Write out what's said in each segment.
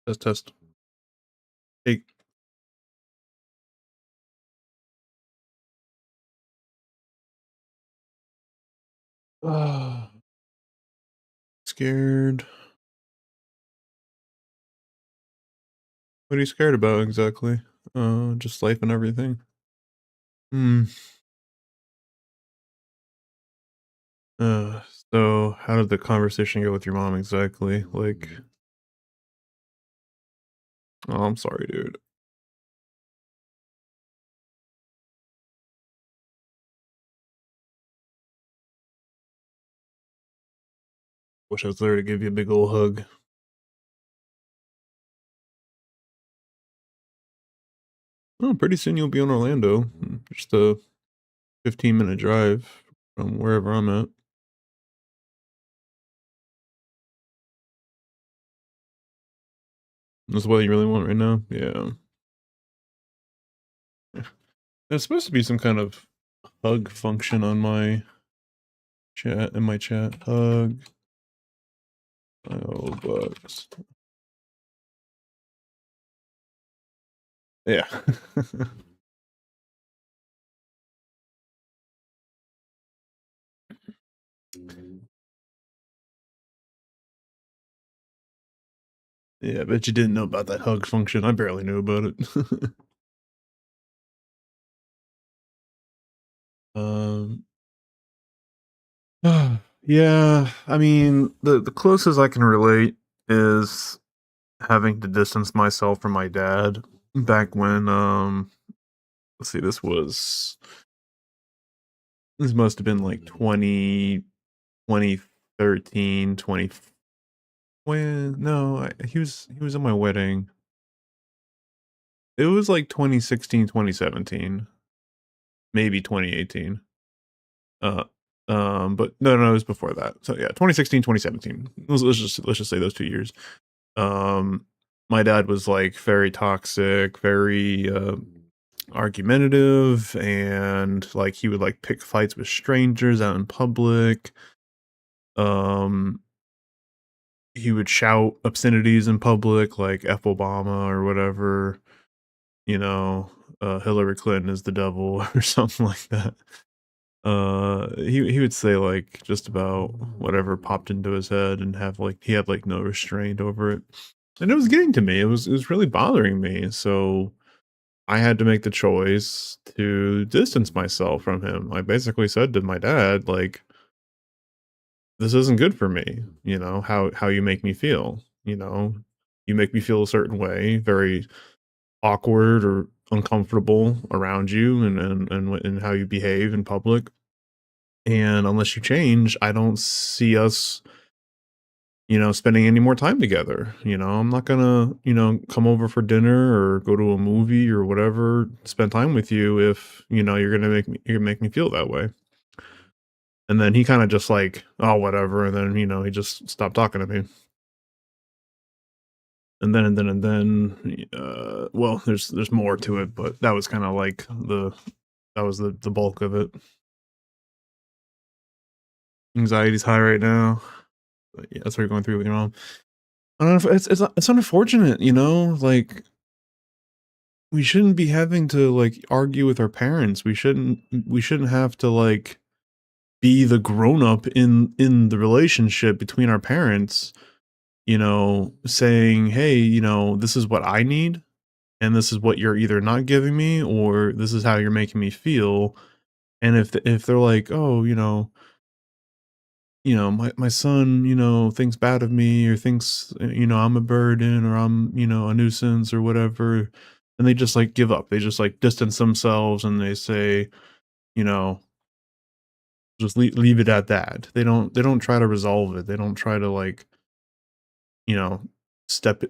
Test, test. Hey, uh, scared. What are you scared about exactly? Just life and everything. Hmm. Uh, so how did the conversation go with your mom exactly? Like, oh, I'm sorry, dude. Wish I was there to give you a big old hug. Oh, pretty soon you'll be in Orlando. Just a 15-minute drive from wherever I'm at. That's what you really want right now? Yeah. There's supposed to be some kind of hug function on my chat, in my chat. Hug. Oh, bucks. Yeah. Yeah, I bet you didn't know about that hug function. I barely knew about it. um, yeah, I mean, the closest I can relate is having to distance myself from my dad back when let's see, this must have been like 2013, 20 when no, he was at my wedding. It was like 2016, 2017, maybe 2018. Uh, but no, it was before that. So yeah, 2016, 2017. Let's just say those 2 years. Um, my dad was like very toxic, very argumentative, and like he would like pick fights with strangers out in public. Um, he would shout obscenities in public, like "F Obama" or whatever. You know, Hillary Clinton is the devil or something like that. He would say like just about whatever popped into his head and have like he had like no restraint over it. And it was getting to me. It was really bothering me. So I had to make the choice to distance myself from him. I basically said to my dad, like, this isn't good for me, how you make me feel, you make me feel a certain way, very awkward or uncomfortable around you and how you behave in public. And unless you change, I don't see us, spending any more time together. I'm not gonna, come over for dinner or go to a movie or whatever, spend time with you if, you're gonna make me feel that way. And then he kind of just like, oh, whatever. And then, he just stopped talking to me. And then, well, there's more to it, but that was kind of like that was the bulk of it. Anxiety's high right now. But yeah, that's what you're going through with your mom. I don't know if it's unfortunate, like we shouldn't be having to like argue with our parents. We shouldn't have to like be the grown up in the relationship between our parents, saying, "Hey, this is what I need and this is what you're either not giving me or this is how you're making me feel." And if they're like, "Oh, my son, thinks bad of me or thinks, I'm a burden or I'm, a nuisance or whatever." And they just like give up. They just like distance themselves and they say, you know, just leave it at that. They don't try to resolve it. They don't try to like, you know, step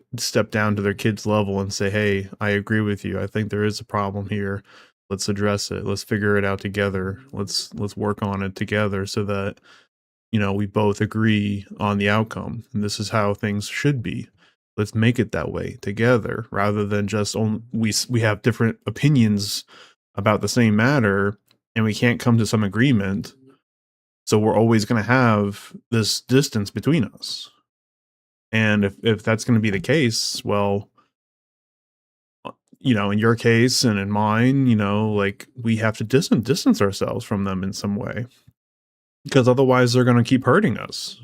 down to their kid's level and say, "Hey, I agree with you. I think there is a problem here. Let's address it. Let's figure it out together. Let's work on it together so that we both agree on the outcome. And this is how things should be. Let's make it that way together rather than just we have different opinions about the same matter and we can't come to some agreement. So we're always going to have this distance between us." And if that's going to be the case, well, in your case and in mine, like we have to distance ourselves from them in some way because otherwise they're going to keep hurting us.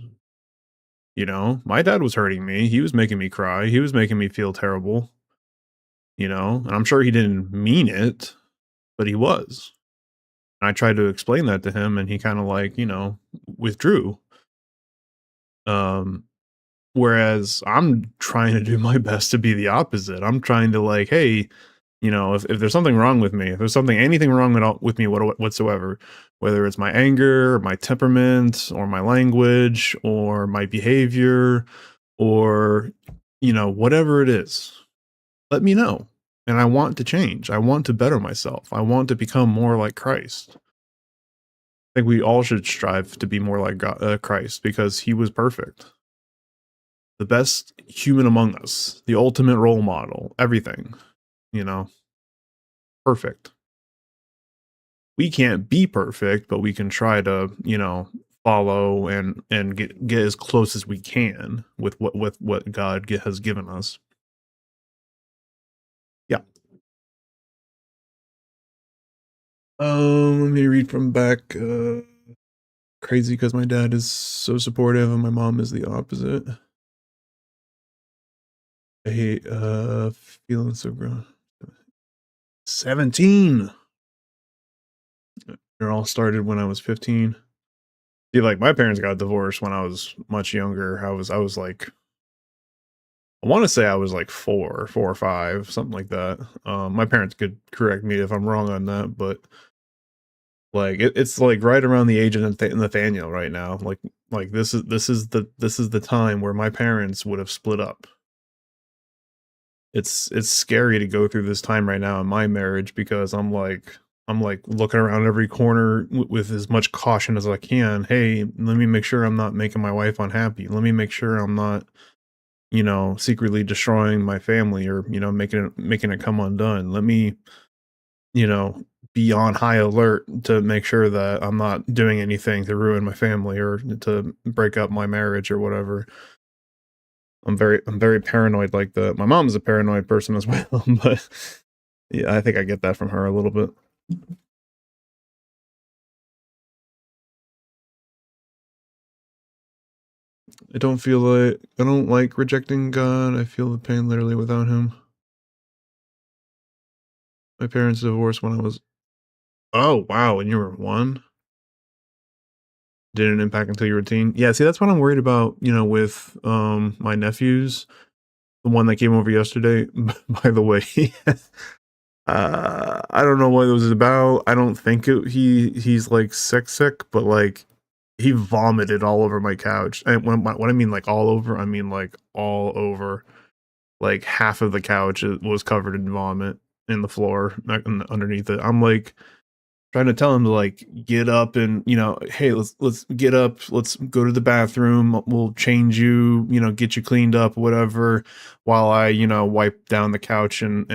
My dad was hurting me. He was making me cry. He was making me feel terrible, and I'm sure he didn't mean it, but he was. And I tried to explain that to him and he kind of like, withdrew. Um, Whereas I'm trying to do my best to be the opposite. I'm trying to like, hey, if there's something wrong with me, if there's anything wrong with me whatsoever, whether it's my anger or my temperament or my language or my behavior or, whatever it is, let me know. And I want to change. I want to better myself. I want to become more like Christ. I think we all should strive to be more like Christ because he was perfect. The best human among us, the ultimate role model, everything, you know, perfect. We can't be perfect, but we can try to, follow and get as close as we can with what God has given us. Yeah. Let me read from back. Crazy because my dad is so supportive and my mom is the opposite. I hate feeling so grown. 17. It all started when I was 15. See, like my parents got divorced when I was much younger. I was like, I want to say I was like 4 or 5, something like that. My parents could correct me if I'm wrong on that, but like it's like right around the age of Nathaniel right now. Like this is the time where my parents would have split up. It's scary to go through this time right now in my marriage because I'm like looking around every corner with as much caution as I can. Hey, let me make sure I'm not making my wife unhappy. Let me make sure I'm not, secretly destroying my family or, making it come undone. Let me, you know, be on high alert to make sure that I'm not doing anything to ruin my family or to break up my marriage or whatever. I'm very paranoid like that. My mom's a paranoid person as well, but yeah, I think I get that from her a little bit. I don't like rejecting God. I feel the pain literally without him. My parents divorced when I was Oh, wow, when you were 1? Didn't impact until you were a teen? Yeah, see, that's what I'm worried about, with, my nephews. The one that came over yesterday, by the way, I don't know what it was about. I don't think he's, like, sick, but, like, he vomited all over my couch. And when I mean, like, all over, I mean, like, all over. Like, half of the couch was covered in vomit in the floor, like, underneath it. I'm, like, trying to tell him to, like, get up and, "Hey, let's get up, let's go to the bathroom, we'll change you, get you cleaned up, whatever," while I, wipe down the couch and,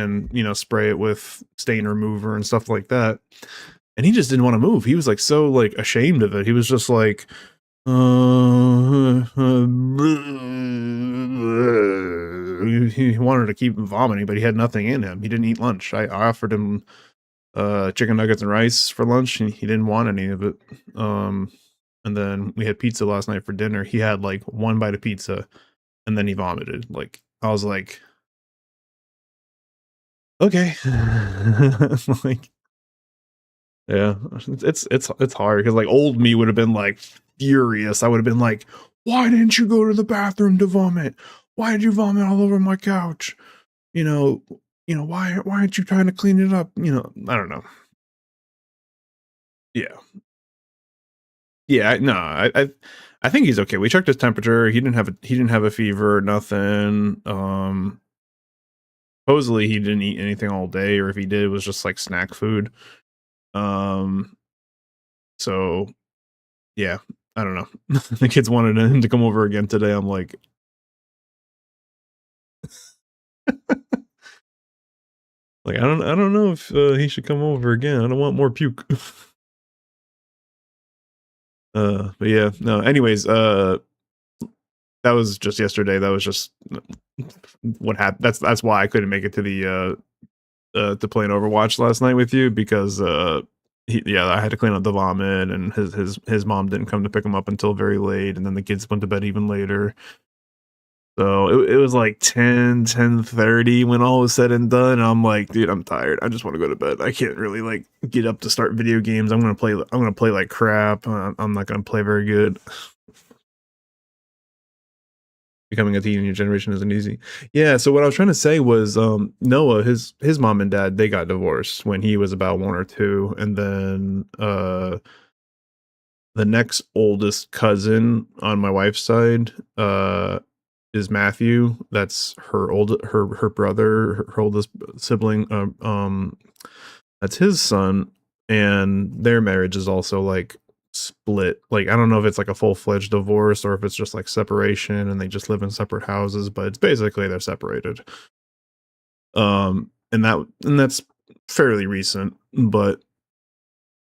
spray it with stain remover and stuff like that. And he just didn't wanna move. He was, like, so, like, ashamed of it. He was just like, he wanted to keep vomiting, but he had nothing in him. He didn't eat lunch. I offered him chicken nuggets and rice for lunch, and he didn't want any of it. Um, and then we had pizza last night for dinner. He had like one bite of pizza, and then he vomited. Like I was like, okay, like yeah, it's hard because like old me would have been like furious. I would have been like, why didn't you go to the bathroom to vomit? Why did you vomit all over my couch? You know, why aren't you trying to clean it up? I don't know. Yeah. Yeah, no, I think he's okay. We checked his temperature. He didn't have a fever, nothing. Supposedly he didn't eat anything all day, or if he did, it was just like snack food. Um, so yeah, I don't know. The kids wanted him to come over again today. I'm like, I don't know if he should come over again. I don't want more puke. But yeah, no. Anyways, that was just yesterday. That was just what happened. That's why I couldn't make it to playing Overwatch last night with you because I had to clean up the vomit, and his mom didn't come to pick him up until very late, and then the kids went to bed even later. So it was like 10:30 when all was said and done. And I'm like, dude, I'm tired. I just want to go to bed. I can't really like get up to start video games. I'm gonna play like crap. I'm not gonna play very good. Becoming a teen in your generation isn't easy. Yeah, so what I was trying to say was Noah, his mom and dad, they got divorced when he was about 1 or 2, and then the next oldest cousin on my wife's side is Matthew. That's her brother, her oldest sibling. That's his son, and their marriage is also like split. Like I don't know if it's like a full-fledged divorce or if it's just like separation and they just live in separate houses, but it's basically they're separated. And that's fairly recent, but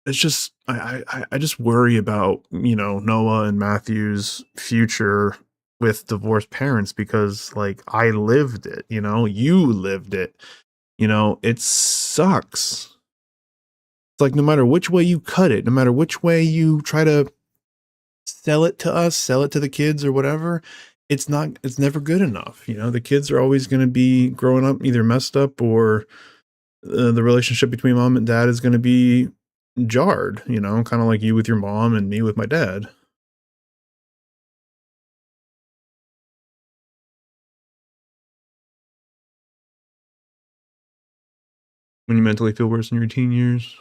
it's just I just worry about, Noah and Matthew's future with divorced parents because like I lived it, you lived it. It sucks. It's like no matter which way you cut it, no matter which way you try to sell it to us, sell it to the kids or whatever, it's never good enough. The kids are always going to be growing up either messed up or the relationship between mom and dad is going to be jarred, kind of like you with your mom and me with my dad. When you mentally feel worse in your teen years.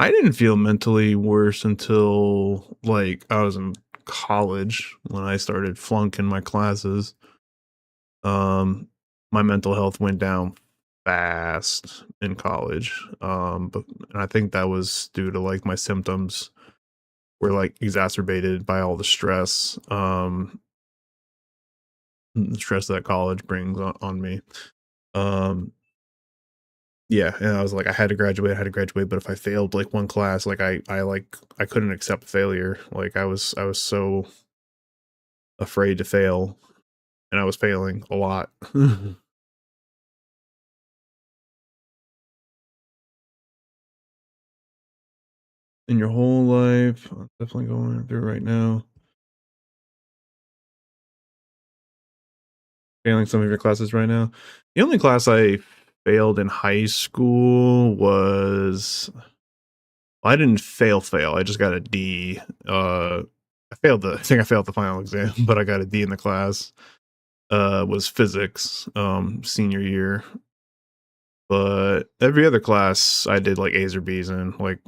I didn't feel mentally worse until like I was in college when I started flunking my classes. My mental health went down fast in college. But and I think that was due to like my symptoms were like exacerbated by all the stress. The stress that college brings on me. Um, yeah, and I was like, I had to graduate, but if I failed like one class, like I couldn't accept failure. Like I was so afraid to fail, and I was failing a lot. In your whole life, I'm definitely going through it right now. Failing some of your classes right now. The only class I failed in high school was I didn't fail. I just got a D. I think I failed the final exam, but I got a D in the class. Was physics, senior year. But every other class I did like A's or B's in. Like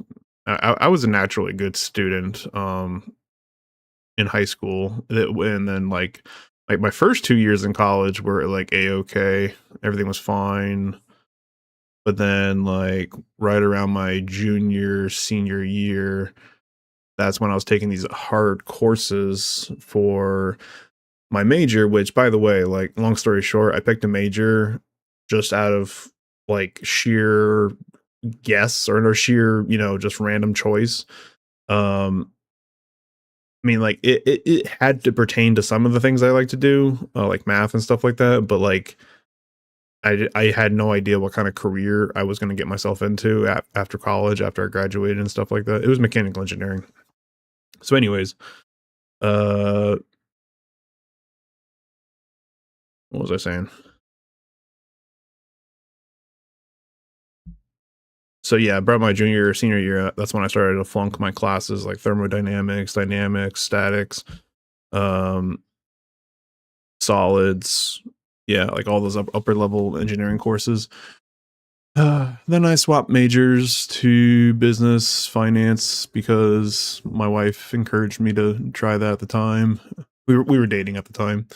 I was a naturally good student in high school. And then like my first 2 years in college were like A-okay. Everything was fine. But then like right around my senior year, that's when I was taking these hard courses for my major, which by the way, like long story short, I picked a major just out of like sheer guess or sheer, just random choice. Um I mean, like it had to pertain to some of the things I like to do, like math and stuff like that. But like, I had no idea what kind of career I was going to get myself into after college, after I graduated and stuff like that. It was mechanical engineering. So, anyways, uh, what was I saying? So yeah, about my junior or senior year, that's when I started to flunk my classes like thermodynamics, dynamics, statics, um, solids, yeah, like all those upper level engineering courses. Then I swapped majors to business finance because my wife encouraged me to try that at the time. We were dating at the time.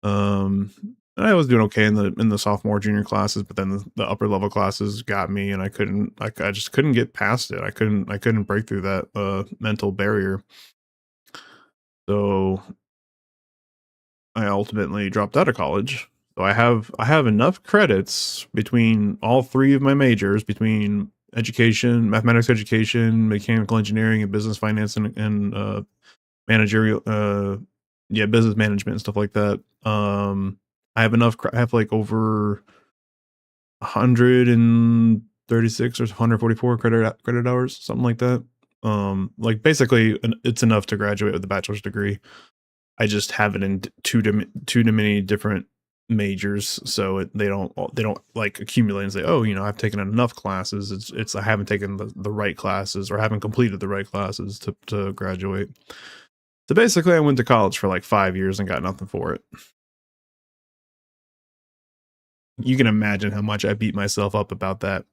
Um, and I was doing okay in the sophomore junior classes, but then the upper level classes got me, and I just couldn't get past it. I couldn't break through that mental barrier. So I ultimately dropped out of college. So I have enough credits between all three of my majors, between education, mathematics education, mechanical engineering, and business finance and managerial yeah, business management and stuff like that. I have I have like over 136 or 144 credit hours, something like that. Like basically, it's enough to graduate with a bachelor's degree. I just have it in too many different majors, so they don't like accumulate and say, oh, you know, I've taken enough classes. It's I haven't taken the right classes or haven't completed the right classes to graduate. So basically, I went to college for like 5 years and got nothing for it. You can imagine how much I beat myself up about that.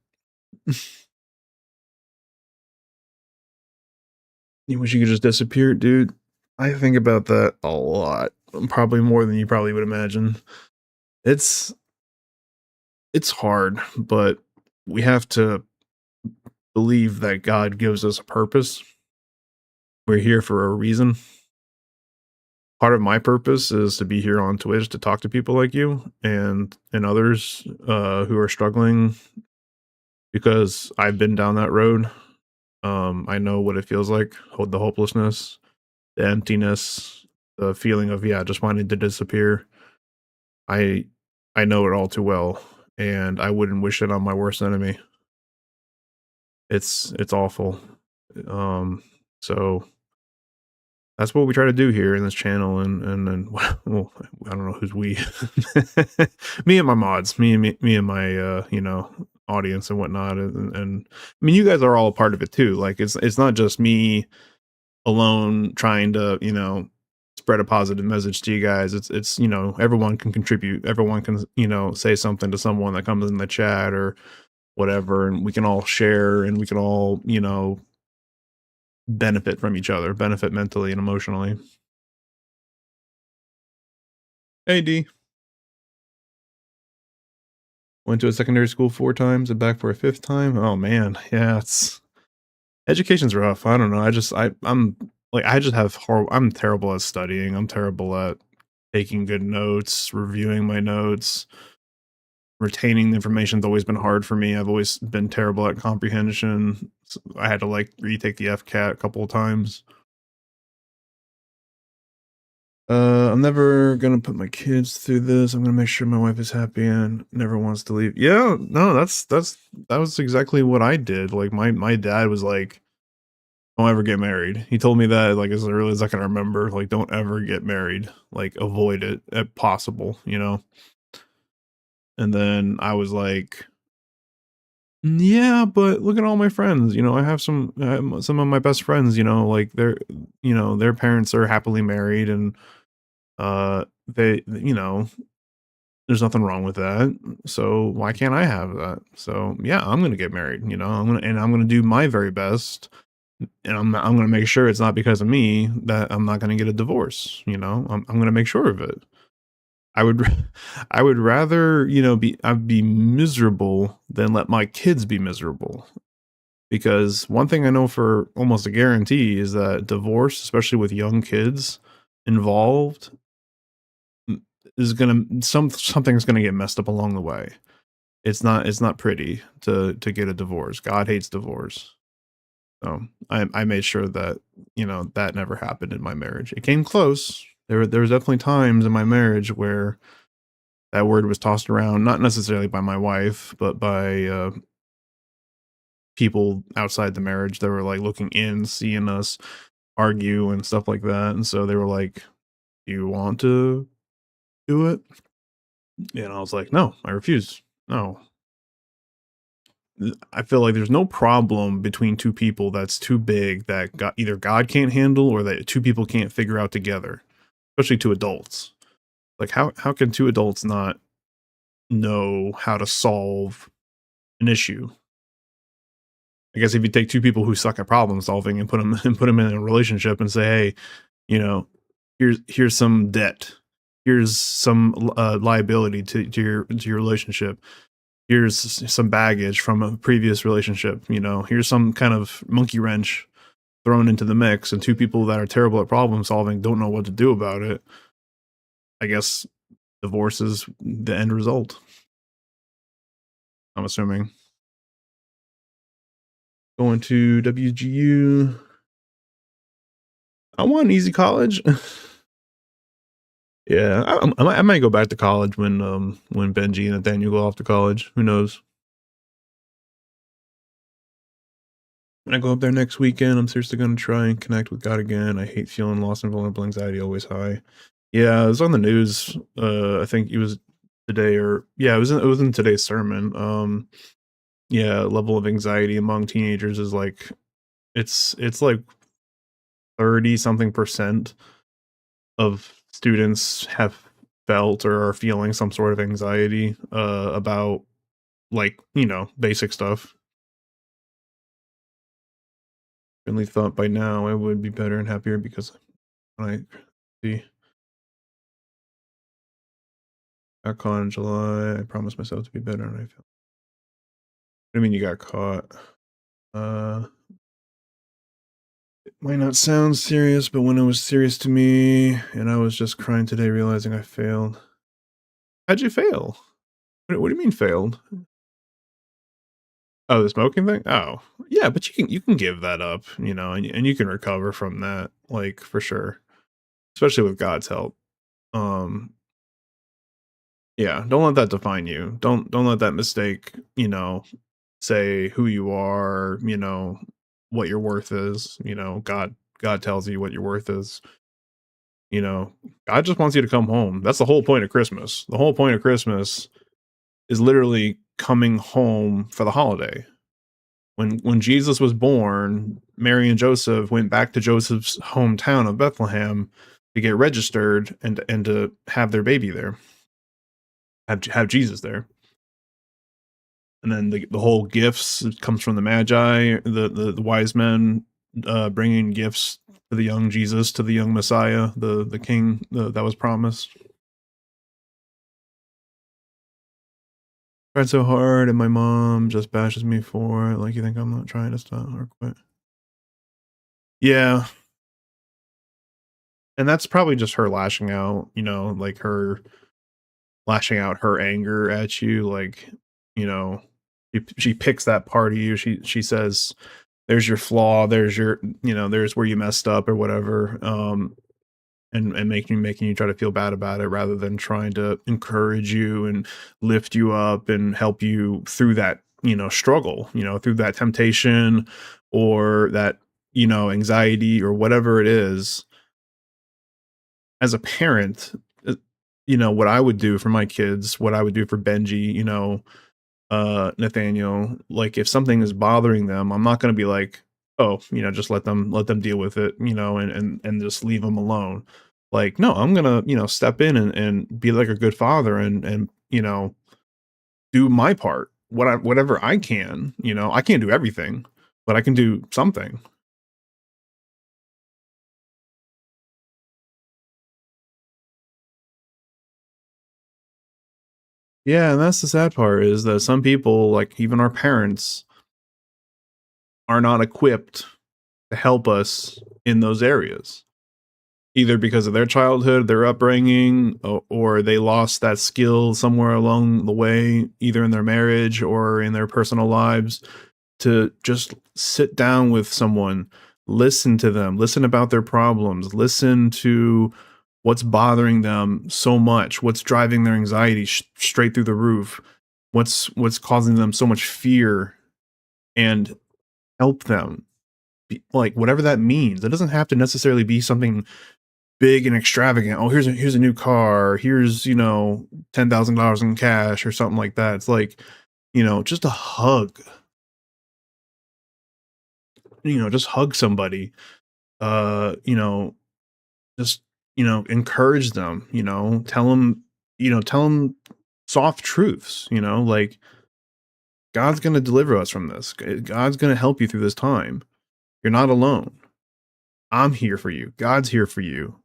You wish you could just disappear, dude. I think about that a lot. Probably more than you probably would imagine. It's it's hard, but we have to believe that God gives us a purpose. We're here for a reason. Part of my purpose is to be here on Twitch to talk to people like you and others who are struggling because I've been down that road. I know what it feels like, the hopelessness, the emptiness, the feeling of yeah, just wanting to disappear. I I know it all too well, and I wouldn't wish it on my worst enemy. It's awful. Um, so that's what we try to do here in this channel, and well, I don't know who's we, me and my mods, me and my you know, audience and whatnot, and I mean you guys are all a part of it too. Like it's not just me alone trying to, you know, spread a positive message to you guys. It's you know, everyone can contribute, everyone can, you know, say something to someone that comes in the chat or whatever, and we can all share and we can all, you know, benefit from each other, benefit mentally and emotionally. Hey D, went to a secondary school 4 times and back for a 5th time. Oh man, yeah, it's education's rough. I don't know. I'm like I just have horrible. I'm terrible at studying. I'm terrible at taking good notes, reviewing my notes. Retaining the information's always been hard for me. I've always been terrible at comprehension. So I had to like retake the FCAT a couple of times. I'm never gonna put my kids through this. I'm gonna make sure my wife is happy and never wants to leave. Yeah, no, that was exactly what I did. Like my dad was like, "Don't ever get married." He told me that like as early as I can remember. Like, don't ever get married. Like, avoid it if possible. You know. And then I was like, yeah, but look at all my friends. You know, I have some of my best friends. You know, like you know, their parents are happily married, and they, you know, there's nothing wrong with that. So why can't I have that? So yeah, I'm gonna get married. You know, I'm gonna do my very best, and I'm gonna make sure it's not because of me that I'm not gonna get a divorce. You know, I'm gonna make sure of it. I would I would rather, you know, I'd be miserable than let my kids be miserable. Because one thing I know for almost a guarantee is that divorce, especially with young kids involved, is gonna something's gonna get messed up along the way. It's not pretty to get a divorce. God hates divorce. So I made sure that, you know, that never happened in my marriage. It came close. There was definitely times in my marriage where that word was tossed around, not necessarily by my wife, but by people outside the marriage that were like looking in, seeing us argue and stuff like that. And so they were like, "Do you want to do it?" And I was like, "No, I refuse. No." I feel like there's no problem between two people that's too big that either God can't handle or that two people can't figure out together, especially two adults. Like how can two adults not know how to solve an issue? I guess if you take two people who suck at problem solving and put them and put them in a relationship and say, "Hey, you know, here's some debt, here's some liability to your relationship, here's some baggage from a previous relationship, you know, here's some kind of monkey wrench thrown into the mix," and two people that are terrible at problem solving don't know what to do about it. I guess divorce is the end result. I'm assuming. Going to WGU. I want an easy college. Yeah, I might go back to college when Benji and Nathaniel go off to college. Who knows? When I go up there next weekend, I'm seriously gonna try and connect with God again. I hate feeling lost and vulnerable, anxiety always high. Yeah, it was on the news. I think it was today or yeah, it was in today's sermon. Yeah, level of anxiety among teenagers is like it's like 30 something percent of students have felt or are feeling some sort of anxiety about like, basic stuff. Really thought by now I would be better and happier because I see got caught in July. I promised myself to be better and I feel. I mean you got caught. Uh it might not sound serious, but when it was serious to me and I was just crying today realizing I failed. How'd you fail? What do you mean failed? Oh, the smoking thing? Oh, yeah, but you can give that up, and you can recover from that, like, for sure, especially with God's help. Um, yeah, don't let that define you. Don't let that mistake, say who you are, what your worth is, God tells you what your worth is, you know. God just wants you to come home. That's the whole point of Christmas. The whole point of Christmas is literally coming home for the holiday. When Jesus was born, Mary and Joseph went back to Joseph's hometown of Bethlehem to get registered and to have their baby there, have Jesus there. And then the whole gifts comes from the Magi, the wise men bringing gifts to the young Jesus, to the young Messiah, the King that was promised. Tried so hard, and my mom just bashes me for it. Like, you think I'm not trying to stop or quit? Yeah, and that's probably just her lashing out, like her lashing out her anger at you, like, you know, she picks that part of you. She says, "There's your flaw. There's your, there's where you messed up or whatever." And making you try to feel bad about it rather than trying to encourage you and lift you up and help you through that, struggle, through that temptation or that, anxiety or whatever it is. As a parent, what I would do for my kids, what I would do for Benji, Nathaniel, like if something is bothering them, I'm not going to be like, oh, just let them deal with it, and just leave them alone. Like, no, I'm gonna, step in and be like a good father and do my part. Whatever I can, I can't do everything, but I can do something. Yeah, and that's the sad part is that some people, like even our parents, are not equipped to help us in those areas, either because of their childhood, their upbringing, or they lost that skill somewhere along the way, either in their marriage or in their personal lives, to just sit down with someone, listen to them, listen about their problems, listen to what's bothering them so much, what's driving their anxiety straight through the roof, what's causing them so much fear, and help them. Like whatever that means. It doesn't have to necessarily be something big and extravagant. Oh, here's a new car. Here's, $10,000 in cash or something like that. It's like, just a hug. Just hug somebody. You know, just encourage them. Tell them soft truths. Like God's gonna deliver us from this. God's gonna help you through this time. You're not alone. I'm here for you. God's here for you.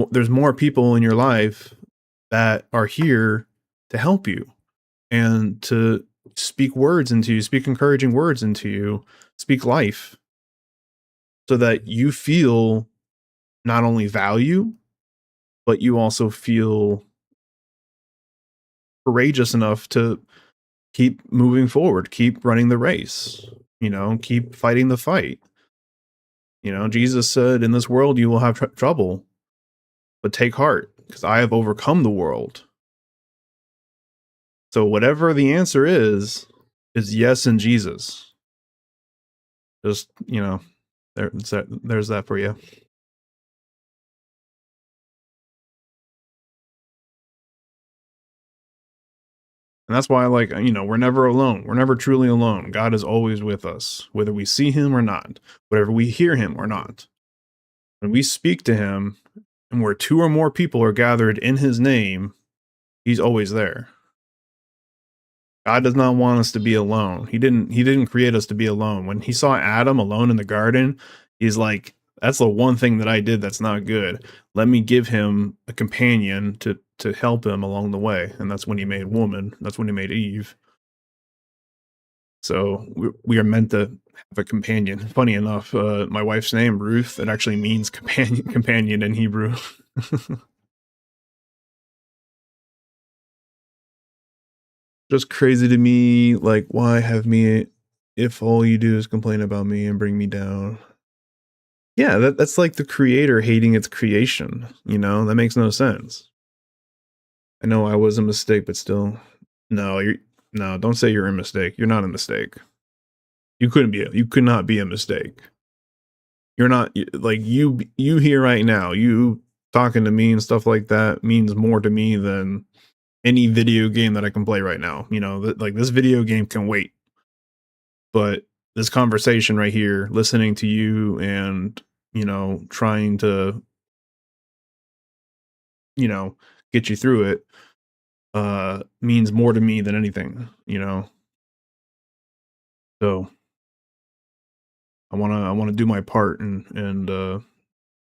There's more people in your life that are here to help you and to speak words into you, speak encouraging words into you, speak life so that you feel not only value, but you also feel courageous enough to keep moving forward, keep running the race, keep fighting the fight. Jesus said, in this world, you will have trouble, but take heart, because I have overcome the world. So whatever the answer is yes in Jesus. Just, there's that for you. And that's why, like, we're never alone. We're never truly alone. God is always with us, whether we see him or not, whether we hear him or not. When we speak to him and where two or more people are gathered in his name, he's always there. God does not want us to be alone. He didn't create us to be alone. When he saw Adam alone in the garden, he's like, that's the one thing that I did that's not good. Let me give him a companion to help him along the way. And that's when he made woman. That's when he made Eve. So we are meant to have a companion. Funny enough, my wife's name, Ruth, it actually means companion in Hebrew. Just crazy to me, like, why have me if all you do is complain about me and bring me down? Yeah, that's like the creator hating its creation, That makes no sense. I know I was a mistake, but still. No, no, don't say you're a mistake. You're not a mistake. You could not be a mistake. You're not like you here right now. You talking to me and stuff like that means more to me than any video game that I can play right now. Like this video game can wait, but this conversation right here, listening to you and, trying to, you know, get you through it, means more to me than anything. So I wanna do my part and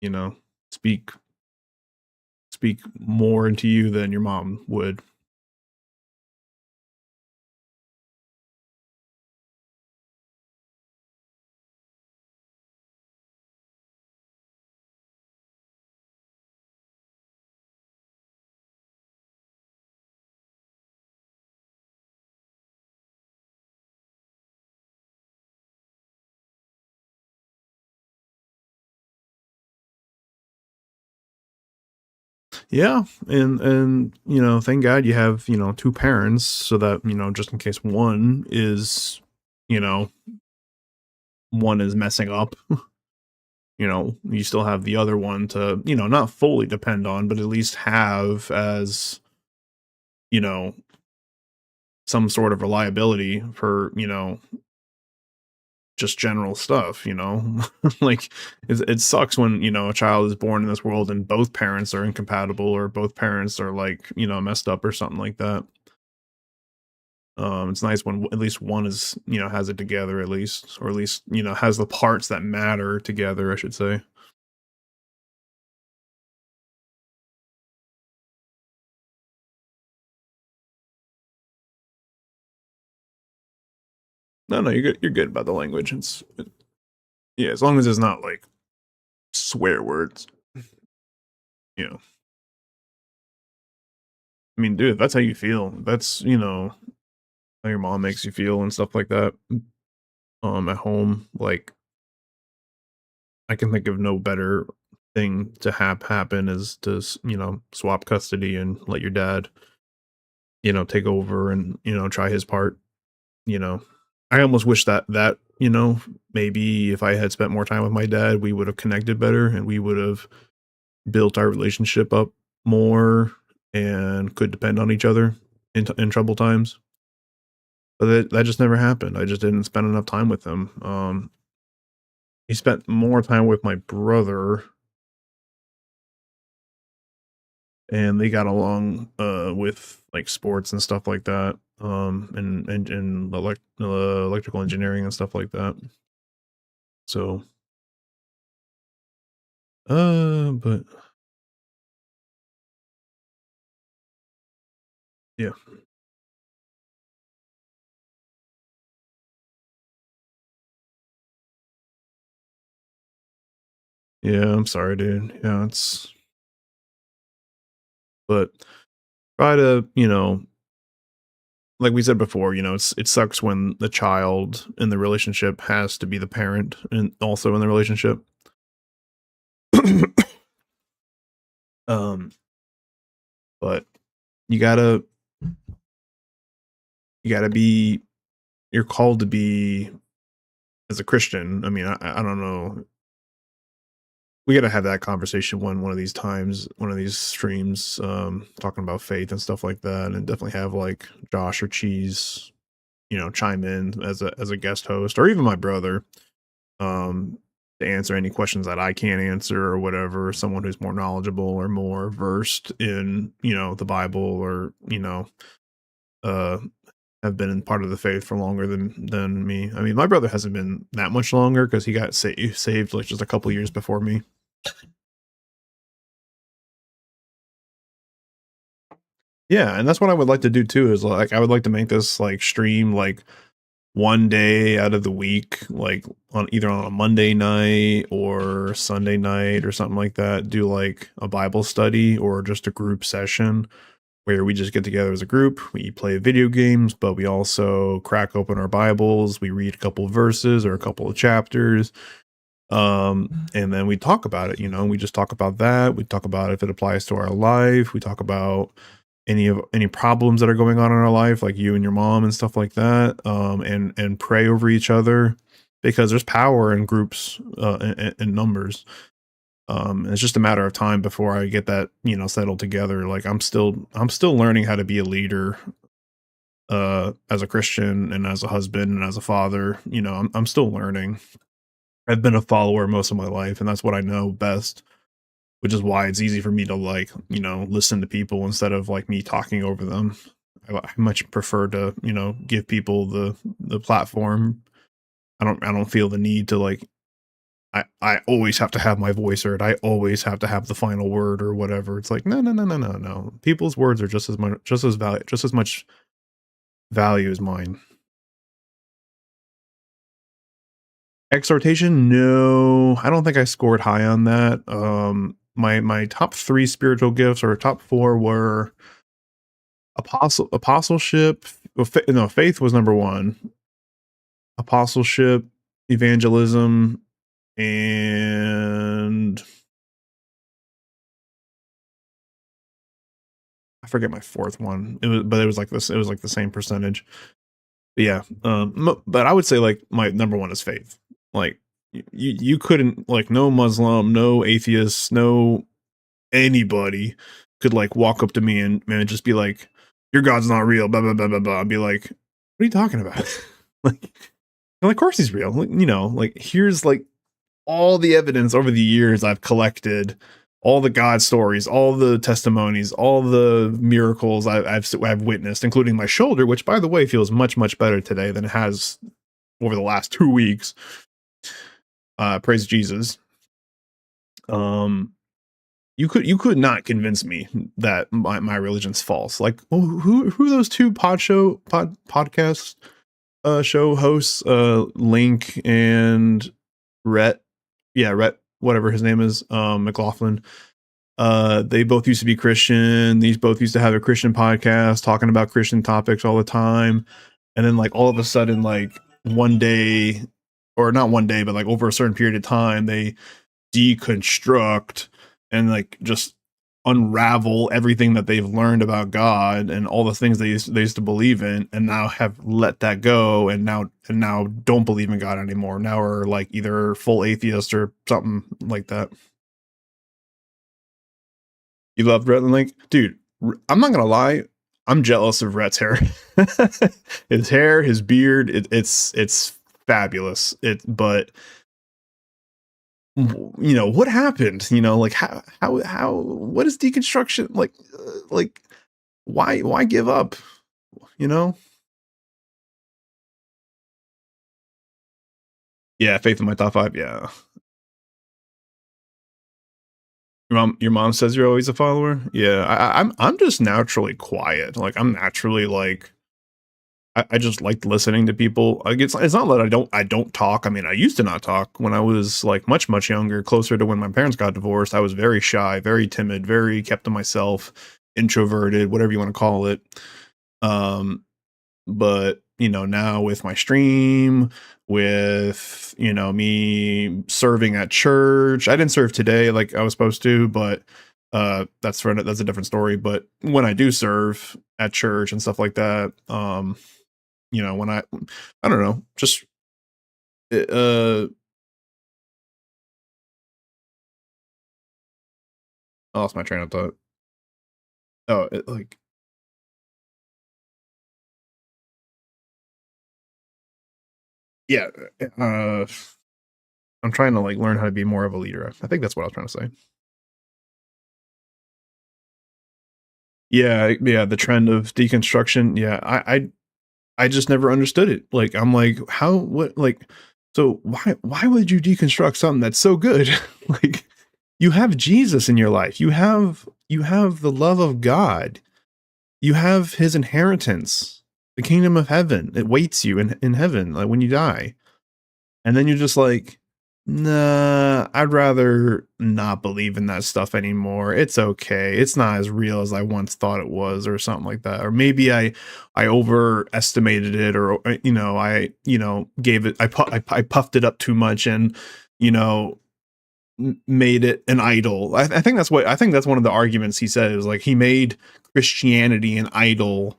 you know, speak speak more into you than your mom would. Yeah, and thank God you have, two parents so that, just in case you know, one is messing up, you still have the other one to, not fully depend on, but at least have as, you know, some sort of reliability for, just general stuff. Like it sucks when, a child is born in this world and both parents are incompatible or both parents are like, messed up or something like that. It's nice when at least one is, has it together at least, or at least, has the parts that matter together, I should say. No, no, you're good about the language. Yeah, as long as it's not like swear words, you know. I mean, dude, if that's how you feel. That's, how your mom makes you feel and stuff like that. At home, like I can think of no better thing to have happen is to, swap custody and let your dad, take over and, try his part, you know. I almost wish that, maybe if I had spent more time with my dad, we would have connected better and we would have built our relationship up more and could depend on each other in trouble times. But that just never happened. I just didn't spend enough time with him. He spent more time with my brother, and they got along with like sports and stuff like that. And electrical engineering and stuff like that. So, but yeah, yeah. I'm sorry, dude. Yeah, but try to, like we said before, it sucks when the child in the relationship has to be the parent and also in the relationship. Um, but you gotta be you're called to be as a Christian. I mean, I don't know. We gotta have that conversation one of these times, one of these streams, talking about faith and stuff like that, and definitely have like Josh or Cheese, chime in as a guest host, or even my brother, to answer any questions that I can't answer or whatever. Someone who's more knowledgeable or more versed in, the Bible, or uh, have been in part of the faith for longer than me. I mean, my brother hasn't been that much longer because he got saved like just a couple years before me. Yeah, and that's what I would like to do too. Is like I would like to make this like stream like one day out of the week, like on either on a Monday night or Sunday night or something like that. Do like a Bible study or just a group session where we just get together as a group. We play video games, but we also crack open our Bibles. We read a couple of verses or a couple of chapters, and then we talk about it. We just talk about that. We talk about if it applies to our life. We talk about any problems that are going on in our life, like you and your mom and stuff like that, and pray over each other, because there's power in groups, in numbers. It's just a matter of time before I get that, settled together. Like I'm still learning how to be a leader, as a Christian and as a husband and as a father. I'm still learning. I've been a follower most of my life, and that's what I know best, which is why it's easy for me to like, listen to people instead of like me talking over them. I much prefer to, give people the platform. I don't feel the need to like I always have to have my voice heard. I always have to have the final word or whatever. It's like no. People's words are just as much value as mine. Exhortation, no, I don't think I scored high on that. My top 3 spiritual gifts, or top 4, were apostleship. Well, no, faith was number 1. Apostleship, evangelism, and I forget my 4th one. It was like this. It was like the same percentage. But yeah, but I would say like my number 1 is faith. Like you couldn't, like, no Muslim, no atheist, no anybody could like walk up to me and just be like, "Your God's not real." Blah blah blah blah blah. I'd be like, "What are you talking about?" like, of course he's real. Like here's like all the evidence over the years I've collected, all the God stories, all the testimonies, all the miracles I've witnessed, including my shoulder, which by the way feels much better today than it has over the last 2 weeks. Praise Jesus. You could not convince me that my religion's false. Like, who are those 2 podcast show hosts, Link and Rhett? Yeah, Rhett, whatever his name is, McLaughlin. They both used to be Christian. These both used to have a Christian podcast talking about Christian topics all the time. And then like all of a sudden, like one day, or not one day, but like over a certain period of time, they deconstruct and like just unravel everything that they've learned about God and all the things they used to believe in, and now have let that go, and now don't believe in God anymore. Now are like either full atheist or something like that. You love Rhett and Link? Dude, I'm not gonna lie, I'm jealous of Rhett's hair. His hair, his beard, it's fabulous. But what happened? Like how what is deconstruction like? Like why give up? You know? Yeah, Faith in my top 5. Yeah. Your mom says you're always a follower. Yeah, I'm just naturally quiet. Like I'm naturally like I just like listening to people. Like it's not that I don't talk. I mean, I used to not talk when I was like much younger, closer to when my parents got divorced. I was very shy, very timid, very kept to myself, introverted, whatever you want to call it. Um, but now with my stream, with me serving at church, I didn't serve today like I was supposed to, but That's a different story. But when I do serve at church and stuff like that, when I don't know, just uh, I lost my train of thought. Oh, like, yeah, I'm trying to like learn how to be more of a leader. I think that's what I was trying to say. Yeah, yeah, the trend of deconstruction. Yeah, I just never understood it. Like, I'm like, how, what, like, so why would you deconstruct something that's so good? Like, you have Jesus in your life. You have the love of God. You have his inheritance, the kingdom of heaven. It waits you in heaven, like when you die. And then you're just like, nah, I'd rather not believe in that stuff anymore. It's okay. It's not as real as I once thought it was, or something like that. Or maybe I overestimated it, or gave it I puffed it up too much, and you know made it an idol. I think that's one of the arguments he said, is like he made Christianity an idol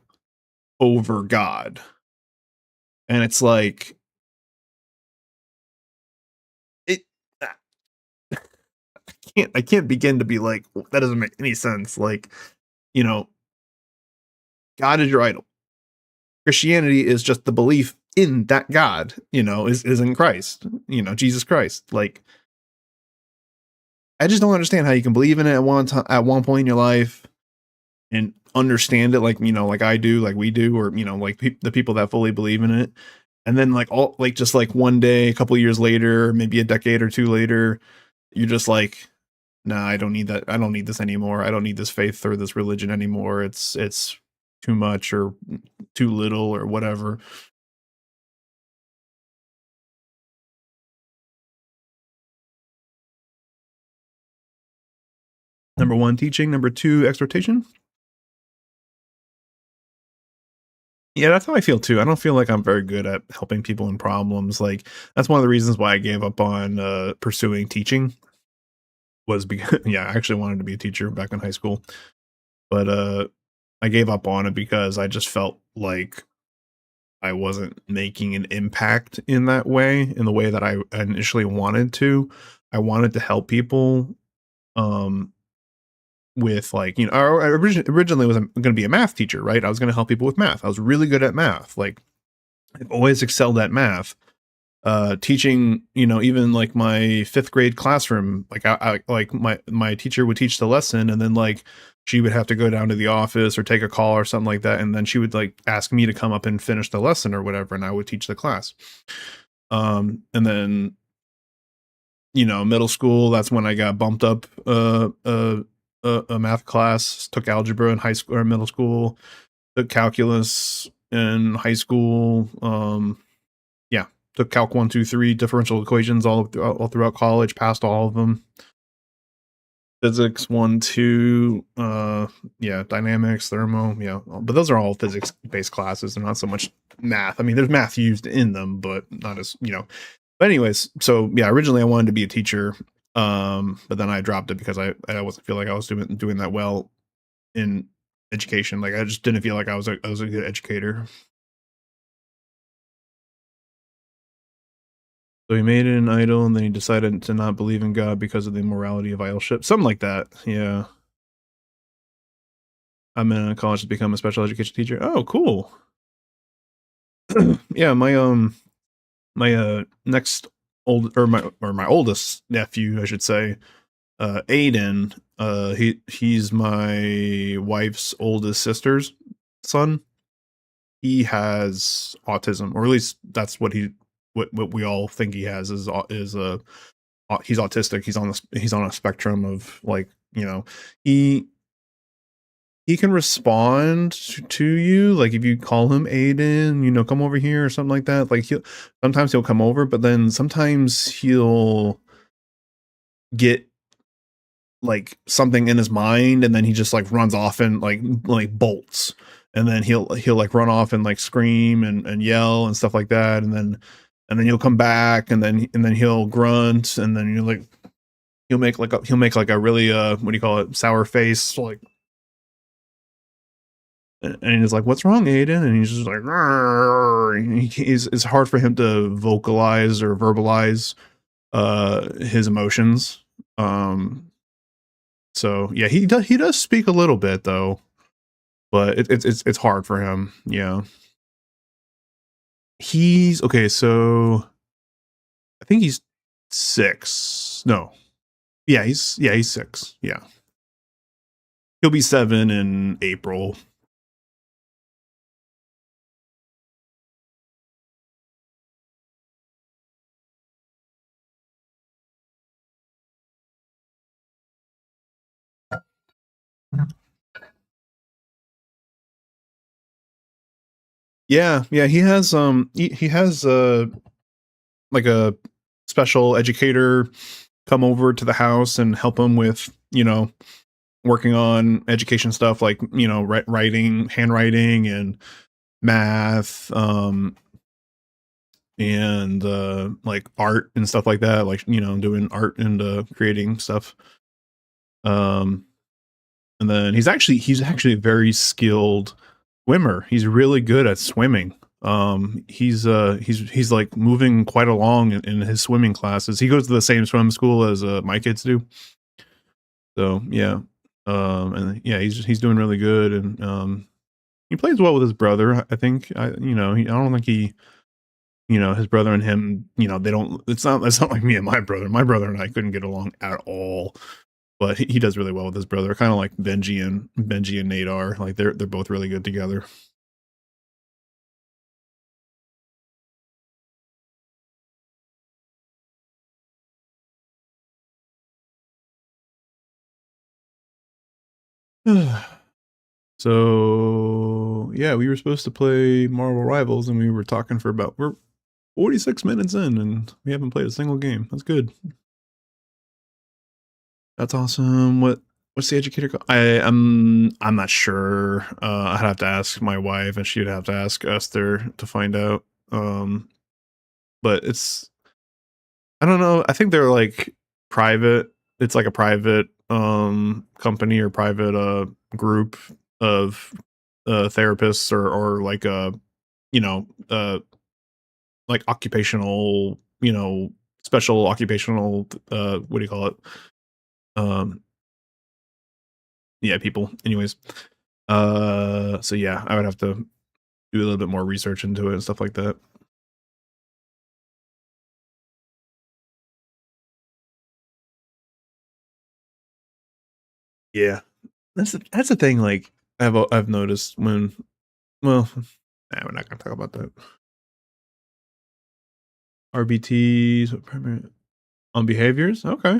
over God. And it's like, it I can't begin to be like, that doesn't make any sense. Like, you know, God is your idol. Christianity is just the belief in that God, is in Christ, Jesus Christ. Like, I just don't understand how you can believe in it at one point in your life and understand it, like, like I do, like we do, or like the people that fully believe in it. And then like all like just like one day, a couple of years later, maybe a decade or two later, you're just like, nah, I don't need that. I don't need this anymore. I don't need this faith or this religion anymore. It's too much, or too little, or whatever. Number one, teaching. Number two, exhortation. Yeah, that's how I feel too. I don't feel like I'm very good at helping people in problems. Like, that's one of the reasons why I gave up on pursuing teaching, was because yeah, I actually wanted to be a teacher back in high school. But I gave up on it because I just felt like I wasn't making an impact in that way, in the way that I initially wanted to. I wanted to help people, um, with like, I originally was going to be a math teacher, right? I was going to help people with math. I was really good at math. Like, I've always excelled at math. Teaching, even like my fifth grade classroom, like I like my teacher would teach the lesson, and then like she would have to go down to the office or take a call or something like that, and then she would like ask me to come up and finish the lesson or whatever, and I would teach the class. And then middle school, that's when I got bumped up a math class, took algebra in high school or middle school, took calculus in high school. Yeah, took Calc 1, 2, 3, differential equations all throughout college, passed all of them. Physics 1, 2, yeah, dynamics, thermo, yeah, but those are all physics-based classes. They're not so much math. I mean, there's math used in them, but not as, But anyways, so yeah, originally I wanted to be a teacher, but then I dropped it because I wasn't feel like I was doing that well in education. Like, I just didn't feel like I was a good educator. So he made it an idol, and then he decided to not believe in God because of the immorality of idolship. Something like that. Yeah. I'm in a college to become a special education teacher. Oh, cool. Yeah, my next my oldest nephew, I should say, Aiden, he's my wife's oldest sister's son. He has autism, or at least that's what we all think he has, is he's autistic. He's on a spectrum of, like, he he can respond to you, like, if you call him Aiden, come over here or something like that. Like, he'll come over, but then sometimes he'll get like something in his mind, and then he just like runs off and like bolts, and then he'll like run off and like scream and yell and stuff like that, and then he'll come back, and then he'll grunt, and then you're like, he'll make like a really what do you call it, sour face, like, and he's like, "What's wrong, Aiden?" And he's just like, "Rrr," and it's hard for him to vocalize or verbalize his emotions. Um, so yeah, he does speak a little bit though, but it's hard for him. Yeah, he's okay. So I think he's 6. No, yeah, he's 6. Yeah, he'll be 7 in April. Yeah, yeah, he has like a special educator come over to the house and help him with, working on education stuff like, writing, handwriting and math, and like art and stuff like that, like, doing art and creating stuff. Um and then he's actually a very skilled swimmer. He's really good at swimming. He's like moving quite along in his swimming classes. He goes to the same swim school as my kids do. So yeah, and yeah, he's doing really good, and he plays well with his brother. I think I don't think his brother and him, they don't. It's not like me and my brother. My brother and I couldn't get along at all, but he does really well with his brother. Kind of like Benji and Nate are. Like they're both really good together. So yeah, we were supposed to play Marvel Rivals, and we were talking for about we're 46 minutes in, and we haven't played a single game. That's good. That's awesome. What's the educator called? I'm not sure. I'd have to ask my wife, and she'd have to ask Esther to find out. But I don't know. I think they're like private. It's like a private company or private group of therapists or like you know uh like occupational, special occupational, what do you call it? Um yeah, people. Anyways. So yeah, I would have to do a little bit more research into it and stuff like that. Yeah. That's the thing, like, I've noticed when well, we're not gonna talk about that. RBTs, on behaviors? Okay.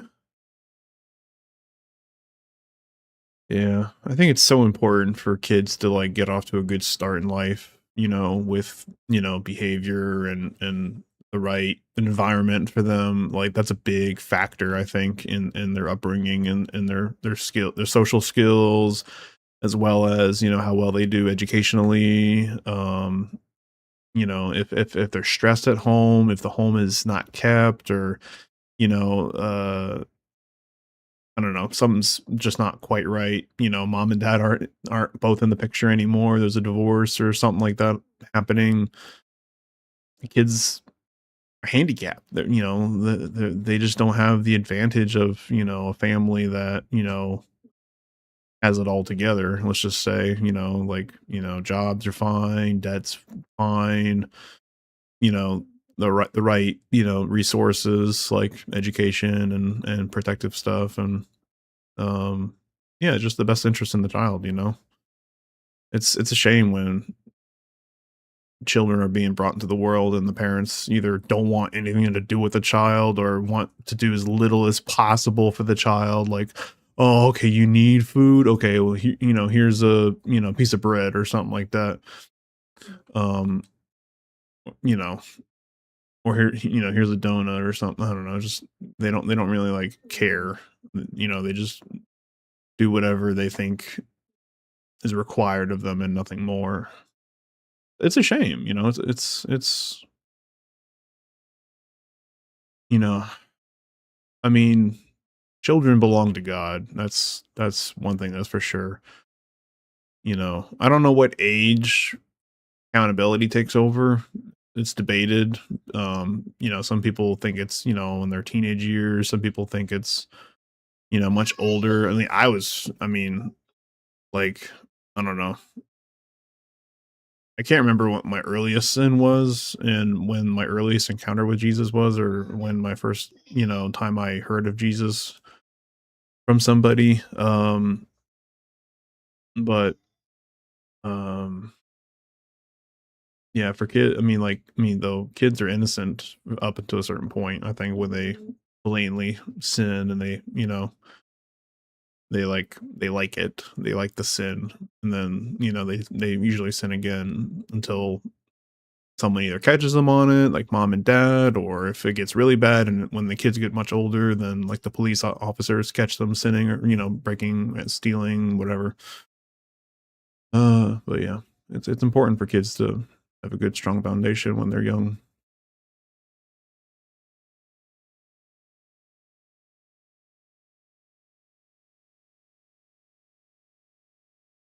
Yeah. I think it's so important for kids to, like, get off to a good start in life, with, behavior and the right environment for them. Like, that's a big factor, I think, in their upbringing and their social skills, as well as, how well they do educationally. If they're stressed at home, if the home is not kept, or, you know, uh I don't know, something's just not quite right. Mom and dad aren't both in the picture anymore. There's a divorce or something like that happening. The kids are handicapped. They just don't have the advantage of, a family that, has it all together. Let's just say, like, jobs are fine, debt's fine, you know, the right, resources like education and protective stuff, and um yeah, just the best interest in the child. It's a shame when children are being brought into the world and the parents either don't want anything to do with the child or want to do as little as possible for the child. Like, oh, okay, you need food, okay, well, here's a, piece of bread or something like that. um you know or here's a donut or something. I don't know, just they don't really like care. They just do whatever they think is required of them and nothing more. It's a shame, it's you know I mean, children belong to God. That's one thing that's for sure. I don't know what age accountability takes over. It's debated. Some people think it's, in their teenage years. Some people think it's, much older. Like, I don't know. I can't remember what my earliest sin was and when my earliest encounter with Jesus was, or when my first, time I heard of Jesus from somebody. But um yeah, for though kids are innocent up until a certain point. I think when they blatantly sin and they like it, they like the sin, and then they usually sin again until someone either catches them on it, like mom and dad, or if it gets really bad and when the kids get much older, then like the police officers catch them sinning, or breaking, stealing, whatever. But yeah, it's important for kids to have a good strong foundation when they're young.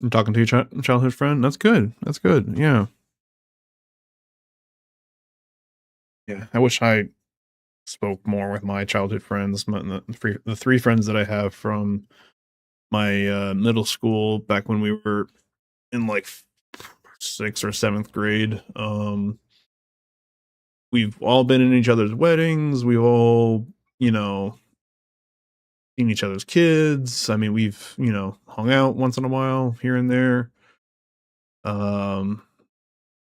And talking to your childhood friend, that's good. That's good. Yeah, yeah. I wish I spoke more with my childhood friends. The three friends that I have from my middle school, back when we were in like sixth or seventh grade. We've all been in each other's weddings. We've all, seen each other's kids. I mean, we've, hung out once in a while here and there. Um,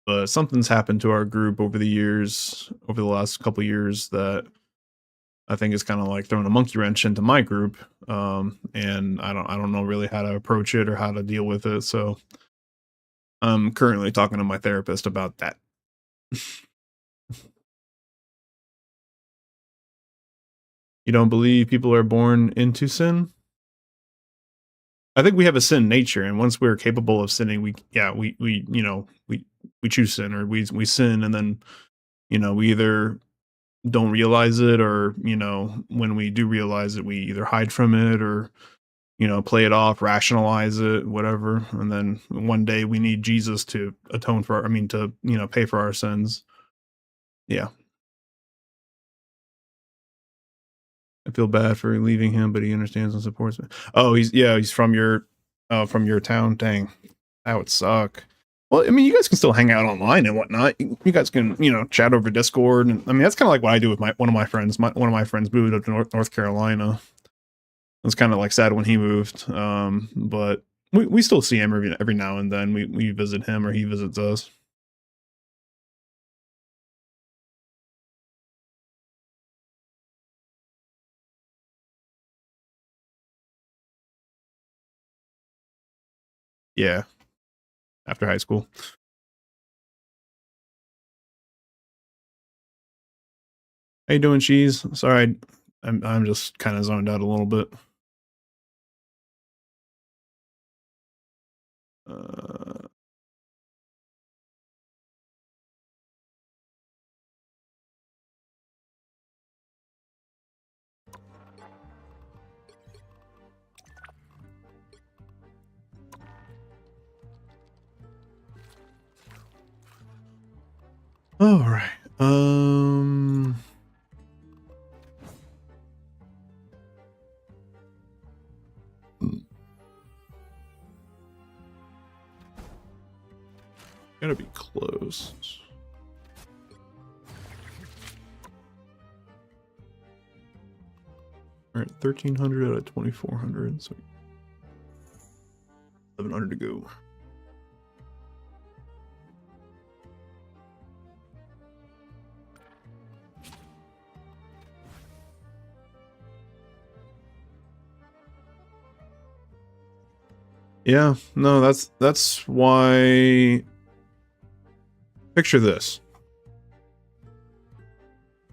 but something's happened to our group over the years, over the last couple years, that I think is kind of like throwing a monkey wrench into my group. And I don't know really how to approach it or how to deal with it. So I'm currently talking to my therapist about that. You don't believe people are born into sin? I think we have a sin nature, and once we're capable of sinning, we choose sin, or we sin, and then we either don't realize it, or when we do realize it, we either hide from it, or play it off, rationalize it, whatever, and then one day we need Jesus to atone for to pay for our sins. Yeah, I feel bad for leaving him, but he understands and supports me. Oh, he's from your town. Dang, that would suck. Well, I mean, you guys can still hang out online and whatnot. You guys can, chat over Discord, and I mean, that's kind of like what I do with one of my friends. One of my friends moved up to North Carolina. It's kind of like sad when he moved, but we still see him every now and then. We visit him, or he visits us. Yeah, after high school. How you doing, Cheese? Sorry, I'm just kind of zoned out a little bit. Uh, all right. Gotta be close. All right, 1,300 out of 2,400, so 1,100 to go. Yeah, no, that's why. Picture this.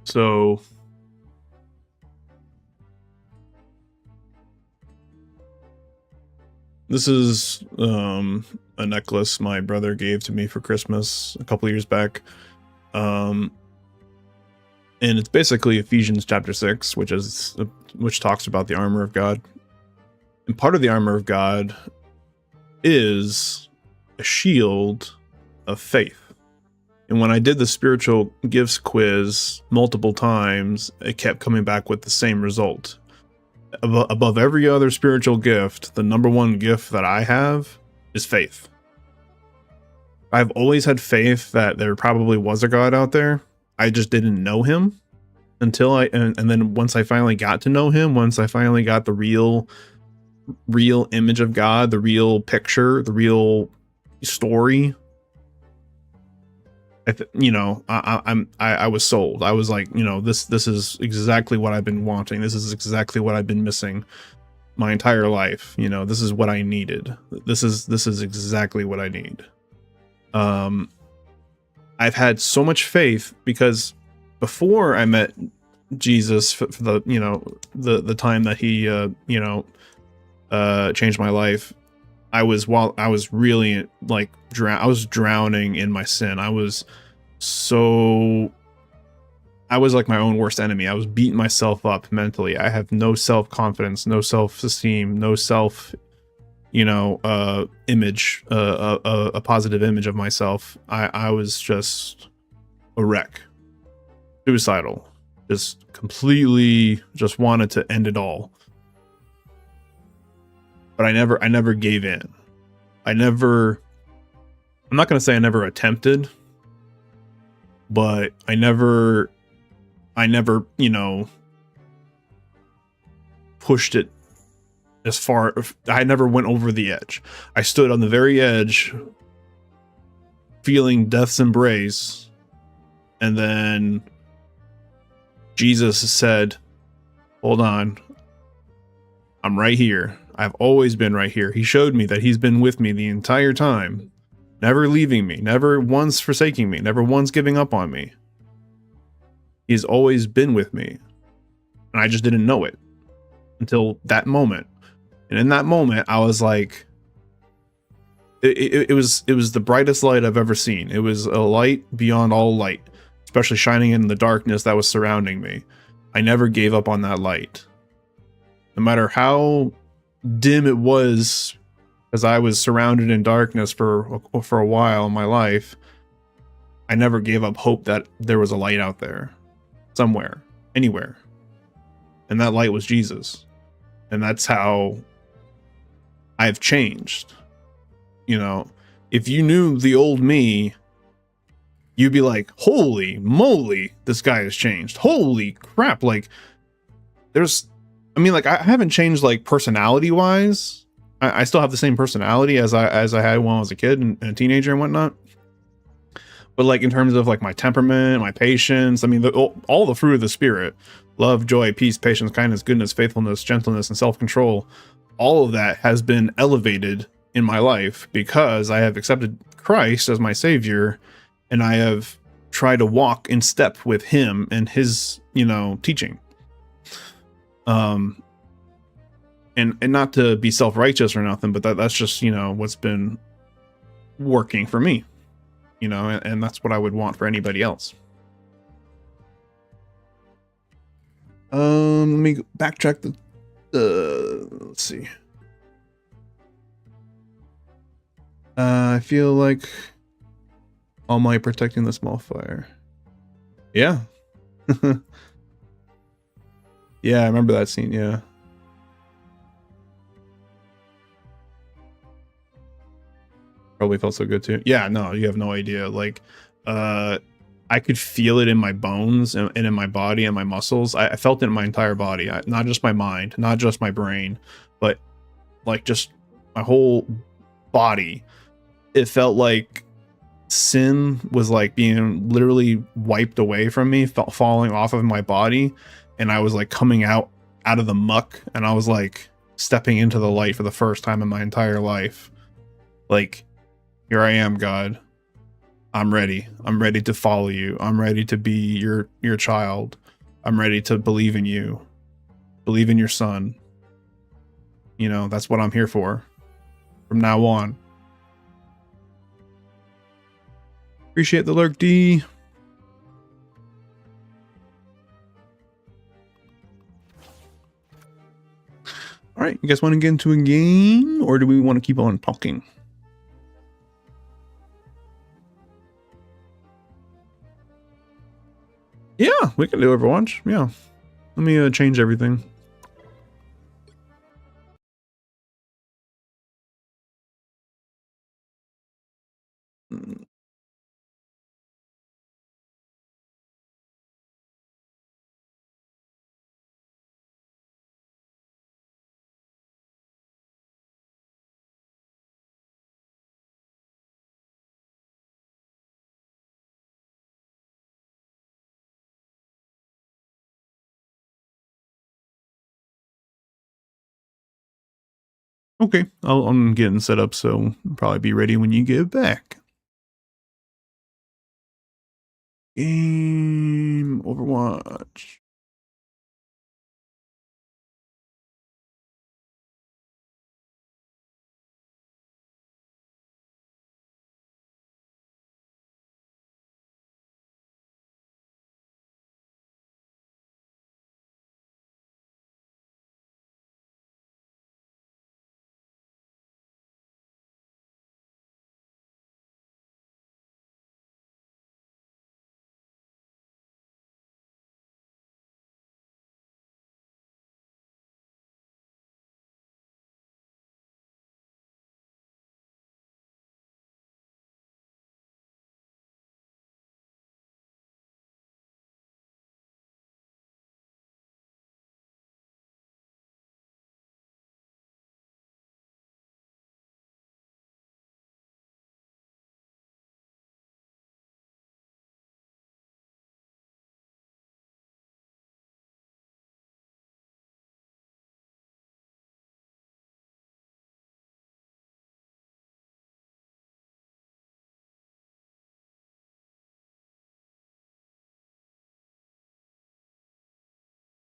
So this is a necklace my brother gave to me for Christmas a couple years back. Um And it's basically Ephesians chapter 6, which talks about the armor of God. And part of the armor of God is a shield of faith. And when I did the spiritual gifts quiz multiple times, it kept coming back with the same result. Above every other spiritual gift, the number one gift that I have is faith. I've always had faith that there probably was a God out there. I just didn't know him until and then once I finally got to know him, once I finally got the real image of God, the real picture, the real story, I was sold. I was like, this is exactly what I've been wanting. This is exactly what I've been missing my entire life. This is what I needed. This is exactly what I need. I've had so much faith because before I met Jesus for the time that he changed my life, I was really like I was drowning in my sin. I was like my own worst enemy. I was beating myself up mentally. I have no self-confidence, no self-esteem, no self image, a positive image of myself. I was just a wreck, suicidal, just completely just wanted to end it all. But I never gave in. I'm not going to say I never attempted, but I never pushed it as far. I never went over the edge. I stood on the very edge, feeling death's embrace, and then Jesus said, "Hold on, I'm right here. I've always been right here." He showed me that he's been with me the entire time, never leaving me, never once forsaking me, never once giving up on me. He's always been with me, and I just didn't know it until that moment. And in that moment, I was like, it was the brightest light I've ever seen. It was a light beyond all light, especially shining in the darkness that was surrounding me. I never gave up on that light. No matter how dim it was, as I was surrounded in darkness for a while in my life, I never gave up hope that there was a light out there, somewhere, anywhere. And that light was Jesus. And that's how I've changed. If you knew the old me, you'd be like, holy moly, this guy has changed. Holy crap. Like, I haven't changed like personality wise. I still have the same personality as I had when I was a kid and a teenager and whatnot. But like in terms of like my temperament, my patience, all the fruit of the spirit, love, joy, peace, patience, kindness, goodness, faithfulness, gentleness, and self-control, all of that has been elevated in my life because I have accepted Christ as my savior, and I have tried to walk in step with him and his, teaching. And not to be self-righteous or nothing, but that's just, what's been working for me, and that's what I would want for anybody else. Let me backtrack let's see. I feel like All Might protecting the small fire. Yeah. Yeah, I remember that scene, yeah. Probably felt so good too. Yeah, no, you have no idea. Like, I could feel it in my bones and in my body and my muscles. I felt it in my entire body, not just my mind, not just my brain, but like just my whole body. It felt like sin was like being literally wiped away from me, falling off of my body, and I was like coming out of the muck, and I was like stepping into the light for the first time in my entire life. Like, here I am, God. I'm ready. I'm ready to follow you. I'm ready to be your child. I'm ready to believe in you. Believe in your son. That's what I'm here for from now on. Appreciate the lurk, D. All right, you guys want to get into a game, or do we want to keep on talking? Yeah, we can do Overwatch. Yeah. Let me change everything. Mm, Okay, I'm getting set up, so I'll probably be ready when you get back. Game Overwatch.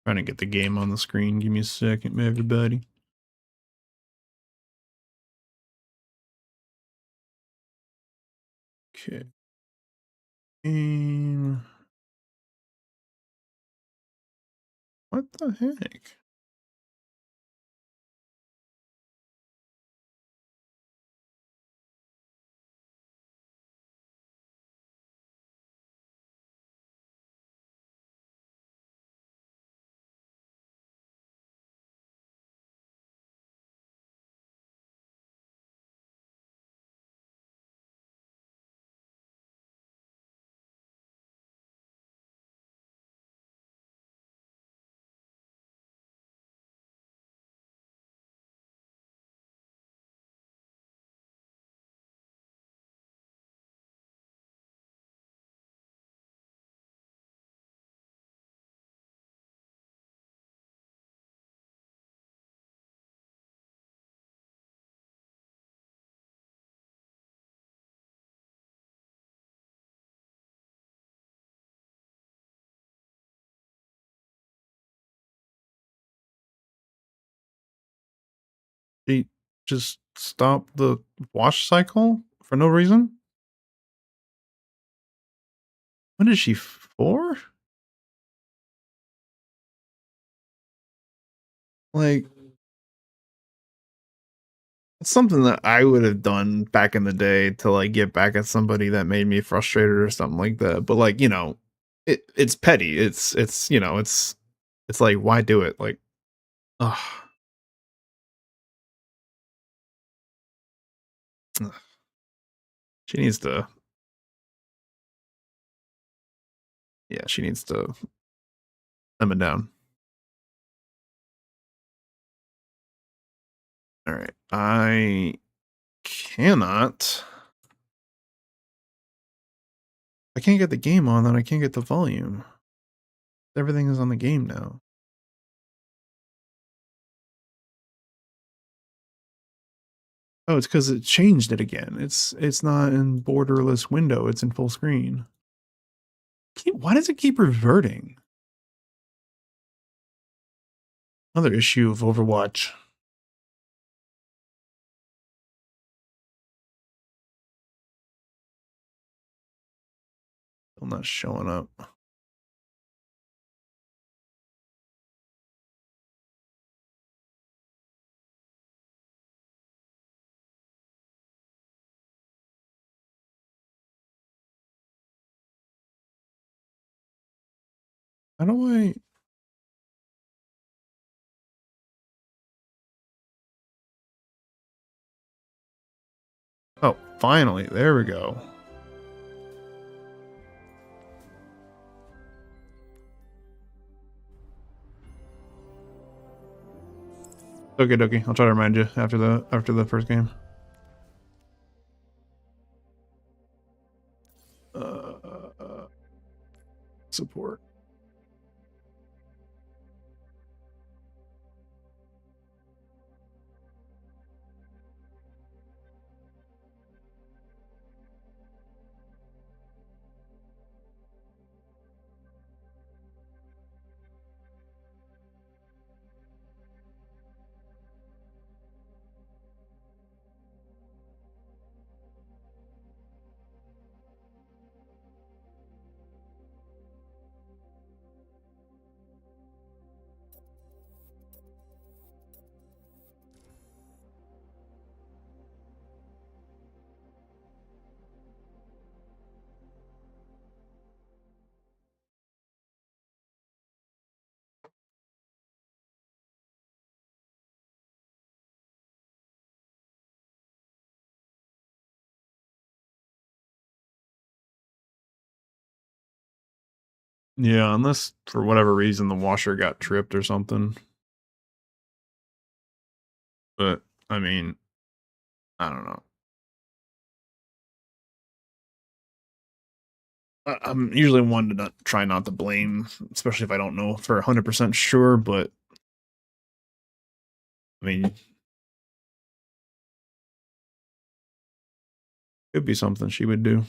Trying to get the game on the screen. Give me a second, everybody. Okay. Game. What the heck? They just stop the wash cycle for no reason? When is she 4? Like, it's something that I would have done back in the day to like get back at somebody that made me frustrated or something like that. But like, it's petty. It's like why do it? Like, ugh, ugh. She needs to yeah, she needs to slim it down. All right. Cannot I can't get the game on, then I can't get the volume. Everything is on the game now. Oh, it's because it changed it again. It's not in borderless window, it's in full screen. Why does it keep reverting? Another issue of Overwatch. Still not showing up. How do I... Oh, finally. There we go. Okay, dokie. I'll try to remind you after the first game. Support. Yeah, unless for whatever reason the washer got tripped or something. But, I mean, I don't know. I'm usually one to not try not to blame, especially if I don't know for 100% sure, but I mean, it'd be something she would do.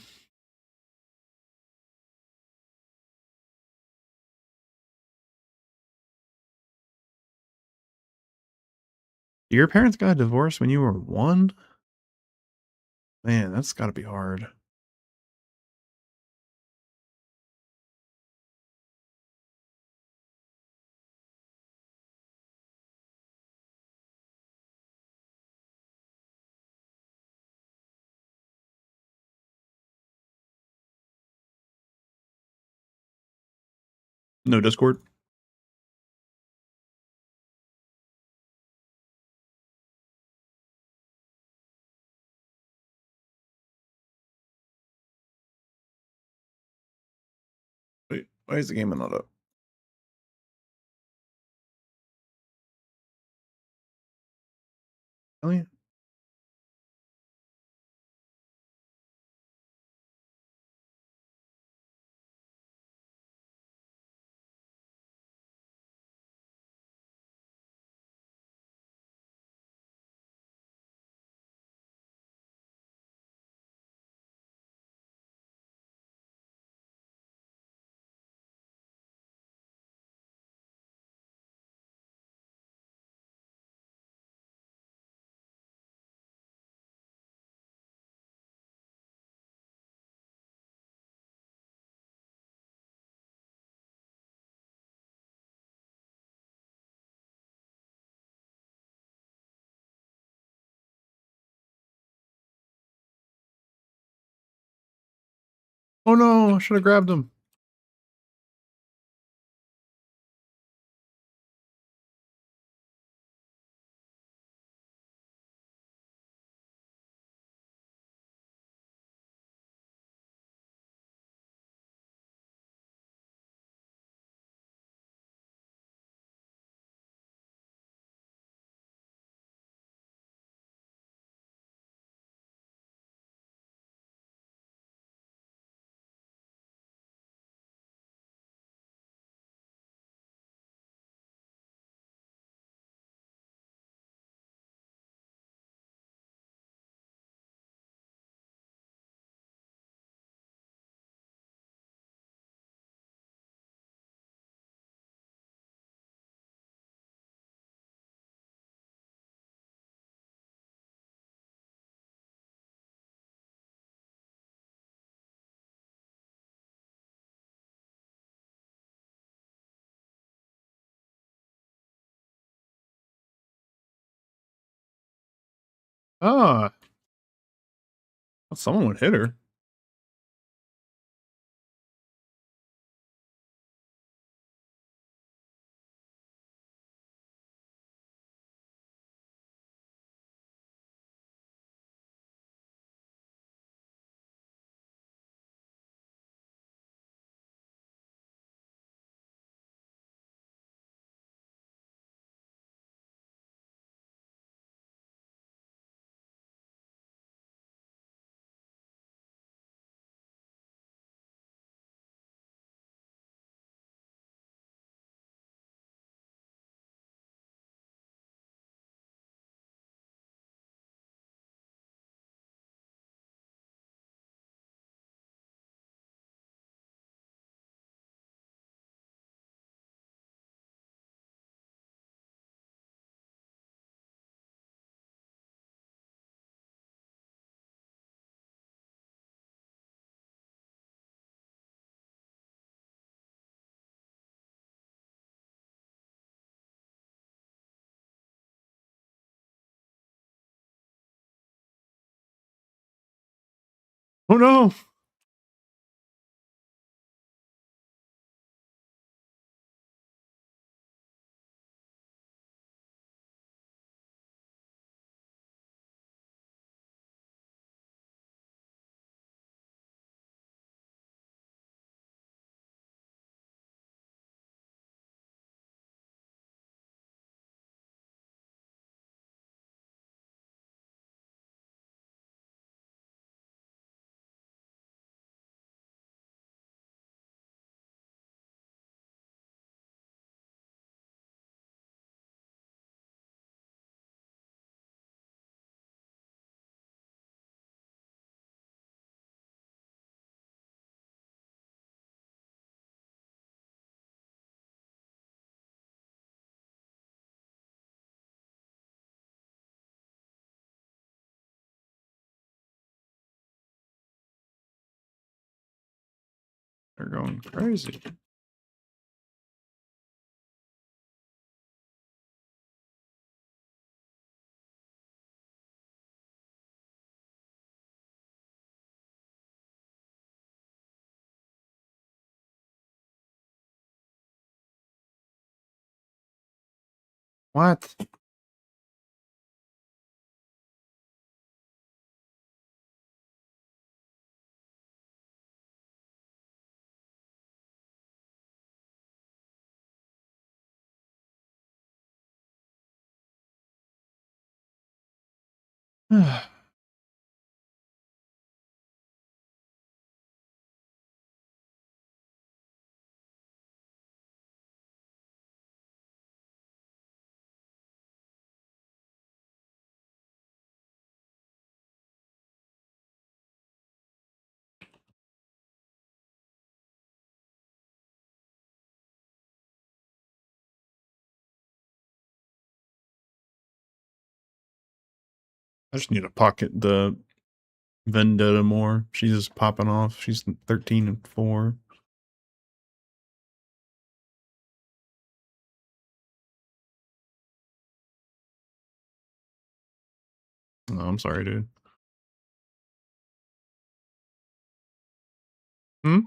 Your parents got a divorce when you were 1? Man, that's gotta be hard. No Discord? Wait, why is the game not up? Really? Oh no, I should have grabbed him. Ah, someone would hit her. Oh no! They're going crazy. What? I just need to pocket the Vendetta more. She's just popping off. She's 13 and 4. Oh, I'm sorry, dude. Hmm?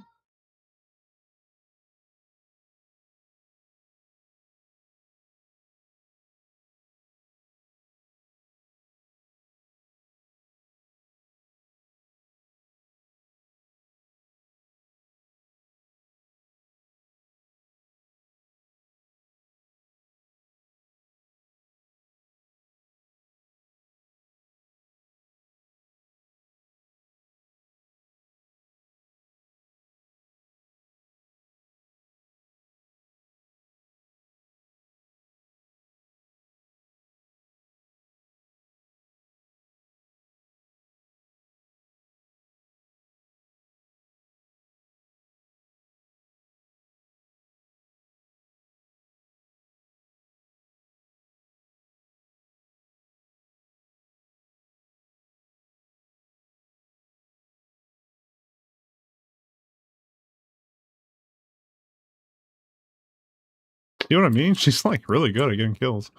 You know what I mean? She's like really good at getting kills.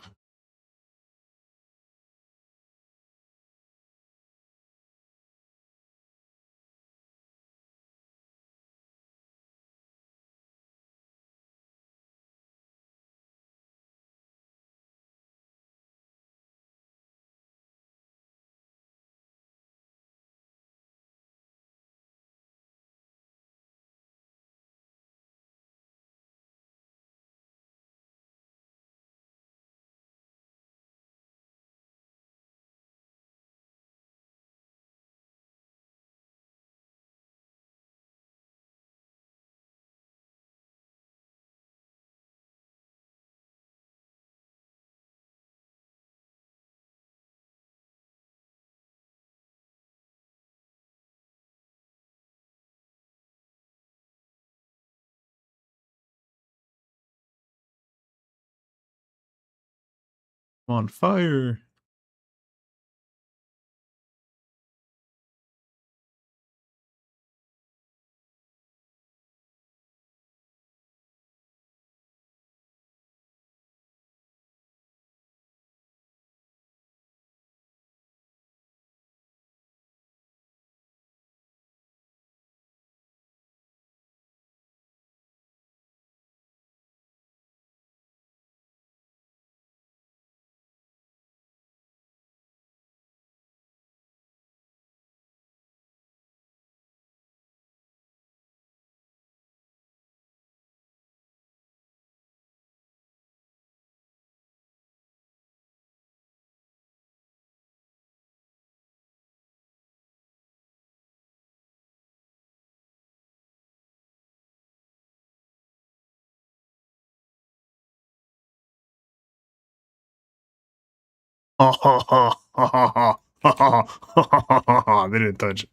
I'm on fire. They didn't touch.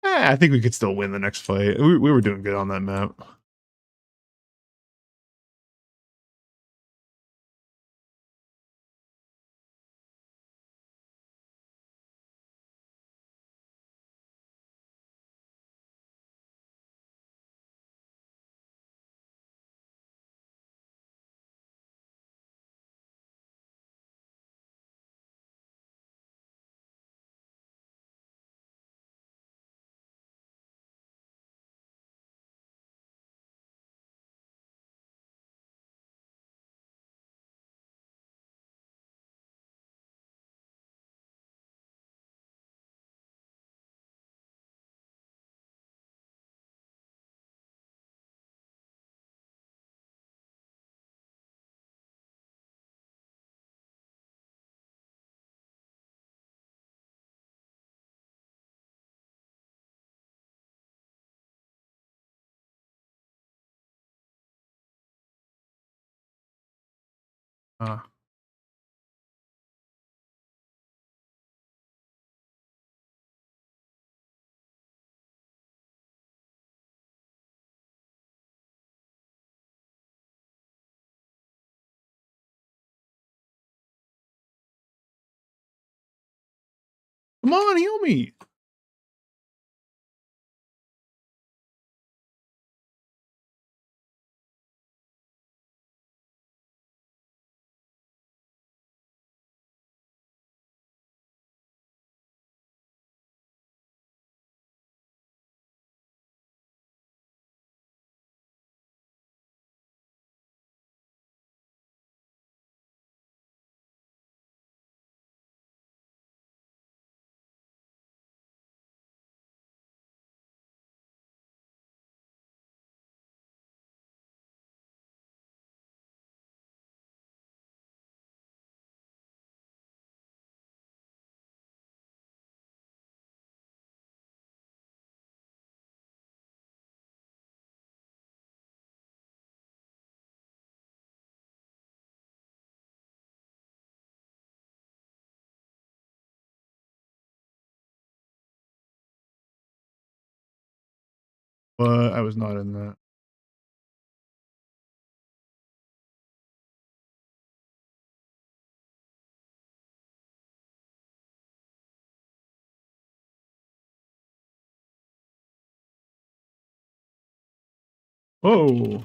I think we could still win the next fight. We were doing good on that map. Uh, Come on, heal me. But I was not in that. Oh,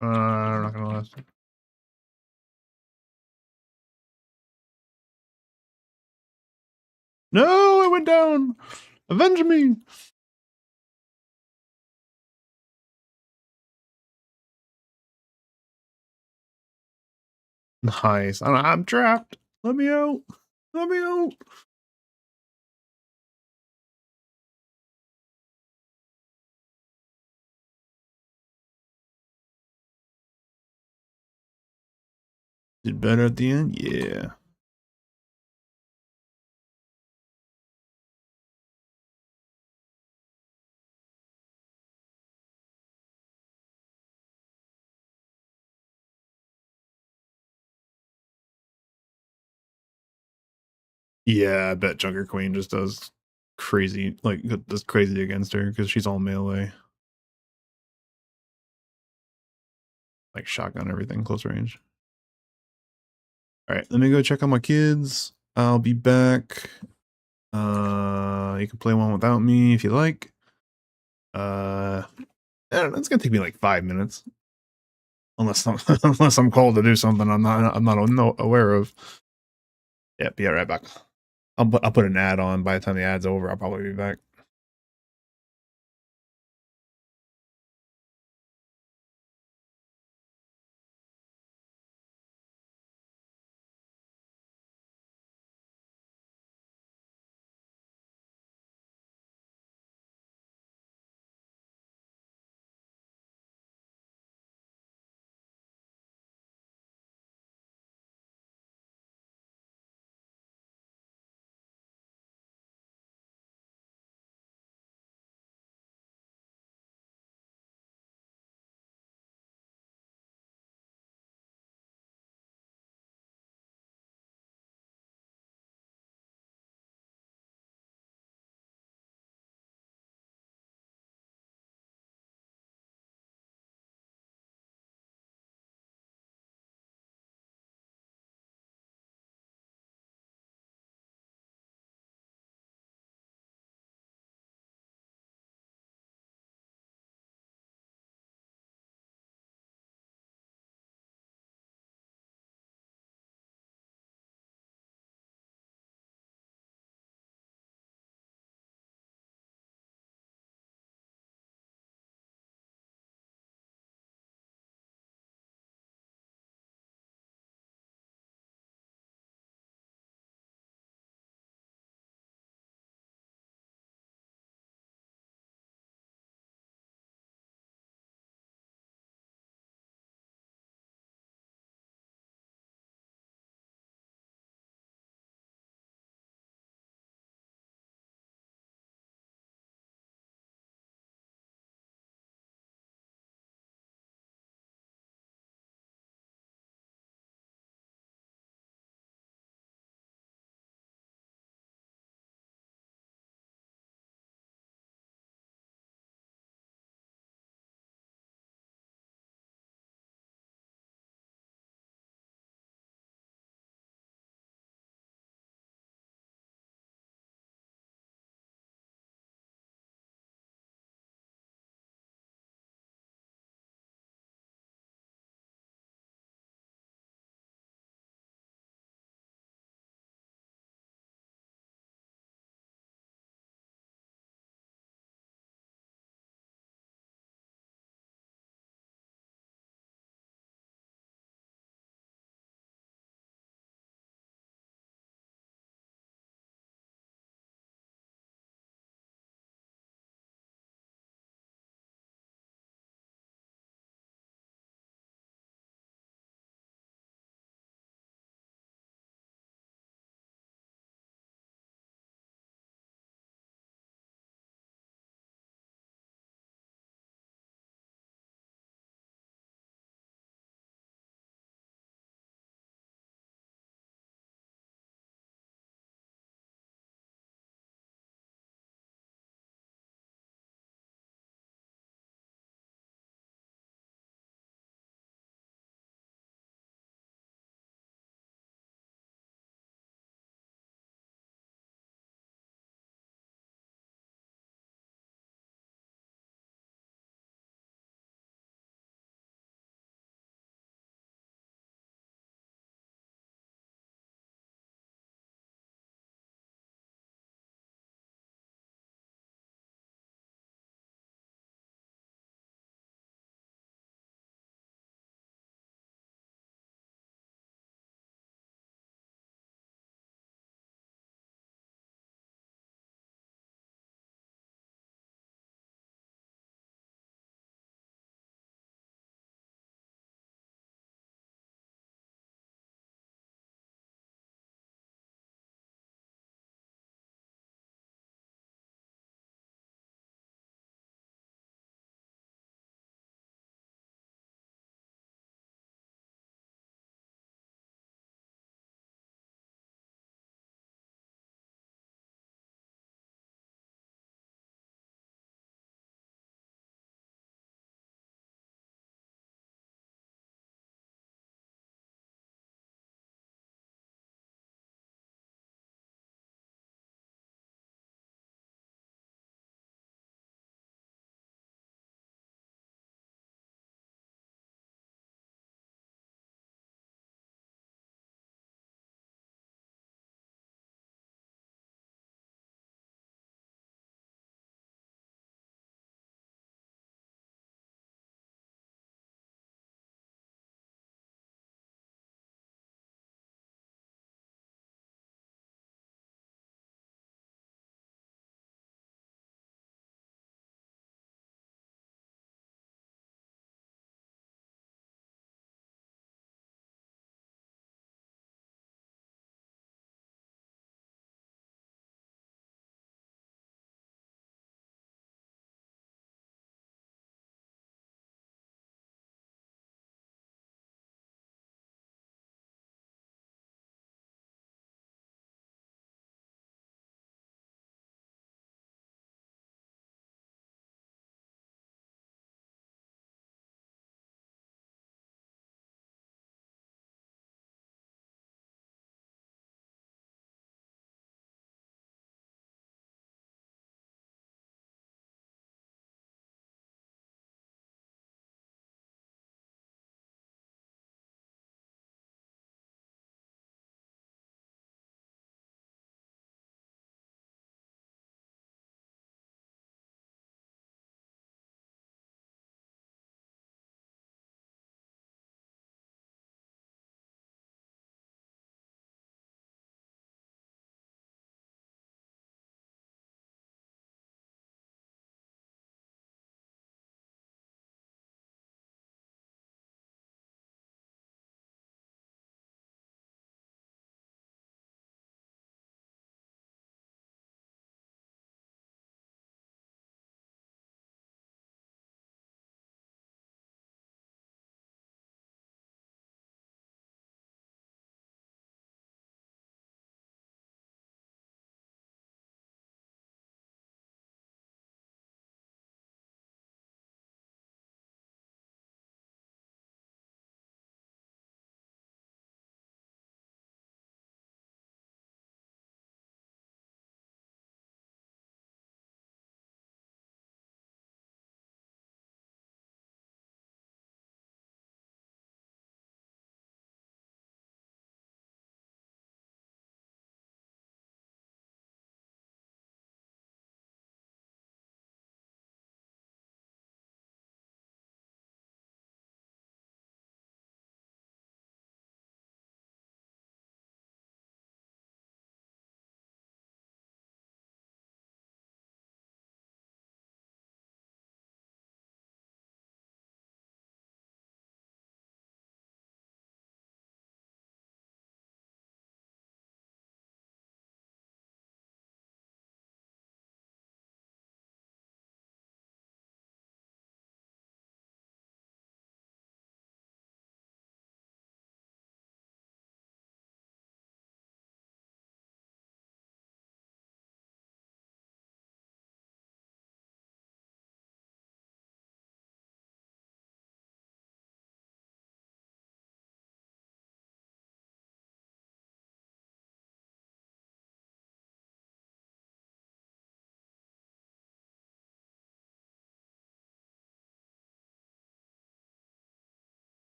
I'm not gonna last. No, I went down. Avenge me. Nice. I'm trapped. Let me out. Let me out. Did better at the end? Yeah. Yeah, I bet Junker Queen just does crazy, like, does crazy against her because she's all melee. Like, shotgun everything, close range. Alright, let me go check on my kids. I'll be back. You can play one without me if you like. I don't know, it's gonna take me like 5 minutes. Unless I'm unless I'm called to do something I'm not aware of. Yeah, be right back. I'll put an ad on. By the time the ad's over, I'll probably be back.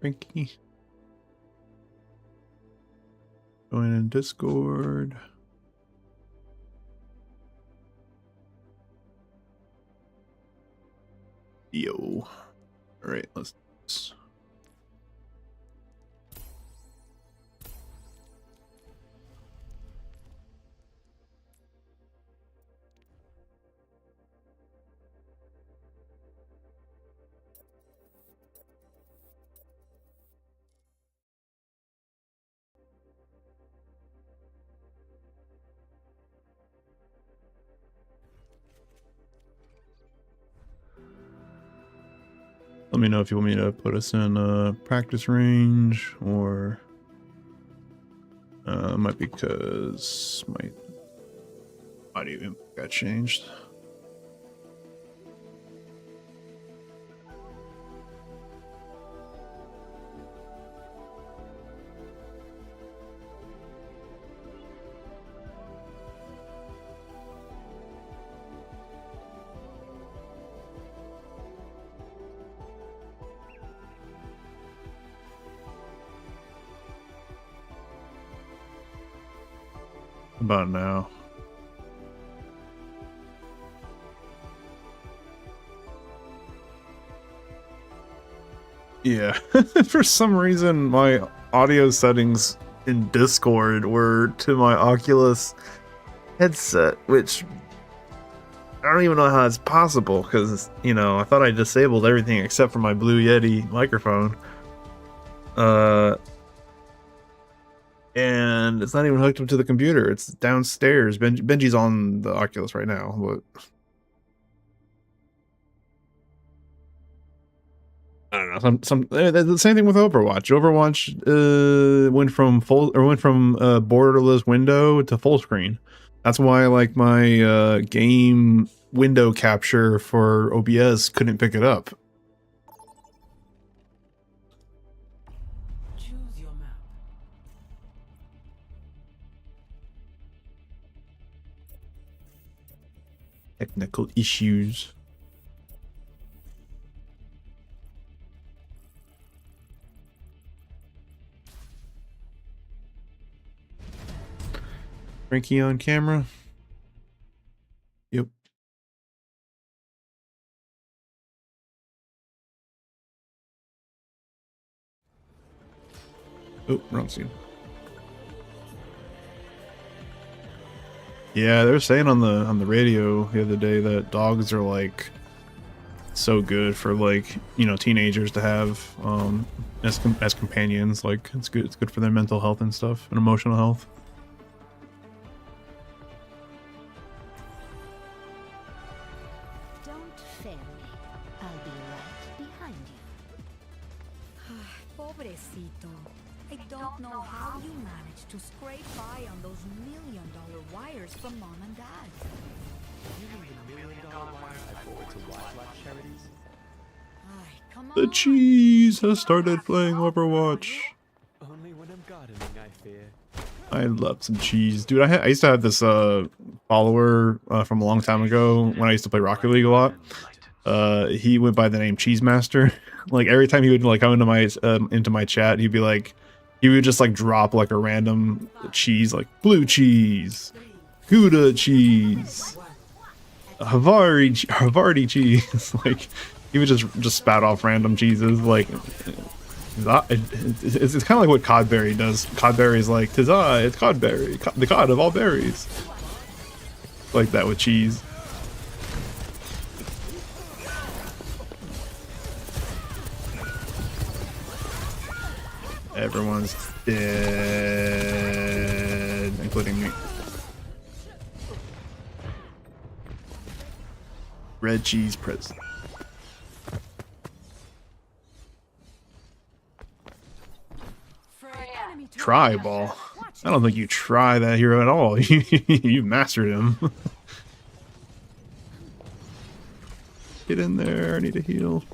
Frankie. Join in Discord. Yo. All right, let's. Let me know if you want me to put us in practice range, or might be because my audio input got changed. About now. Yeah, for some reason my audio settings in Discord were to my Oculus headset, which I don't even know how it's possible, because, you know, I thought I disabled everything except for my Blue Yeti microphone. And it's not even hooked up to the computer. It's downstairs. Benji's on the Oculus right now, but I don't know. The same thing with Overwatch. Overwatch went from borderless window to full screen. That's why, like, my game window capture for OBS couldn't pick it up. Technical issues. Frankie on camera. Yep. Oh, wrong scene. Yeah, they were saying on the radio the other day that dogs are, like, so good for, like, you know, teenagers to have as companions. Like, it's good for their mental health and stuff, and emotional health. Don't fail me. I'll be right behind you. Pobrecito. I don't know how you managed to scrape by on those $1 million wires from mom and dad. You mean the $1 million wires I forward to Watch charities? Ay, come on. The cheese has started playing Overwatch. Only when I'm gardening, I fear. I love some cheese, dude. I used to have this follower from a long time ago when I used to play Rocket League a lot. He went by the name Cheese Master. Like, every time he would, like, come into my chat, he'd be like, he would just, like, drop, like, a random cheese, like blue cheese, Gouda cheese, Havarti cheese. Like, he would just spout off random cheeses. Like, it's kind of like what Codberry does. Codberry's like, "'Tis I, it's Codberry, the god of all berries." Like that with cheese. Everyone's dead, including me. Red cheese prison. Try ball. I don't think you try that hero at all. You mastered him. Get in there. I need to heal.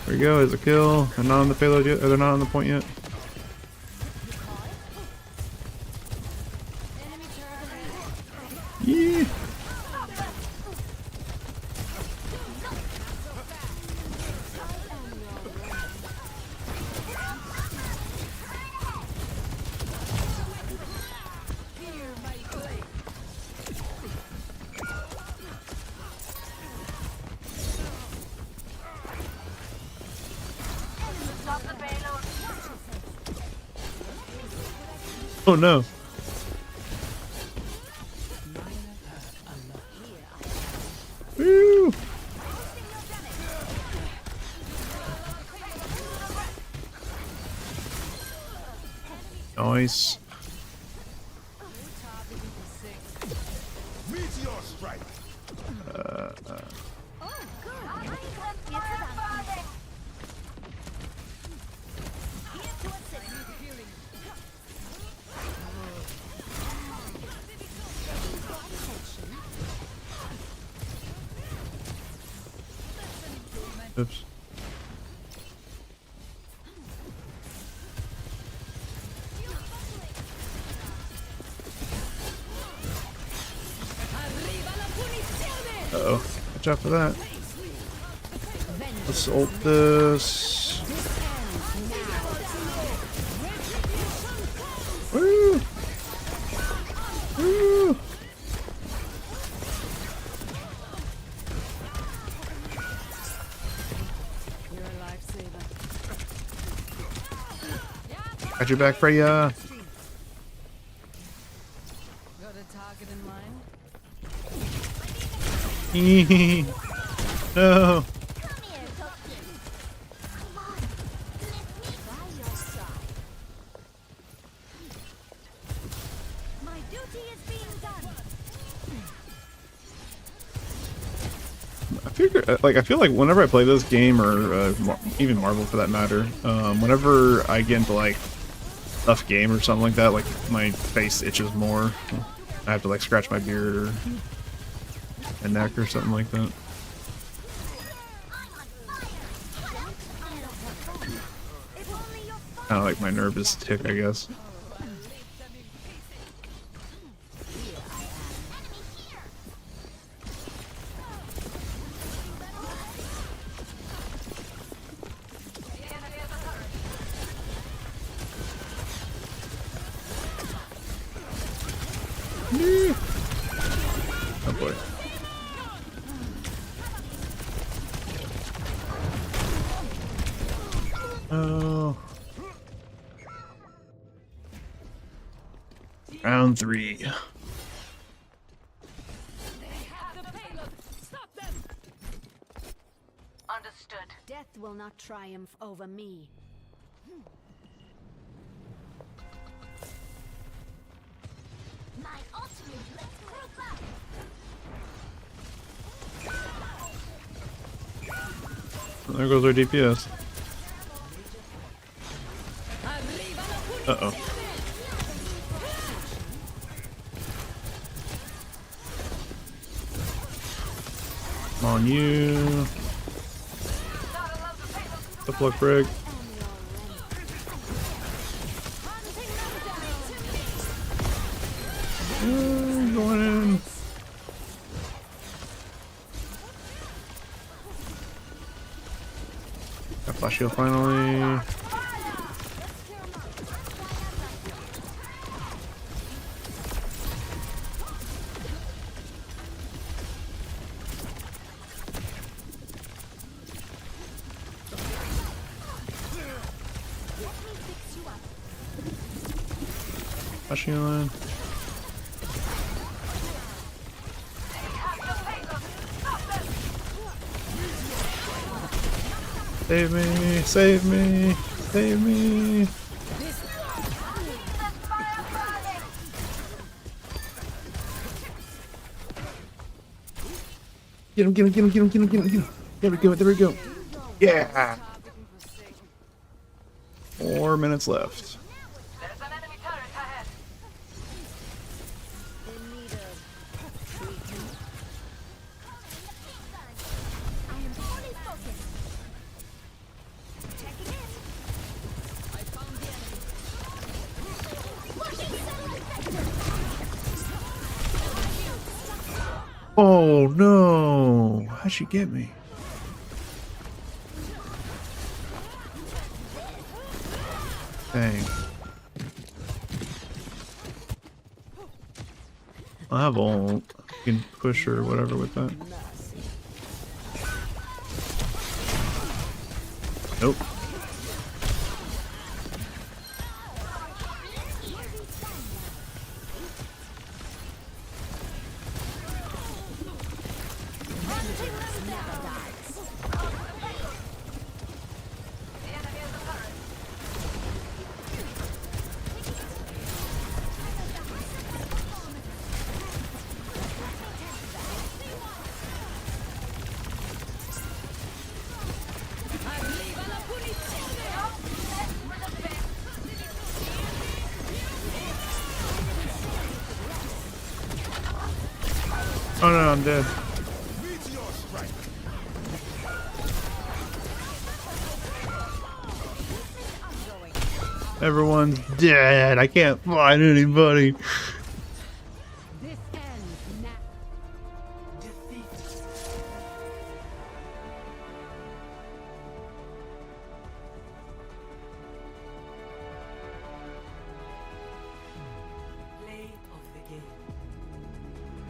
There we go. There's a kill. They're not on the payload yet. Or they're not on the point yet. Yeah. Oh no. Woo! Nice. Oops. Uh-oh. Watch out for that. Let's ult this. Woo! Woo! Got your back, Freya. Got a target in mind? No. Come here, Token. Come on. Let me by your side. My duty is being done. I feel like whenever I play this game, or even Marvel for that matter, whenever I get into like tough game or something like that, like my face itches more. I have to like scratch my beard or my neck or something like that. Kind of like my nervous tick, I guess. Oh boy. Oh. Round 3. Understood. Death will not triumph over me. My ultimate, let's group up. There goes our DPS. Uh-oh. Come on, you. Good luck, Brig. Going in. Got flash shield finally. Flash shield. Save me, save me, save me. Get him, get him, get him, get him, get him, get him, get him. There we go, there we go. Yeah. 4 minutes left. There's an enemy turret ahead. In need of treatment. I am fully focused. Checking in. I found the enemy. Pushing satellite sector. Oh no! How'd she get me? Dang. I have ult. You can push or whatever with that. Nope. never dies. Oh no, I'm dead. Everyone's dead. I can't find anybody. This ends now.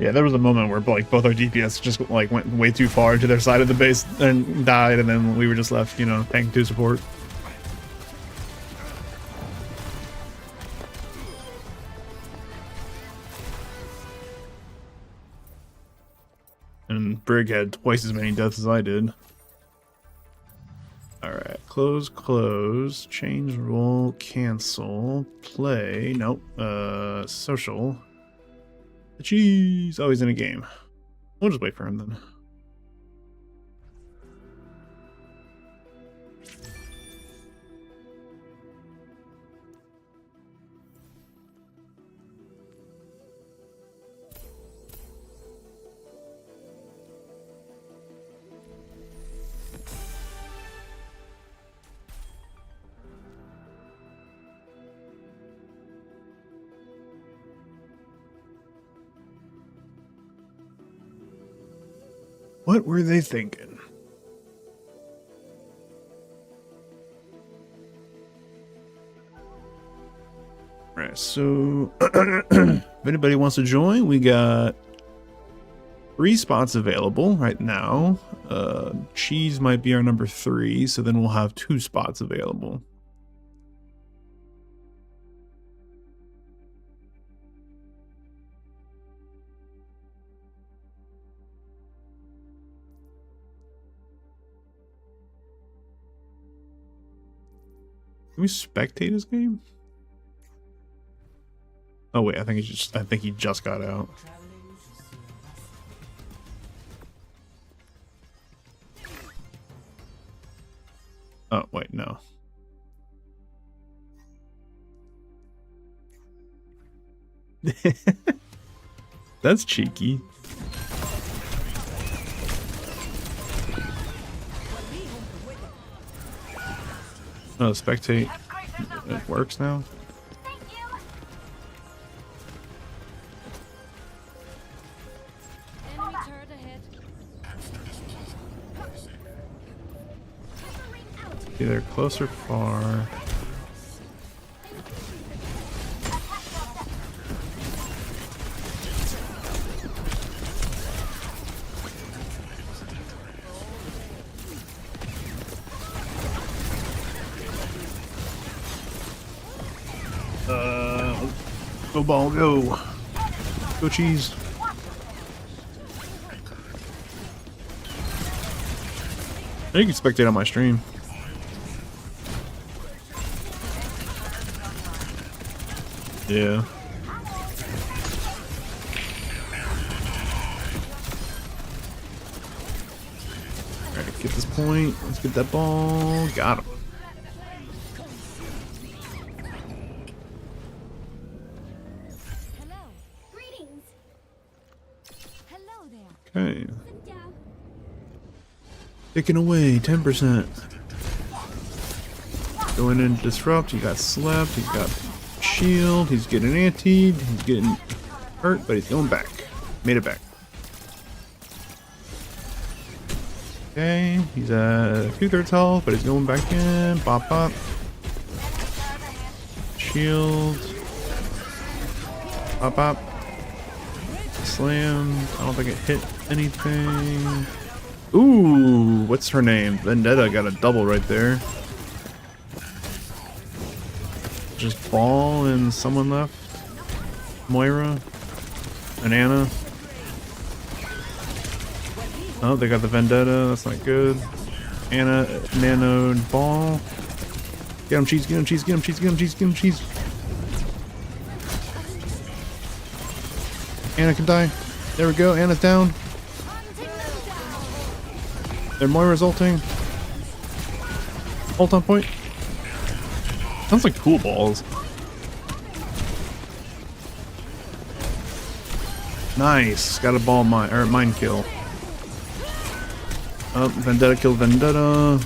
Yeah, there was a moment where like both our DPS just like went way too far to their side of the base and died, and then we were just left, you know, tank 2 support. And Brig had twice as many deaths as I did. Alright, close, change role, cancel, play, nope, social. Jeez, oh, he's in a game. We'll just wait for him then. What were they thinking? Alright, so if anybody wants to join, we got 3 spots available right now. Cheese might be our number 3, so then we'll have 2 spots available. Can we spectate his game? Oh wait, I think he just got out. Oh wait, no. That's cheeky. Oh, spectate. It works now. Thank you. Enemy turret ahead. Either close or far. Go ball, go. Go cheese. You can spectate on my stream. Yeah. Alright, get this point. Let's get that ball. Got him. Hello. Greetings. Hello there. Okay. Sit down. Taking away 10%. Going in disrupt. He got slapped. He's got shield. He's getting antied. He's getting hurt, but he's going back. Made it back. Okay. He's at 2/3 health, but he's going back in. Bop bop. Shield. Bop bop. Slam. I don't think it hit anything. Ooh, what's her name? Vendetta got a double right there. Just Ball and someone left. Moira and Anna. Oh, they got the Vendetta. That's not good. Anna nano ball. Get him, cheese. Get him, cheese. Get him, cheese. Get him, cheese. Get him, cheese. Anna can die. There we go. Anna's down. They're Moira's ulting. Ult on point. Sounds like cool balls. Nice. Got a ball mine or mine kill. Oh, Vendetta killed Vendetta.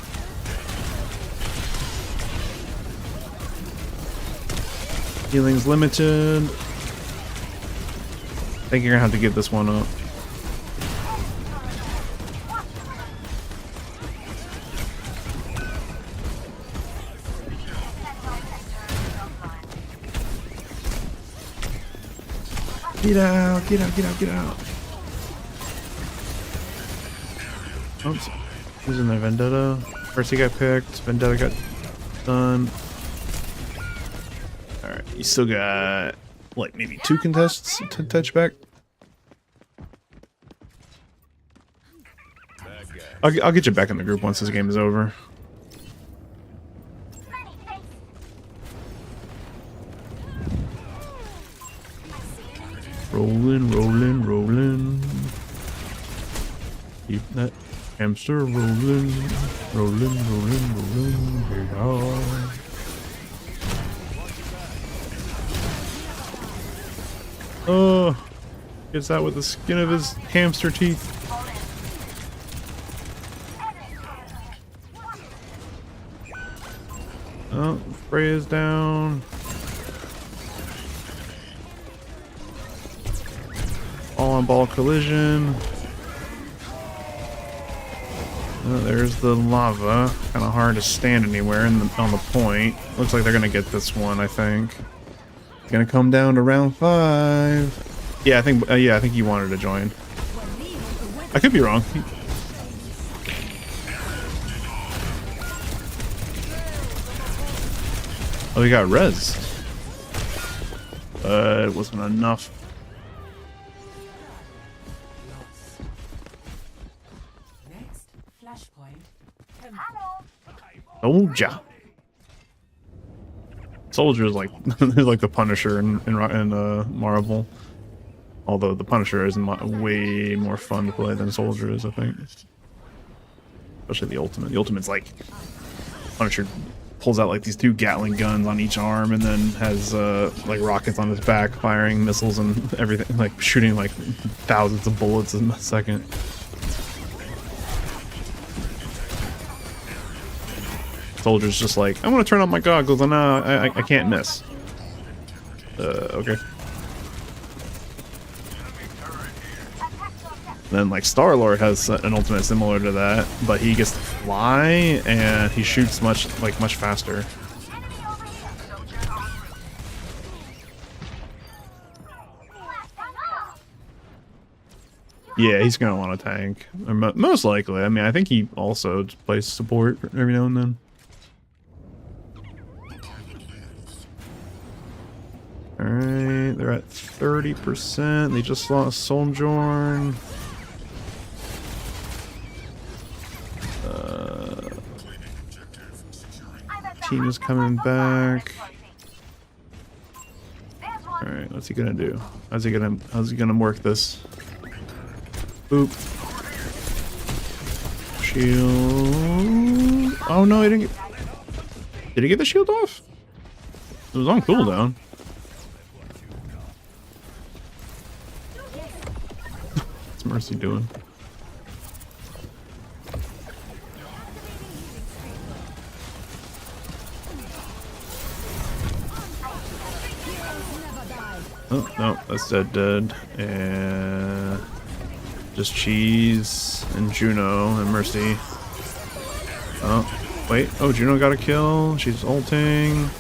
Healing's limited. I think you're gonna have to give this one up. Get out, get out, get out, get out. Oops. Who's in there? Vendetta. First he got picked. Vendetta got done. Alright, you still got like maybe 2 contests to touch back. I'll get you back in the group once this game is over. Rolling, rolling, rolling. Keep that hamster rolling, rolling, rolling, rolling. Yeah. Oh, gets out with the skin of his hamster teeth. Oh, Freya's down. All on ball collision. Oh, there's the lava. Kind of hard to stand anywhere on the point. Looks like they're gonna get this one. I think. Gonna come down to round 5. Yeah, I think he wanted to join. I could be wrong. Oh, he got res. It wasn't enough. Next flashpoint. Told ya. Soldier is like like the Punisher in Marvel. Although the Punisher is way more fun to play than Soldier is, I think. Especially the Ultimate. The Ultimate's like Punisher pulls out like these 2 Gatling guns on each arm and then has like rockets on his back firing missiles and everything, like shooting like thousands of bullets in a second. Soldier's just like, I'm gonna turn on my goggles and I can't miss. Okay. Then like Star-Lord has an ultimate similar to that, but he gets to fly and he shoots much faster. Yeah, he's gonna want to tank, or most likely. I mean, I think he also plays support every now and then. Alright, they're at 30%. They just lost Sojourn. Team is coming back. Alright, what's he gonna do? How's he gonna work this? Boop. Shield. Oh no, he didn't get... Did he get the shield off? It was on cooldown. What's Mercy doing? Oh, no, that's dead. And just Cheese and Juno and Mercy. Oh, wait. Oh, Juno got a kill. She's ulting.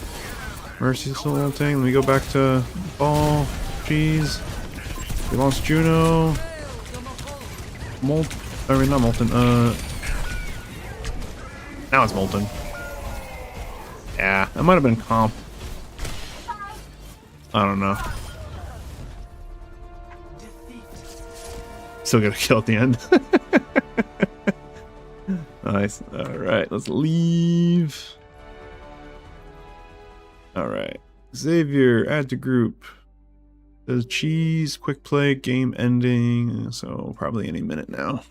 Mercy's still ulting. Let me go back to Ball. Cheese. We lost Juno. I mean, not Molten. Now it's Molten. Yeah, that might have been comp. I don't know. Still got a kill at the end. Nice. All right, let's leave. All right, Xavier, add to group. Says cheese, quick play, game ending. So probably any minute now.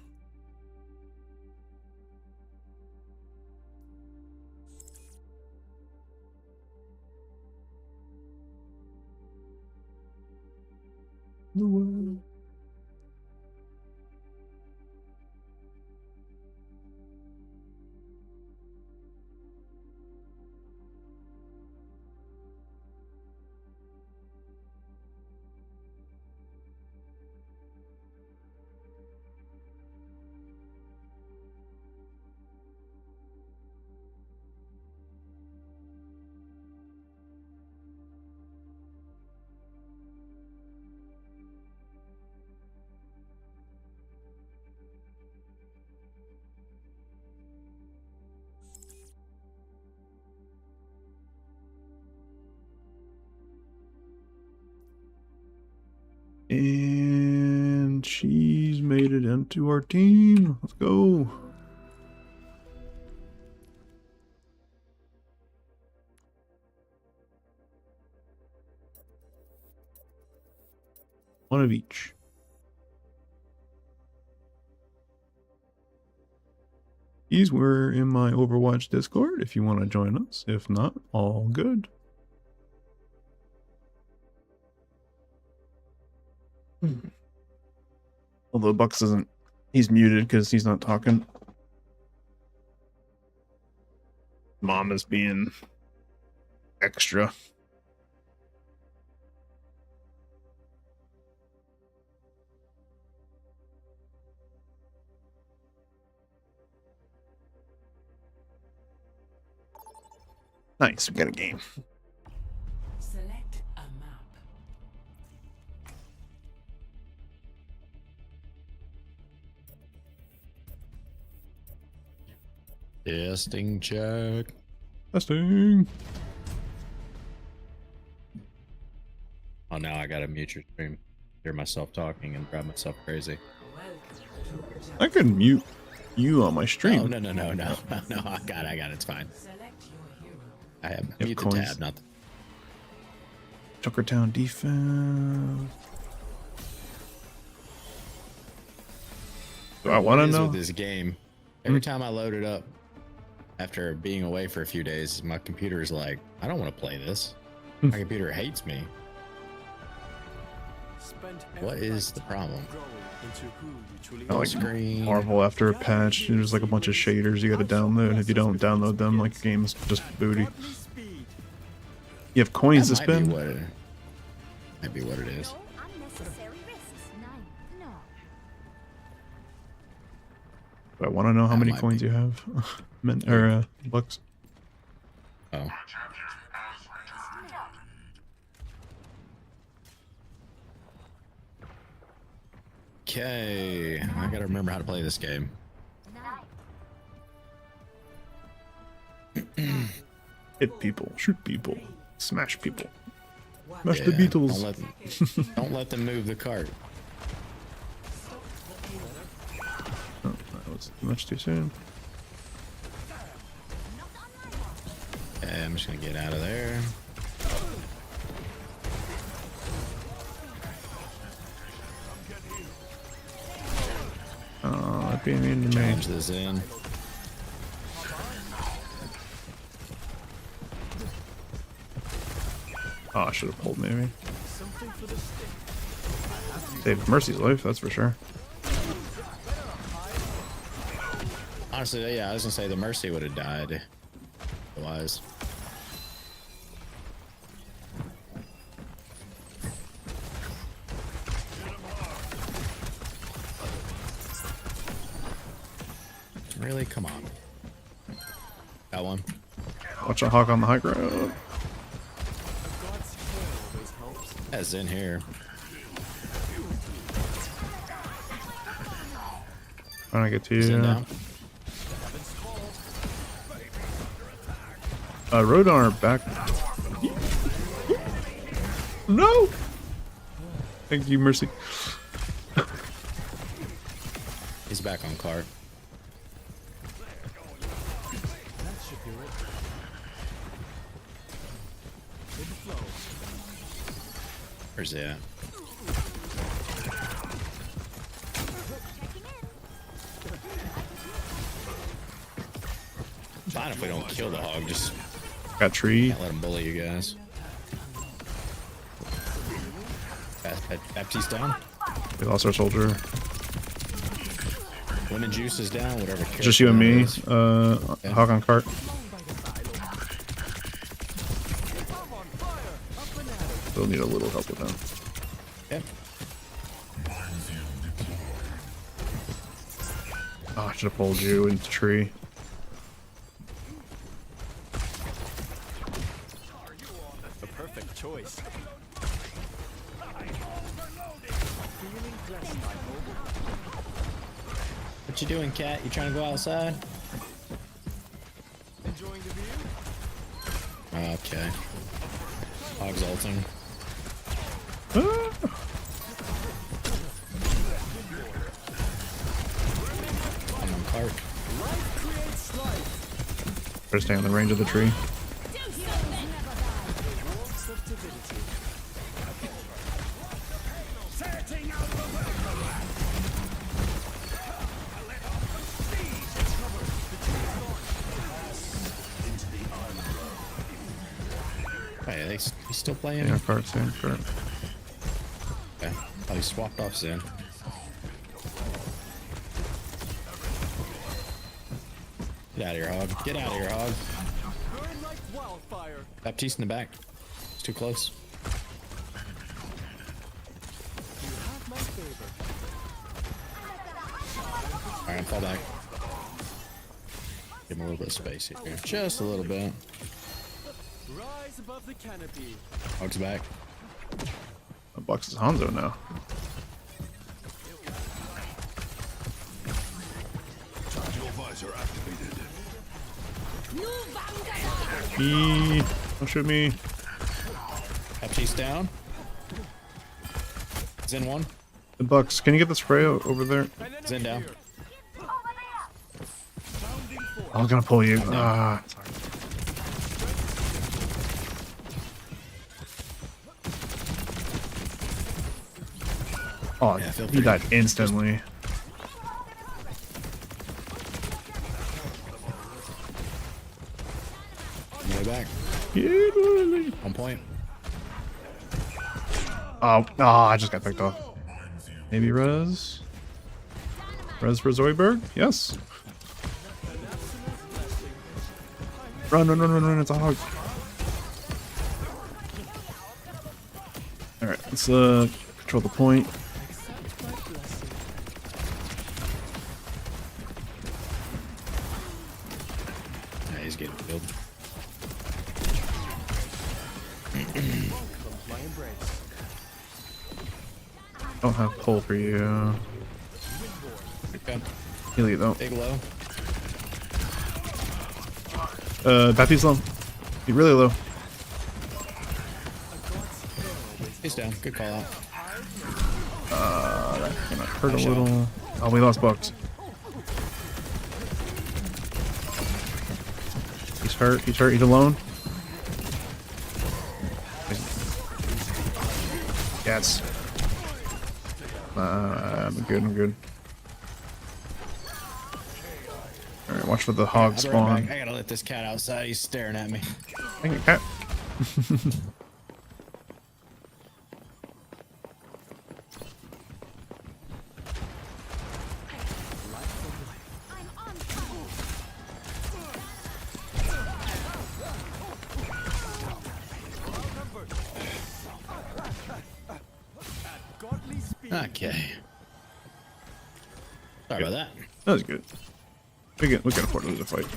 And she's made it into our team. Let's go. One of each. These were in my Overwatch Discord if you want to join us. If not, all good. Although Bucks isn't, he's muted because he's not talking. Mom is being extra. Nice, we got a game. Select a map. Testing check. Testing. Oh, now I gotta mute your stream. Hear myself talking and drive myself crazy. I could mute you on my stream. Oh, no. No, I got it. It's fine. Select your hero. I have Yep, mute the coins. tab, not the... Junkertown defense. Do I want to What is know? with this game? Every time I load it up, after being away for a few days, my computer is like, I don't want to play this. My computer hates me. Spend What every is the lifetime problem? growing into who you truly I are. like Screen. Marvel after a patch. There's like a bunch of shaders you got to download. And if you don't download them, like the game's just booty. Godly speed. You have coins to That might be spend. what it, might be what it is. No unnecessary risks. Nine. No. I want to know how That many might coins be. you have. Or bucks. Oh. Okay, I gotta remember how to play this game. Nine. Hit people, shoot people, smash people. Smash the Yeah, Beatles. Don't let them move the cart. Oh, that was much too soon. Okay, I'm just gonna get out of there. Oh, that being mean to me. Change this in. Oh, I should have pulled maybe. Saved Mercy's life, that's for sure. Honestly, yeah, I was gonna say the Mercy would have died. Otherwise. Really? Come on. Got one. Watch a hawk on the high ground. That's in here. Trying to get to He's in you. down. Road on our back. No! Thank you, Mercy. He's back on cart. Where's he at? Fine if we don't kill the hog, just Got tree. can't let him bully you guys. Baptiste down. We lost our soldier. Lemon juice is down, whatever. Just you and me. Yeah. Hog on cart. Still need a little help with that. Yep. Oh, I should have pulled you into tree. The perfect choice. What you doing, cat? You trying to go outside? Enjoying the view? Okay. Hog's ulting. Ah! I'm on cart. Better stay on the range of the tree. Hey, he's still playing? Yeah, cart, same cart. Okay. Oh, he swapped off Zen. Get out of here, hog. Get out of here, hog. Burn like wildfire. Baptiste in the back. It's too close. You have my favor. Alright, fall back. Give him a little bit of space here. Just a little bit. Rise above the canopy. Hog's back. That box is Hanzo now. Don't shoot me. Baptiste down. Zen one. The Bucks, can you get the spray over there? Zen down. I was gonna pull you. Ah, sorry. Oh, Yeah, feel he free. died instantly. Way back. Yeah. On point. Oh, I just got picked off. Maybe Res? Res for Zoidberg? Yes. Run, run, run, run, run, it's a hog. Alright, let's control the point. Yeah, he's getting killed. My embrace. Don't have pull for you. Okay. Heal you though. Big low. Baptiste's low. He's really low. He's down. Good call out. That's gonna hurt a Nice shot. little. Oh, we lost Bucks. He's hurt. He's hurt. He's alone. Yes. I'm good. I'm good. All right, watch for the hog I'll be right spawn. back. I gotta let this cat outside. He's staring at me. Dang it, cat. I'm on fire. Godly speed. Okay. Sorry about that. That was good. We can afford to lose a fight.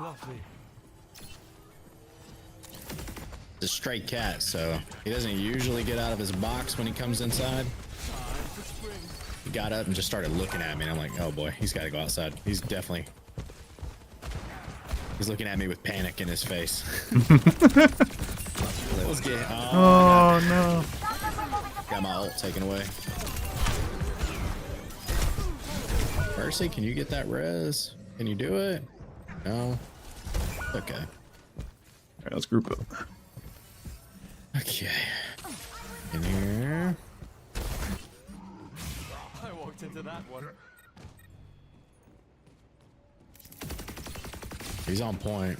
Lovely. It's a stray cat, so he doesn't usually get out of his box when he comes inside. He got up and just started looking at me, and I'm like, oh boy, he's got to go outside. He's looking at me with panic in his face. Let's get. Oh no. Got my ult taken away. Mercy, can you get that res? Can you do it? No. Okay. right, let's group up. Okay. In here. I walked into that one. He's on point.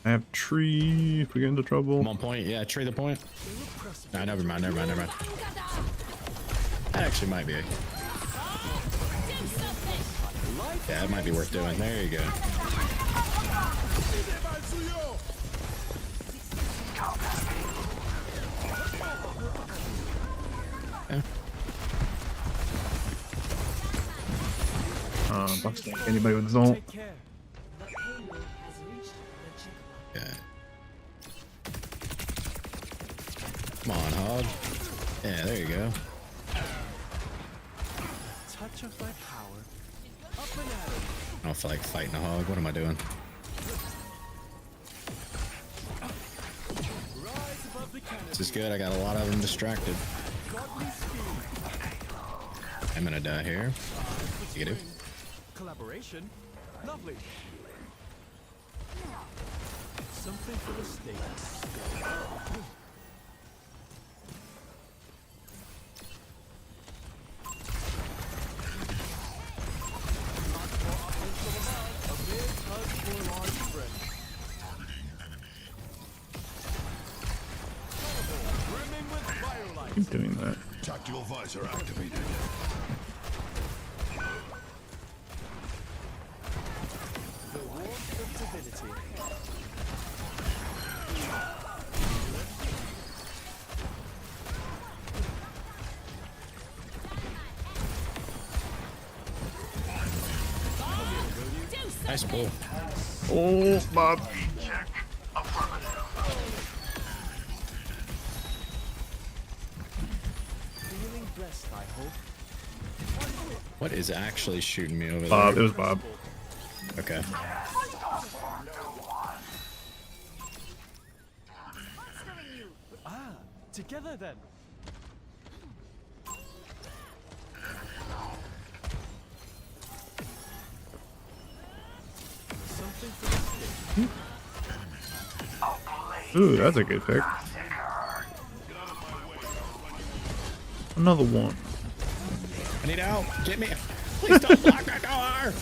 I have tree if we get into trouble. I'm on point. Yeah, trade the point. Nah, never mind. Never mind. Never mind. That actually might be. Yeah, it might be worth doing. There you go. Yeah. Bucks tank anybody with Zolt. Take care. The payload has reached the checkpoint. Yeah. Come on, Hog. Yeah, there you go. Touch of my power. Up and at it. I don't feel like fighting a hog. What am I doing? Rise above the canopy. This is good. I got a lot of them distracted. Godly speed. I'm gonna die here. Negative. Collaboration. Lovely. Something for the stakes. A big hug for a large friend. Brimming with firelight. Keep doing that. Tactical visor activated. The warmth of divinity. Nice pull. Oh, Bob. Feeling blessed, I hope. What is actually shooting me over Bob. It there? was Bob. Okay. Ah, together then. Something for the stakes. Ooh, that's a good pick. Another one. I need out. Get me. Please don't block that door.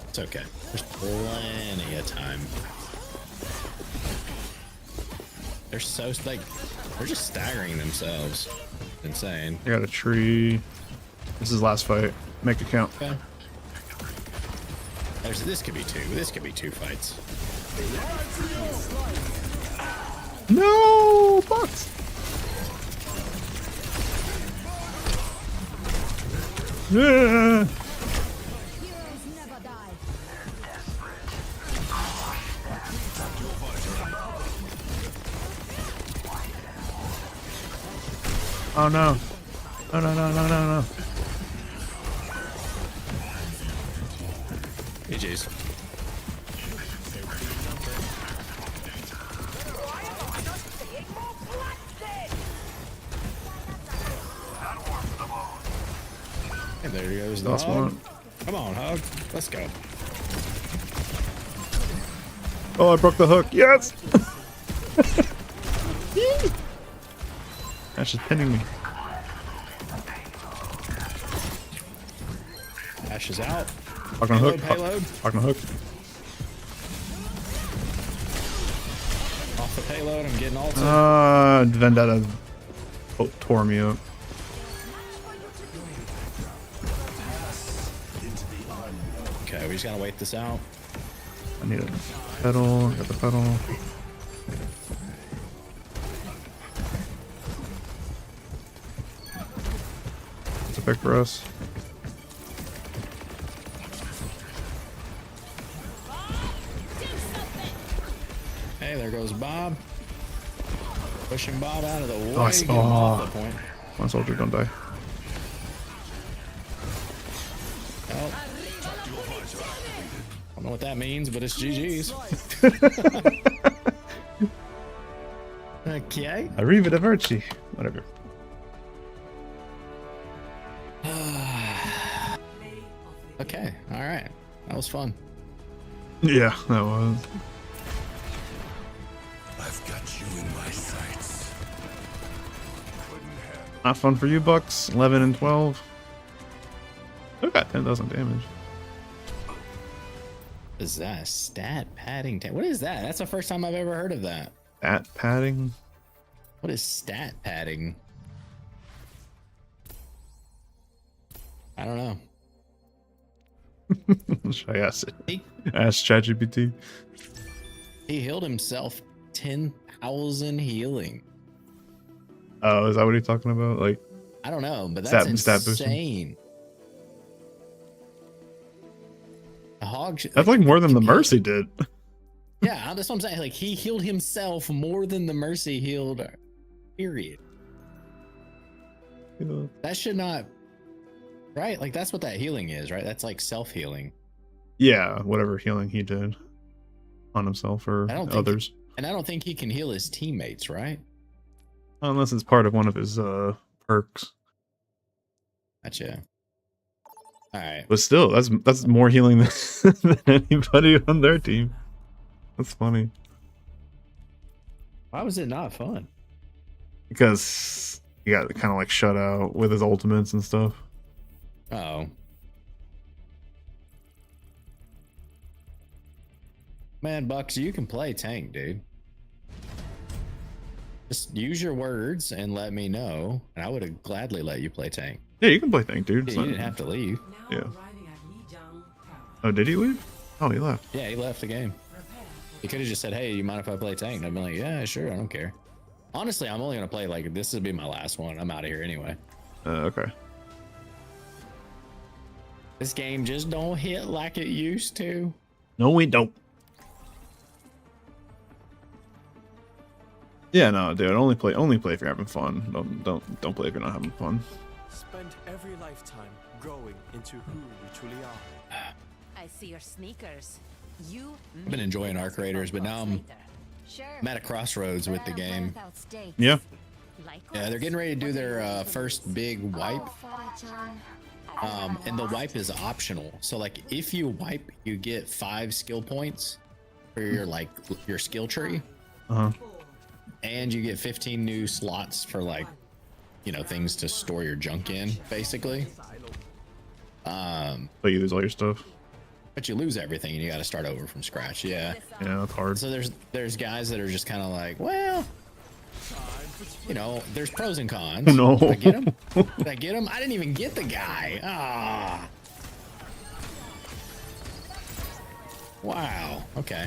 It's okay. There's plenty of time. They're so like they're just staggering themselves. Insane. I got a tree. This is last fight. Make it count. Okay. This could be two. This could be two fights. No, Bucks. Yeah. Heroes never die. Oh no. No, no, no, no, no, no. GG's. And there goes the Last hog. one. Come on, Hog. Let's go. Oh, I broke the hook. Yes. Ash is pinning me. Ash is out. Hog on hook. Payload. Hog on hook. Off the payload. I'm getting ulted. Vendetta tore me up. Okay, we just gotta wait this out. I need a pedal. Got the pedal. It's a pick for us. Hey, there goes Bob. Pushing Bob out of the way. Oh, Get him off the point. One soldier, don't die. Oh. Don't know what that means, but it's GG's. Okay. Arrivederci. Whatever. Okay, all right, that was fun. Yeah, that was. I've got you in my sights. Not fun for you, Bucks. 11 and 12. Still got 10,000 damage. Is that a stat padding? What is that? That's the first time I've ever heard of that. Stat padding. What is stat padding? I don't know. Should I ask it? He, Ask ChatGPT. he healed himself 10,000 healing. Oh, is that what you're talking about? Like, I don't know, but that's Stat boosting? insane. The hog. that's like more than the Mercy did. Yeah, that's what I'm saying. Like he healed himself more than the Mercy healed her. Period. You know? That should not. Right? Like that's what that healing is, right? That's like self-healing. Yeah, whatever healing he did on himself or I don't think others. And I don't think he can heal his teammates, right? Unless it's part of one of his perks. Gotcha. All right. But still, that's more healing than anybody on their team. That's funny. Why was it not fun? Because he got kind of like shut out with his ultimates and stuff. Oh. Man, Bucks, you can play tank, dude. Just use your words and let me know, and I would have gladly let you play tank. Yeah, you can play tank, dude. You didn't have to leave. Now Yeah. arriving at Lijiang Tower. Oh, did he leave? Oh, he left. Yeah, he left the game. Prepare for He could have just said, "Hey, you mind if I play tank?" And I'd be like, "Yeah, sure, I don't care." Honestly, I'm only gonna play like this. Will be my last one. I'm out of here anyway. Okay. This game just don't hit like it used to. No, we don't. Yeah, no, dude. Only play if you're having fun. Don't play if you're not having fun. Spend every lifetime growing into who we truly are. I see your sneakers. You. I've been enjoying Arc Raiders, but now I'm Sure. at a crossroads with the But I'll play game. without stakes. Yeah. Yeah, they're getting ready to do their first big wipe. And the wipe is optional. So like if you wipe, you get 5 skill points for your like your skill tree, Uh huh. and you get 15 new slots for like, you know, things to store your junk in, basically. But you lose all your stuff. But you lose everything and you got to start over from scratch. Yeah. Yeah, that's hard. So there's guys that are just kind of like, well, you know, there's pros and cons. Oh, no. Did I get him? Did I get him? I didn't even get the guy. Ah. Wow. Okay.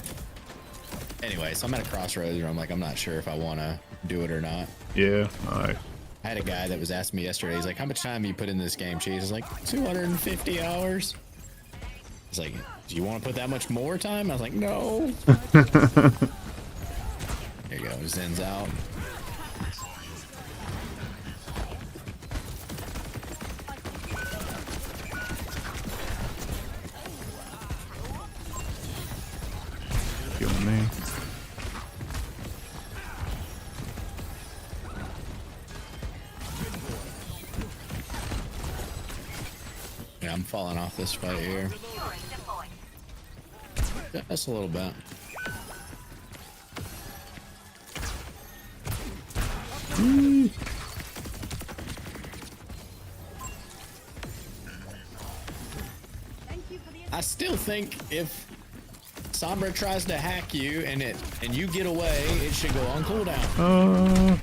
Anyway, so I'm at a crossroads where I'm like, I'm not sure if I want to do it or not. Yeah. All right. I had a guy that was asking me yesterday. He's like, "How much time do you put in this game, Cheese?" I was like, 250 hours. He's like, "Do you want to put that much more time?" I was like, "No." There you go. Zen's out. Killing me. Yeah, I'm falling off this fight here. Just a little bit. I still think if Sombra tries to hack you and you get away, it should go on cooldown.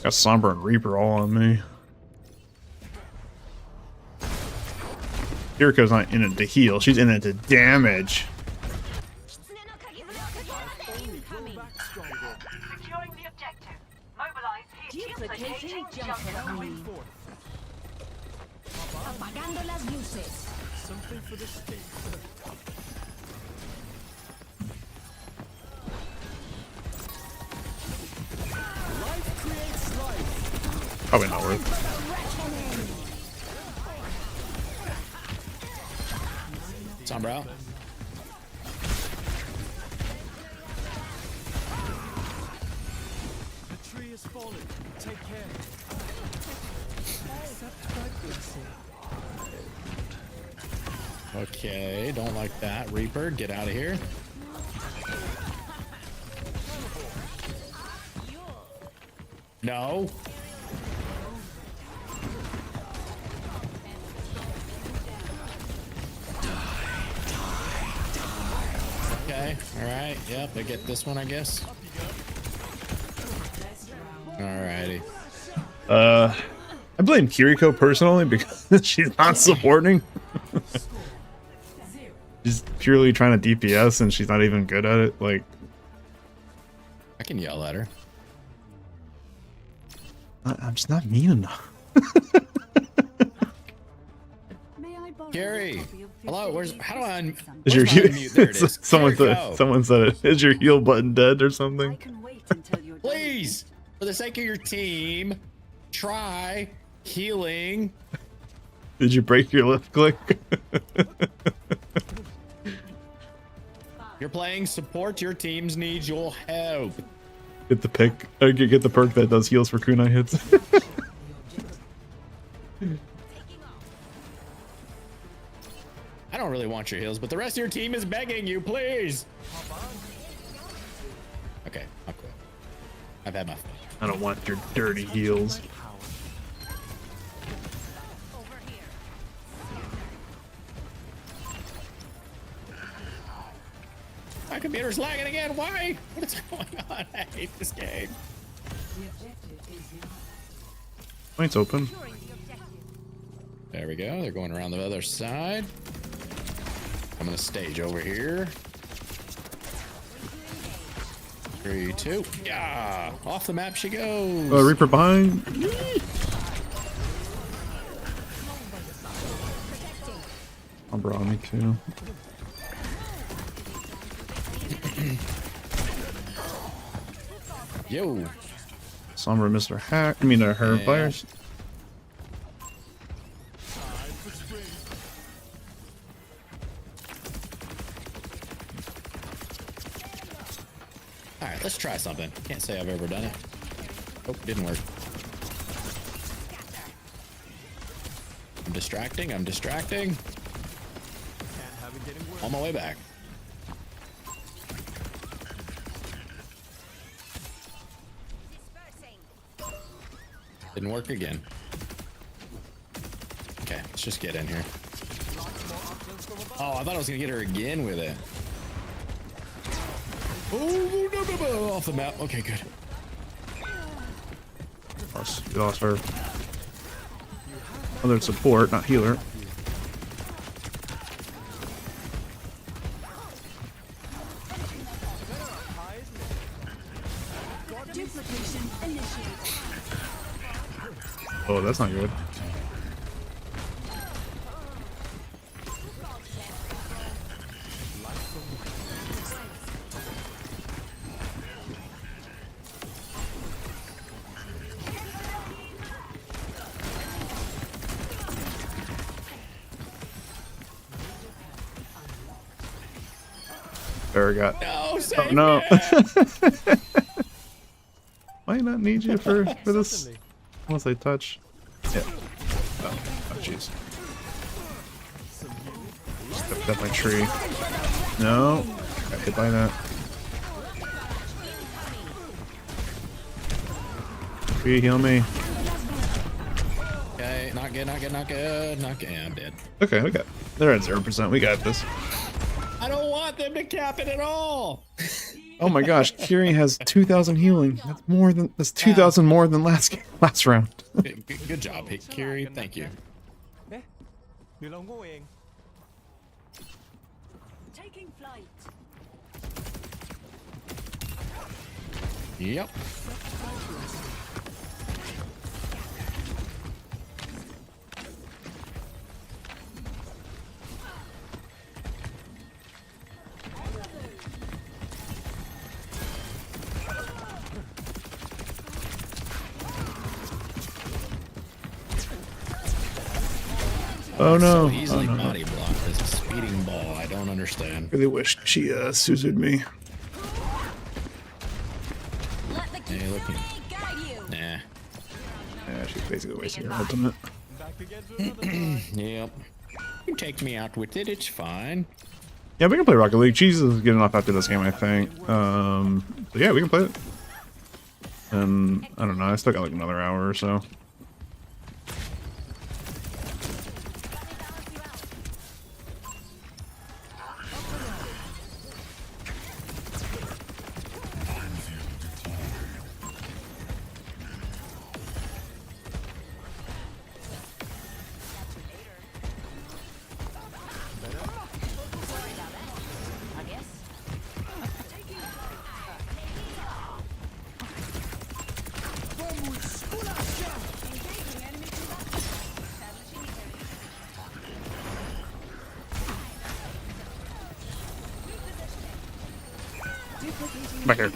Got Sombra and Reaper all on me. Kiriko's not in it to heal. She's in it to damage. Securing the objective. Mobilize heat shields and Duplicating engaging jump junker. on me. Apagando las luces. Something for the state. Life creates life. Probably not worth. Sombra out. has fallen. Take care. Accept my blessing. Okay, don't like that. Reaper, get out of here. No. Okay, alright, yep, I get this one, I guess. Alrighty. I blame Kiriko personally because she's not supporting. She's purely trying to DPS and she's not even good at it. Like, I can yell at her. I'm just not mean enough. May I borrow Gary, a copy of hello, how do I Is your where's my heal? unmute? There it is. Someone There we said. go. Someone said it. Is your heal button dead or I something? can wait until you're done. Please, for the sake of your team, try healing. Did you break your left click? You're playing support. Your teams need your help. Get the pick. Get the perk that does heals for kunai hits. I don't really want your heals, but the rest of your team is begging you, please. Okay, I'll quit. I've had my fun. I don't want your dirty heals. My computer's lagging again. Why? What is going on? I hate this game. The objective is yours. Points open. There we go. They're going around the other side. I'm gonna stage over here. 3, 2. Yeah, off the map she goes. Reaper behind. Umbra on me too. Yo. Sombra, Mr. Hack. I mean, her Yeah. players. All right, let's try something. Can't say I've ever done it. Oh, didn't work. I'm distracting. I'm distracting. On my way back. Didn't work again. Okay, let's just get in here. Oh, I thought I was gonna get her again with it. Oh, no, off the map. Okay, good. Lost her. Other support, not healer. Duplication initiated. Oh, that's not good. There we got. No, save No. me! Might not need you for this. Unless I touch. Yeah. Oh, jeez. Stepped up my tree. No. Got hit by that. Tree, heal me. Okay, not good, not good, not good, not good. Yeah, I'm dead. Okay, we got. They're at 0%. We got this. I don't want them to cap it at all. Oh my gosh, Kiri has 2,000 healing. That's more than. That's 2,000 more than last round. Good job, Kiri. Thank you. หรือเราโง่เอง Taking flight. Yep. Oh no. So easily Oh, no. body blocked as a speeding ball. I don't understand. Really wish she scissored me. Let the Hey, look. go. Nah. Yeah, she's basically wasting her ultimate. Yep. You take me out with it, it's fine. Yeah, we can play Rocket League. Cheese is good enough after this game, I think. So yeah, we can play it. And I don't know, I still got like another hour or so. Back here.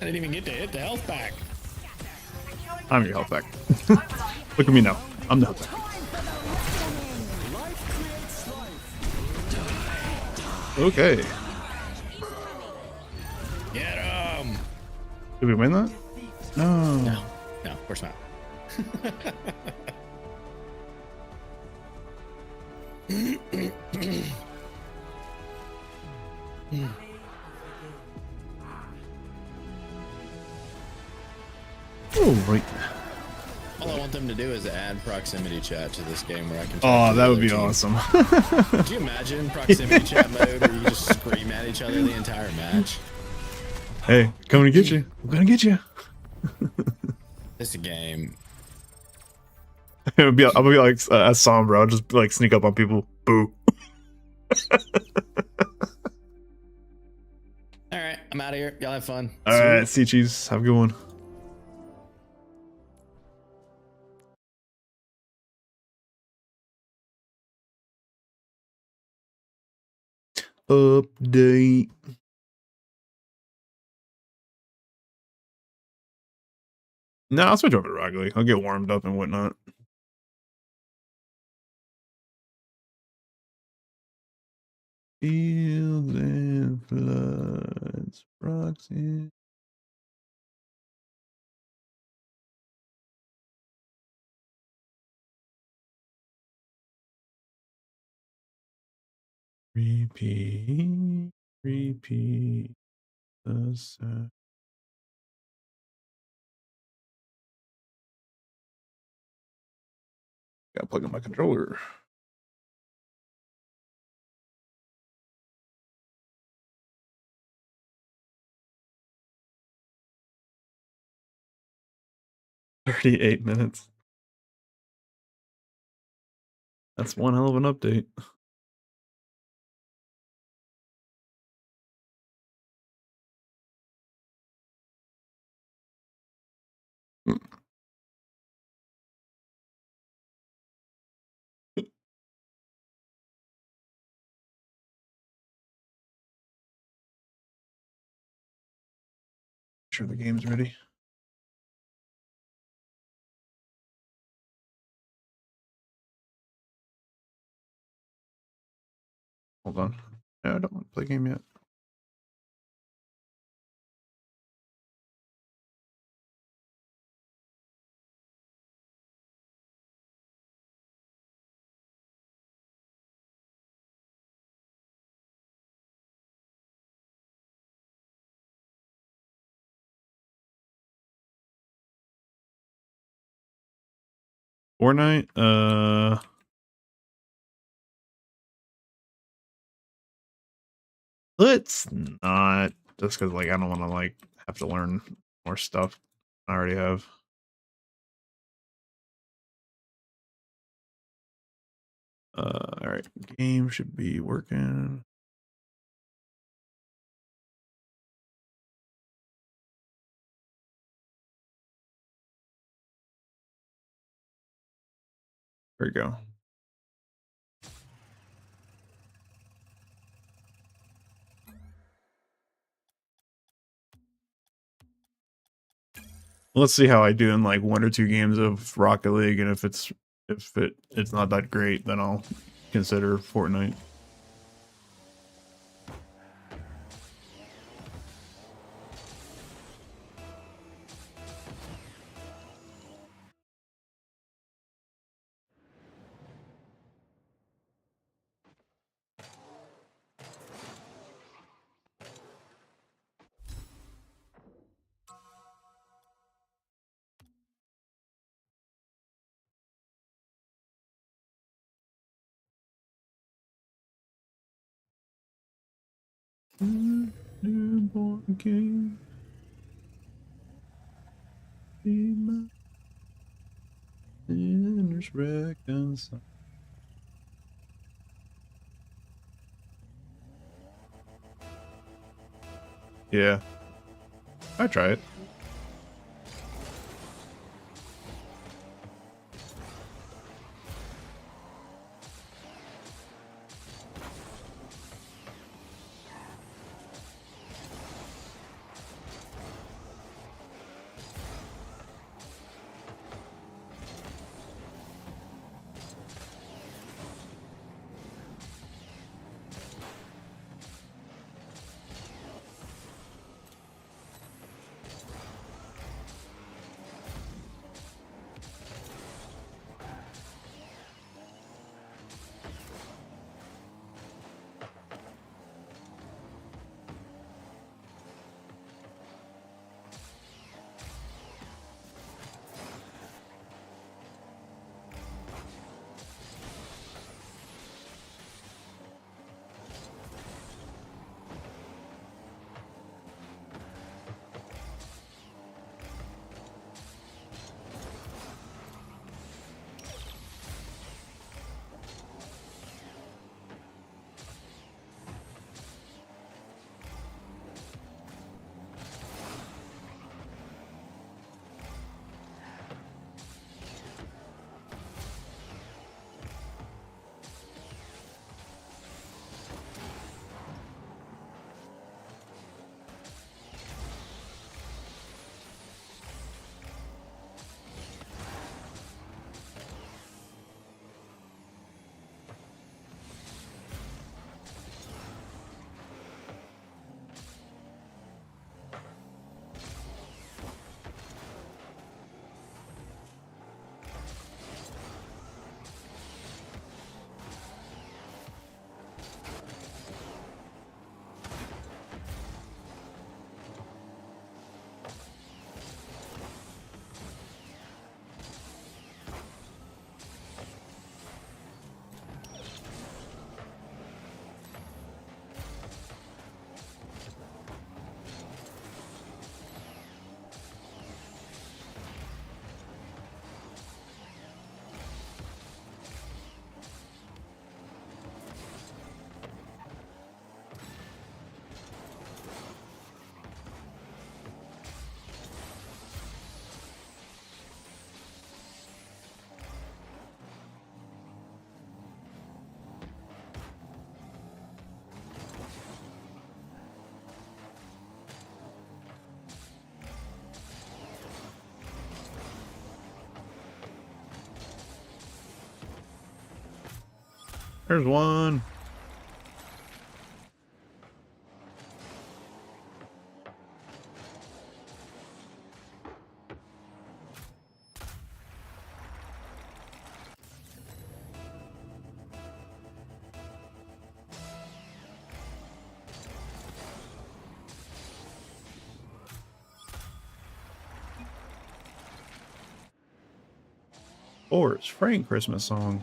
I didn't even get to hit the health back. I'm your health back. Look at me now. I'm the health back. Okay. Get him! Did we win that? No. No, of course not. Oh, right. All I want them to do is add proximity chat to this game where I can. Oh, talk to that the would other be team. awesome. Could you imagine proximity chat mode where you just scream at each other the entire match? Hey, coming to get you. I'm gonna get you. This game. It would be. I'm gonna be like a Sombra. I'll just like sneak up on people. Boo. All right, I'm out of here. Y'all have fun. All right, see you, cheese. Have a good one. Update. No, I'll switch over to Rocket League. I'll get warmed up and whatnot. Fields and floods, proxy. Repeat. The set. Gotta plug in my controller. $38. That's one hell of an update. Sure the game's ready. Hold on. No, I don't want to play a game yet. Fortnite, let's not, just because like I don't want to like have to learn more stuff I already have. All right, game should be working. There we go. Let's see how I do in like 1 or 2 games of Rocket League, and if it's not that great, then I'll consider Fortnite. Newborn king. Be my sinners reconciled. Yeah, I try it. There's one. Or it's Frank Christmas song.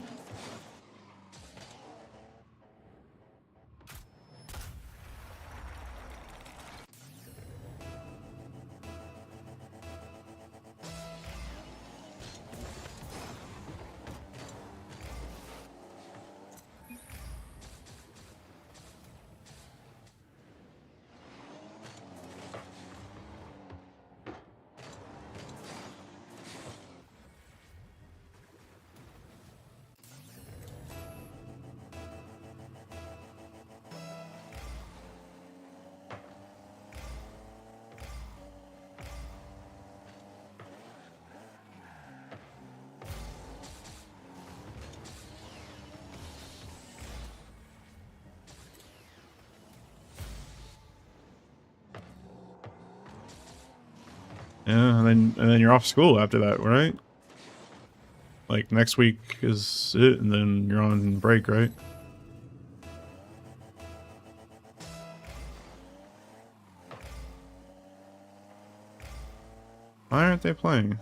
Yeah, and then you're off school after that, right? Like next week is it, and then you're on break, right? Why aren't they playing?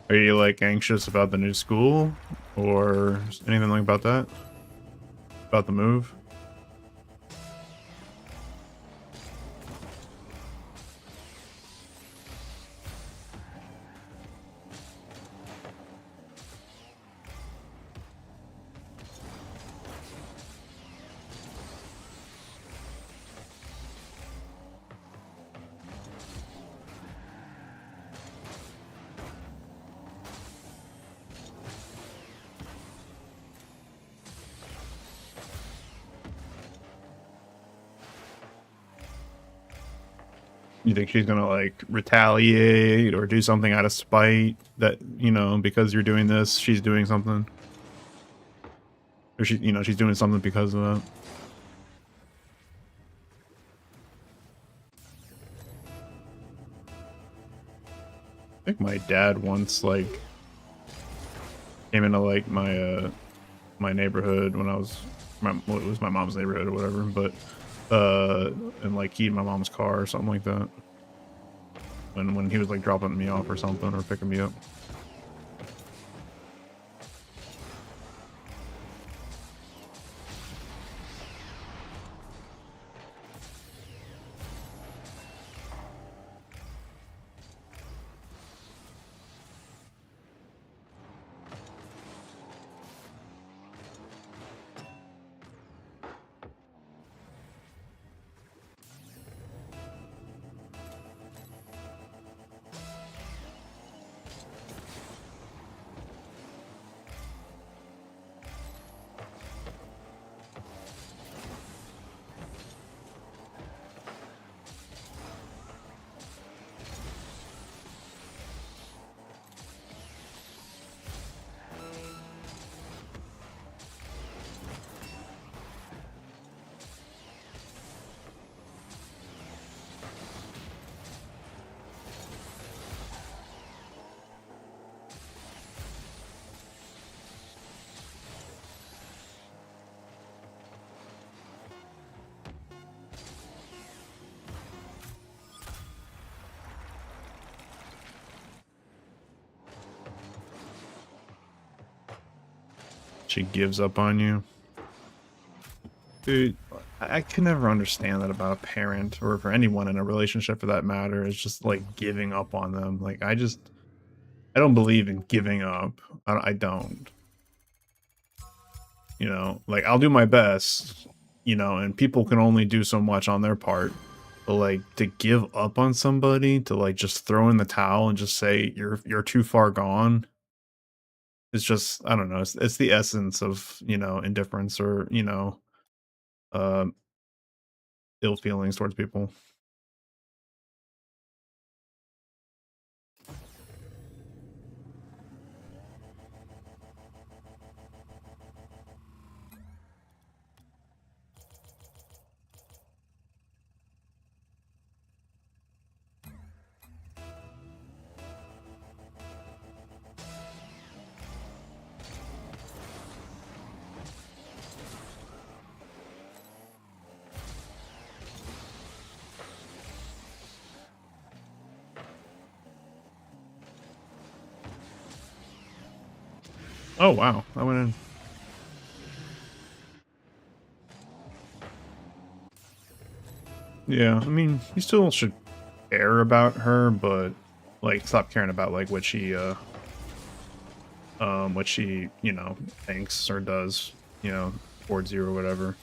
Are you like anxious about the new school or anything like about that? About the move? You think she's gonna like retaliate or do something out of spite that, you know, because you're doing this, she's doing something? Or she, you know, she's doing something because of that? I think my dad once like came into like my neighborhood when I was well, it was my mom's neighborhood or whatever, but and like keyed my mom's car or something like that. When he was like dropping me off or something or picking me up. She gives up on you. Dude, I can never understand that about a parent or for anyone in a relationship for that matter. It's just like giving up on them. Like I don't believe in giving up. I don't. You know, like I'll do my best, you know, and people can only do so much on their part. But like to give up on somebody, to like just throw in the towel and just say you're too far gone. It's just I don't know. It's the essence of, you know, indifference or, you know, um ill feelings towards people. Oh wow, I went in. Yeah, I mean, you still should care about her, but like stop caring about like what she, you know, thinks or does, you know, towards you or whatever.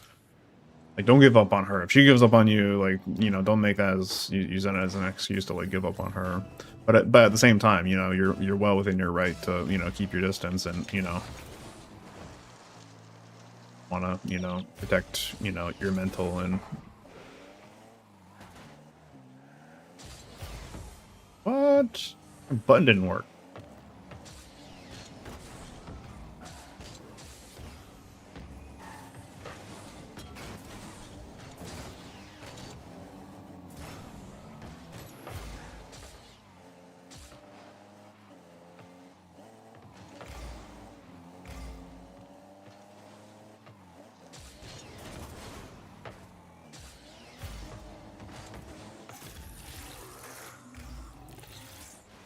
Like don't give up on her. If she gives up on you, like, you know, don't make that as use that as an excuse to like give up on her. But at the same time, you know, you're well within your right to, you know, keep your distance and, you know, want to, you know, protect, you know, your mental and what? Button didn't work.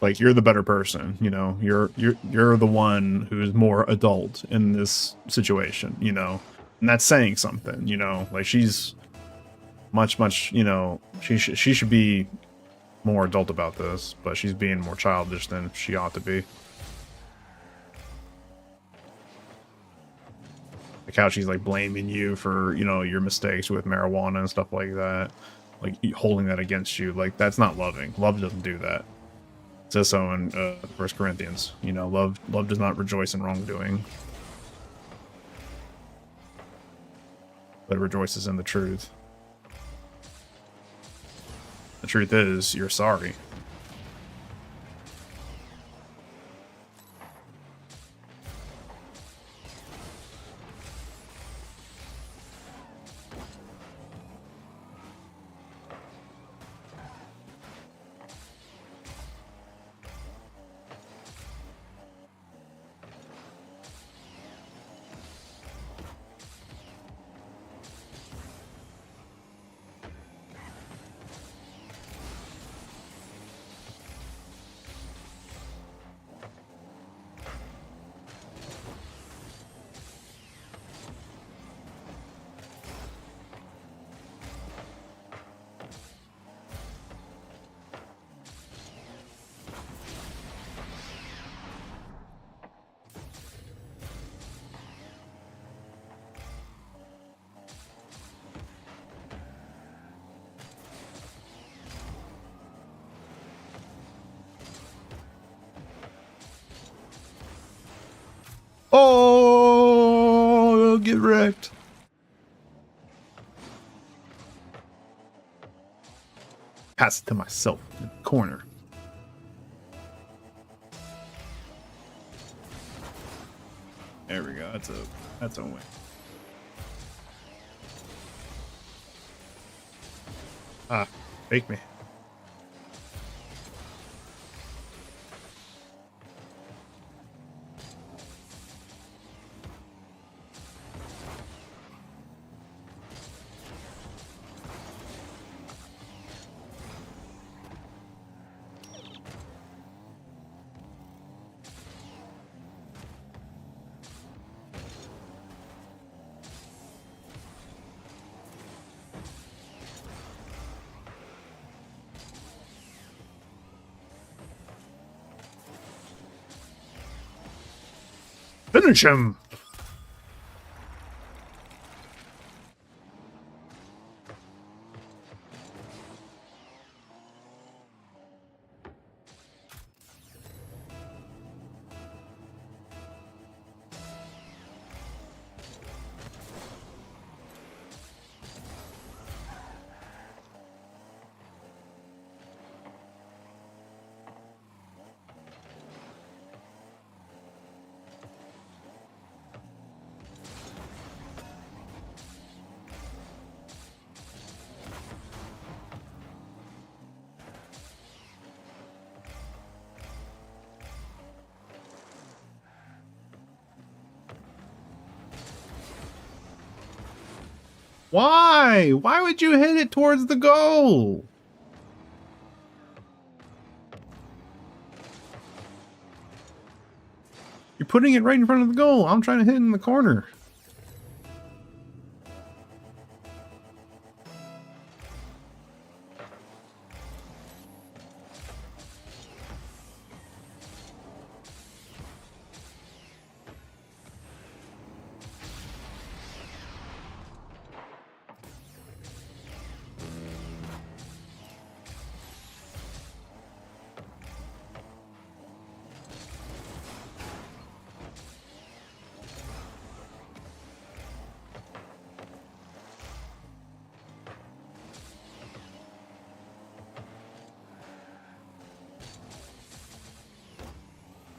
Like, you're the better person, you know. You're the one who's more adult in this situation, you know. And that's saying something, you know. Like, she's much, you know, she should be more adult about this, but she's being more childish than she ought to be. Like how she's like blaming you for, you know, your mistakes with marijuana and stuff like that, like holding that against you. Like, that's not loving. Love doesn't do that. It says so in 1 Corinthians. You know, love does not rejoice in wrongdoing, but it rejoices in the truth. The truth is, you're sorry. Oh, get wrecked. Pass it to myself in the corner. There we go. That's a win. Ah, fake me. Finish him! Why? Why would you hit it towards the goal? You're putting it right in front of the goal. I'm trying to hit it in the corner.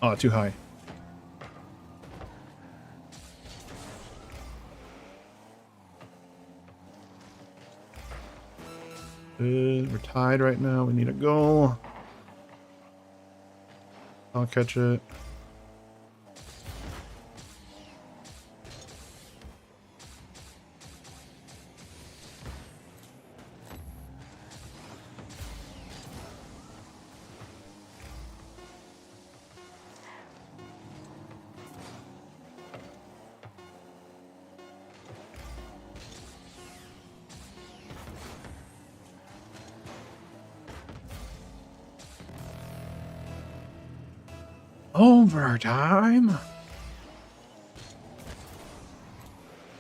Oh, too high. We're tied right now. We need a goal. I'll catch it. Overtime.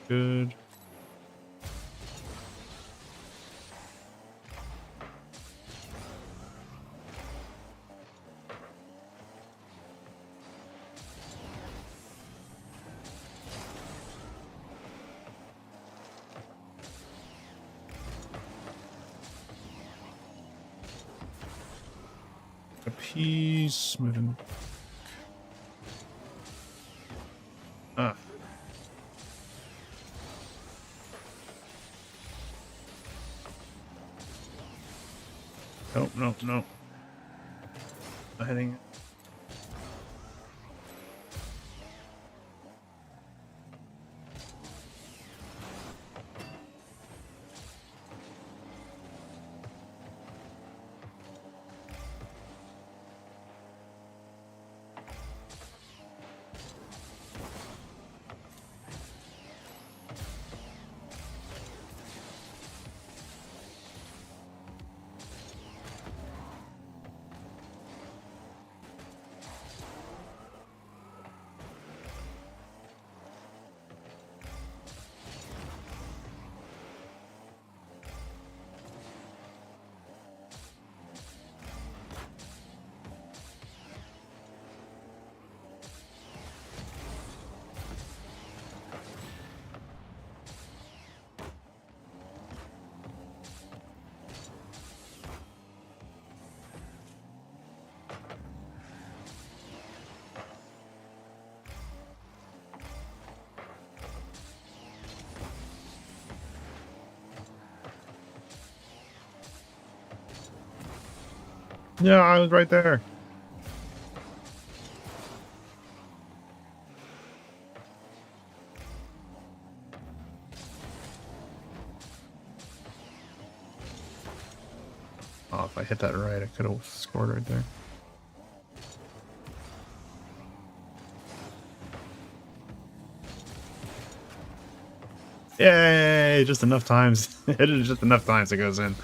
Good. A piece moving. Ah. Nope, nope, nope. Not hitting. Yeah, I was right there. Oh, if I hit that right, I could have scored right there. Yay! Just enough times. Hit it just enough times it goes in.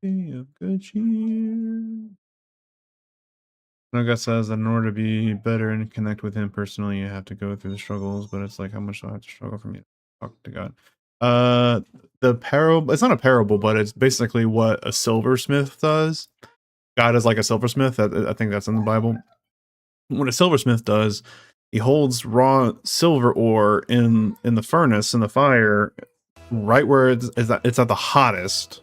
Be of good cheer. Naga says that in order to be better and connect with him personally, you have to go through the struggles, but it's like, how much do I have to struggle for me to talk to God? The parable, it's not a parable, but it's basically what a silversmith does. God is like a silversmith. I think that's in the Bible. What a silversmith does, he holds raw silver ore in the furnace, in the fire, right where it's at the hottest.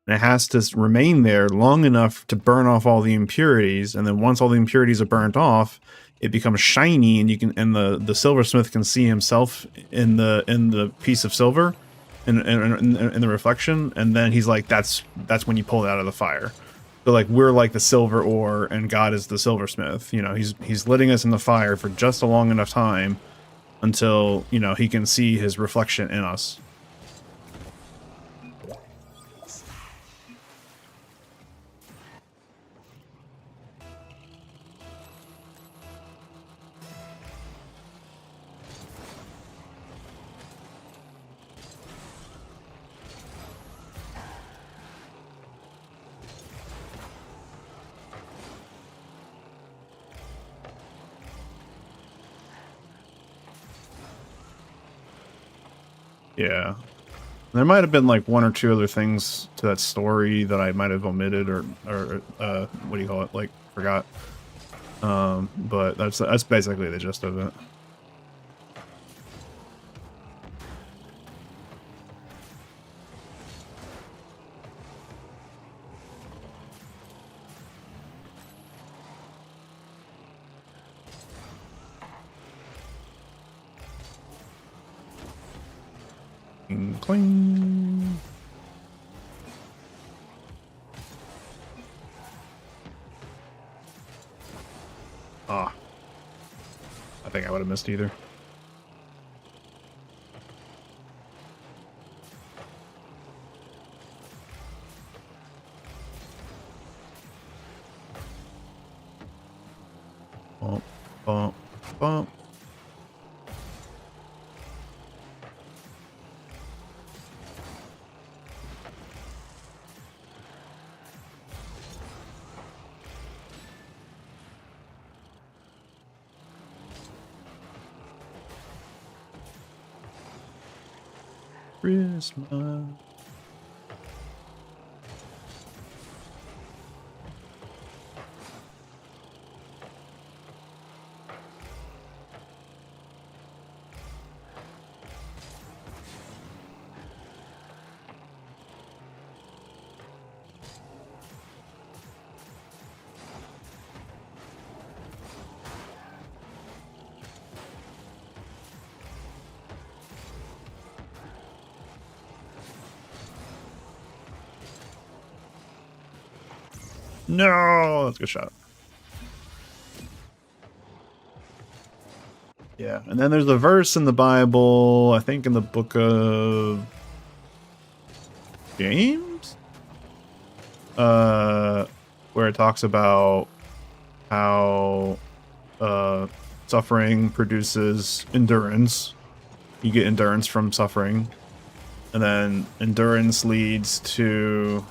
And it has to remain there long enough to burn off all the impurities, and then once all the impurities are burnt off, it becomes shiny, and the silversmith can see himself in the piece of silver, in the reflection, and then he's like, that's when you pull it out of the fire. So like, we're like the silver ore, and God is the silversmith. You know, he's letting us in the fire for just a long enough time until, you know, he can see his reflection in us. Yeah. There might have been like one or two other things to that story that I might have omitted or what do you call it? Like, forgot. But that's basically the gist of it. Cling. I would have missed either. Bump, bump, bump. Christmas. No, that's a good shot. Yeah, and then there's a verse in the Bible, I think in the book of James, where it talks about how suffering produces endurance. You get endurance from suffering, and then endurance leads to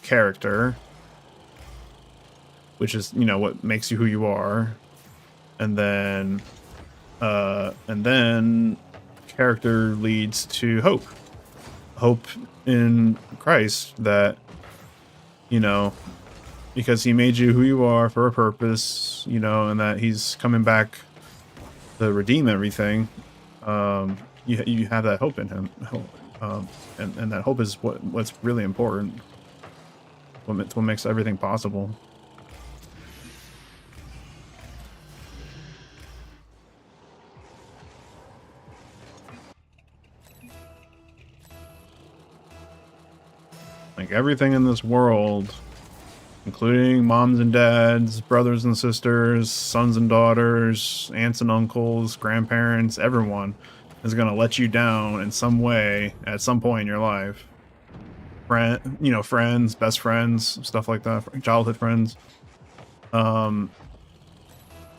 character, which is, you know, what makes you who you are. And then character leads to hope in Christ, that, you know, because he made you who you are for a purpose, you know, and that he's coming back to redeem everything. You have that hope in him, and that hope is what's really important. What makes everything possible. Like, everything in this world, including moms and dads, brothers and sisters, sons and daughters, aunts and uncles, grandparents, everyone is going to let you down in some way at some point in your life. Friends, best friends, stuff like that, childhood friends. The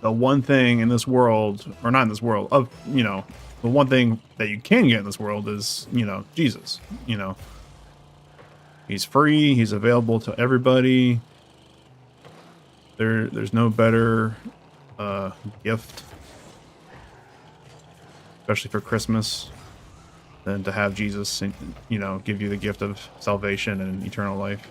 one thing in this world, or not in this world, the one thing that you can get in this world is, Jesus. He's free, he's available to everybody. There's no better gift, especially for Christmas, than to have Jesus, give you the gift of salvation and eternal life.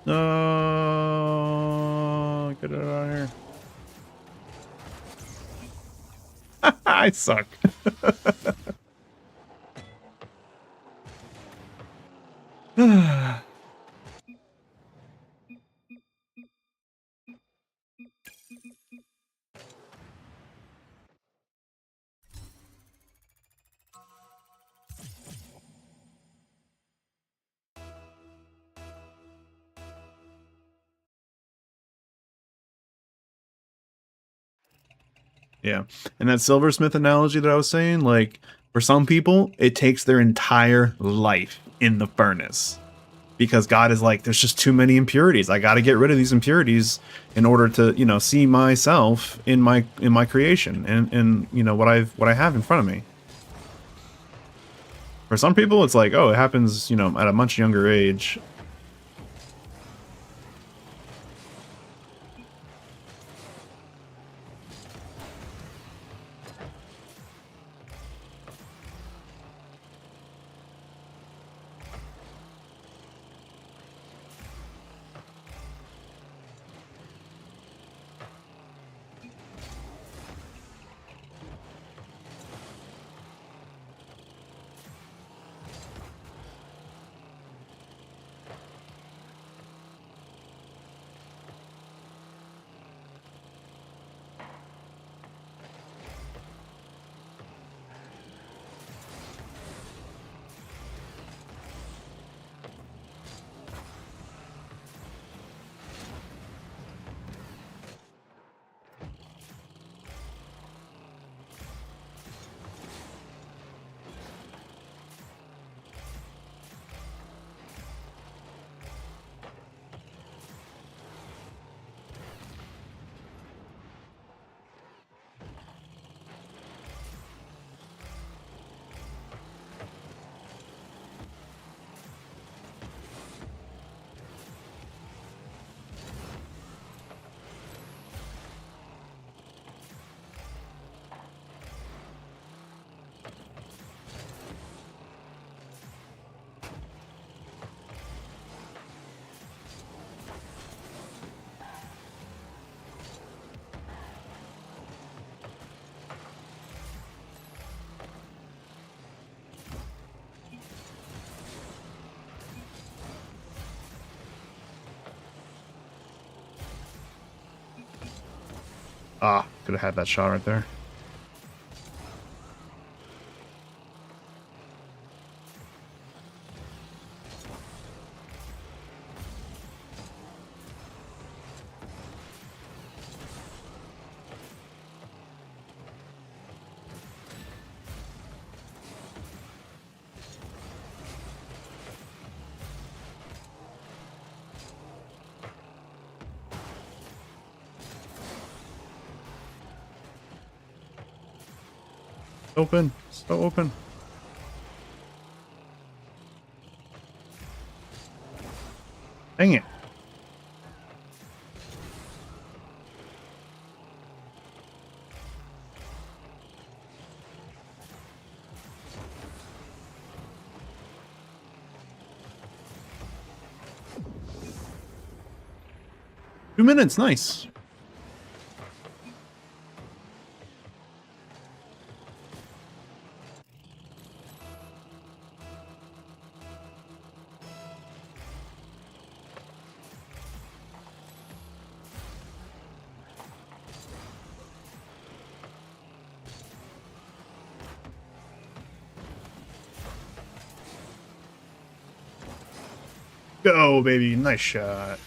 No, get it out of here. I suck. Yeah. And that silversmith analogy that I was saying, like, for some people, it takes their entire life in the furnace. Because God is like, there's just too many impurities. I got to get rid of these impurities in order to, you know, see myself in my creation and you know what I have in front of me. For some people, it's like, oh, it happens, you know, at a much younger age. Ah, could have had that shot right there. Open. So open. Dang it. Two minutes, nice. Go, baby. Nice shot.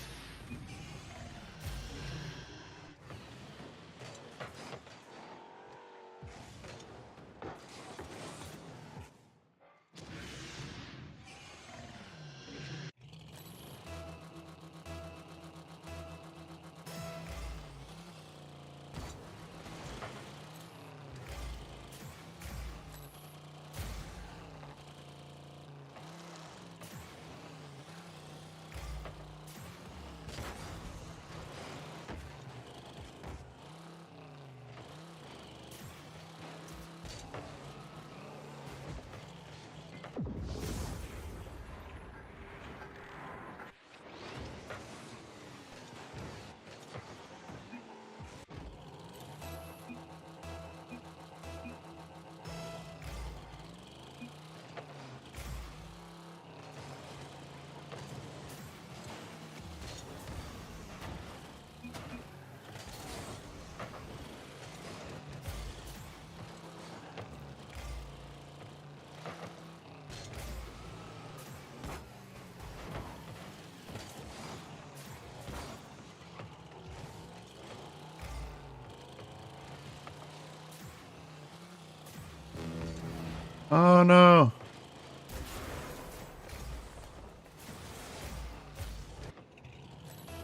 Oh no.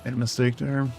Made a mistake there.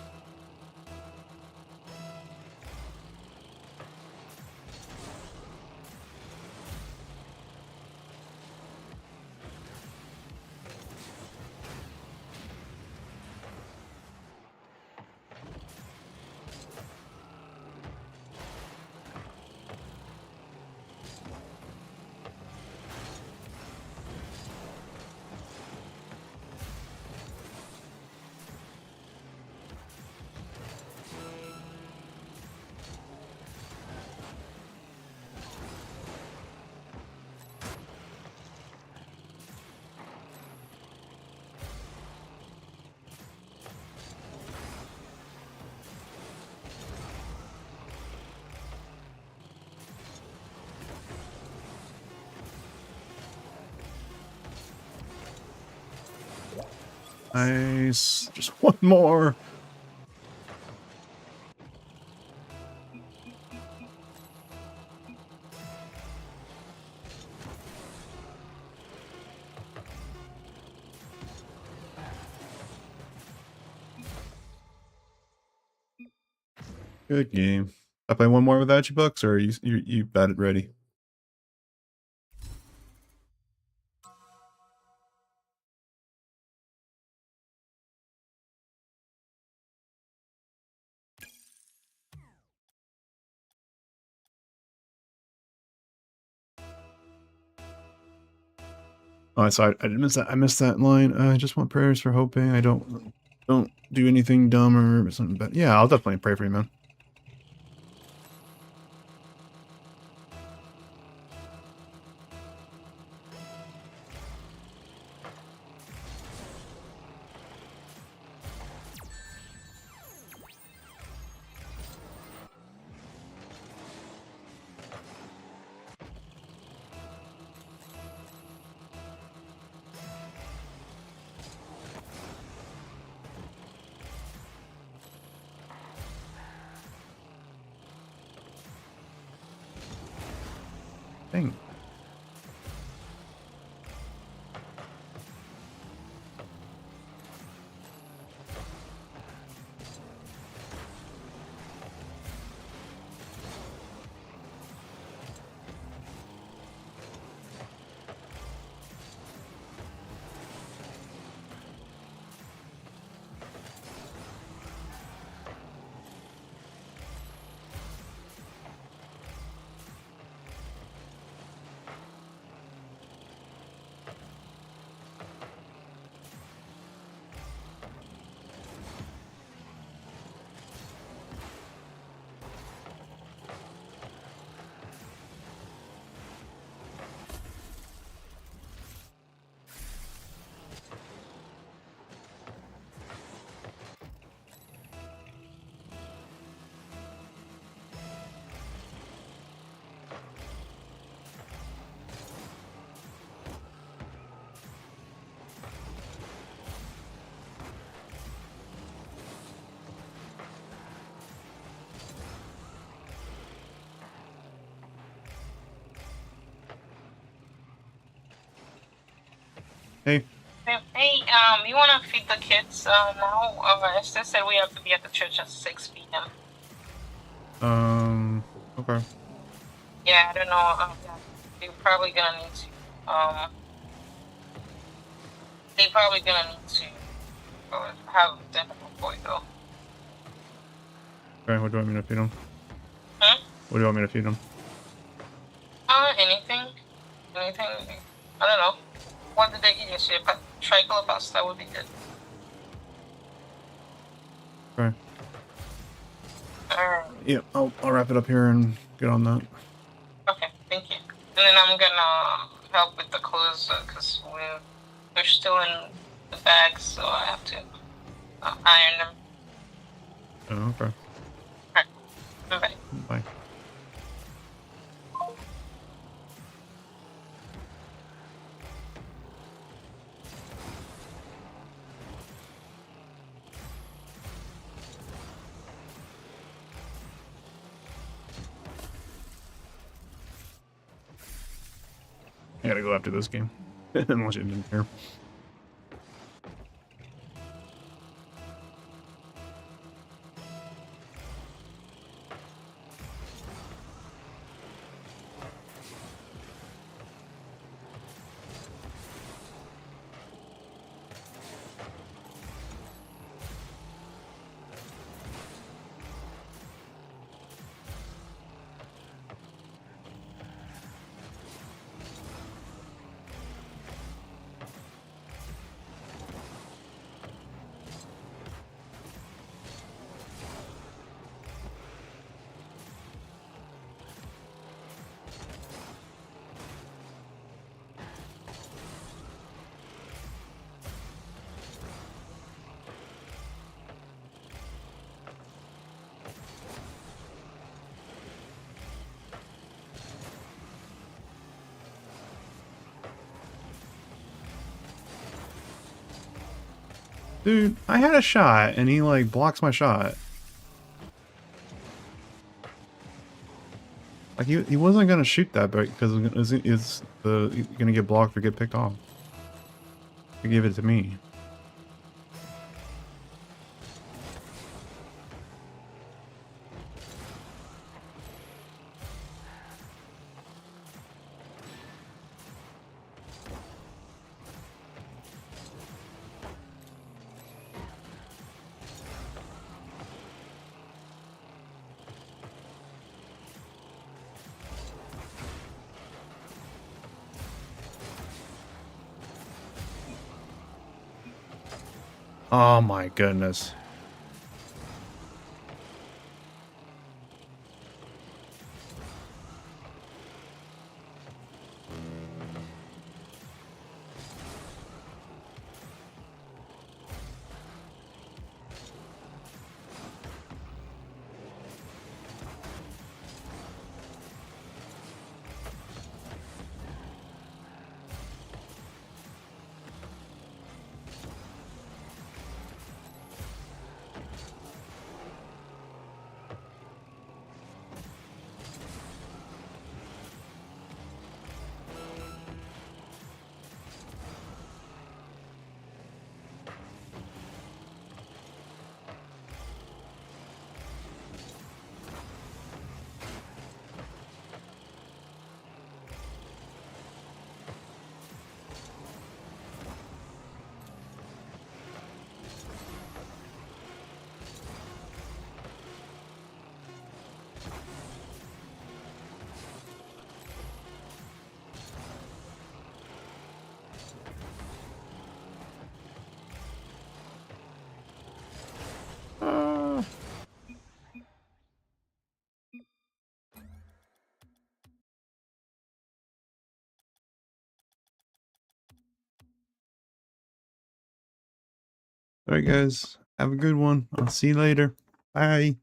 Nice. Just one more. Good game. I play one more without you, Bucks, or you got it ready? Oh, sorry, I didn't miss that. I missed that line. I just want prayers for hoping I don't do anything dumb or something bad. Yeah, I'll definitely pray for you, man. Dang. Hey. Hey, you wanna feed the kids now? Esther said we have to be at the church at 6 p.m. Okay. Yeah, I don't know. They're probably gonna need to. They probably gonna need to have dinner before we go. Okay, what do you want me to feed them? Hmm? What do you want me to feed them? Anything. Anything. I don't know. What did they eat yesterday? Tricolor pasta would be good. Okay. Alright. Yeah, I'll wrap it up here and get on that. Okay, thank you. And then I'm gonna help with the clothes because we're still in the bags, so I have to iron them. Oh, okay. Alright, bye. Bye. gotta go after this game. Unless you didn't care. Dude, I had a shot and he like blocks my shot. Like he wasn't gonna shoot that because it's you're gonna get blocked or get picked off. He gave it to me. Oh my goodness. Alright guys, have a good one. I'll see you later. Bye.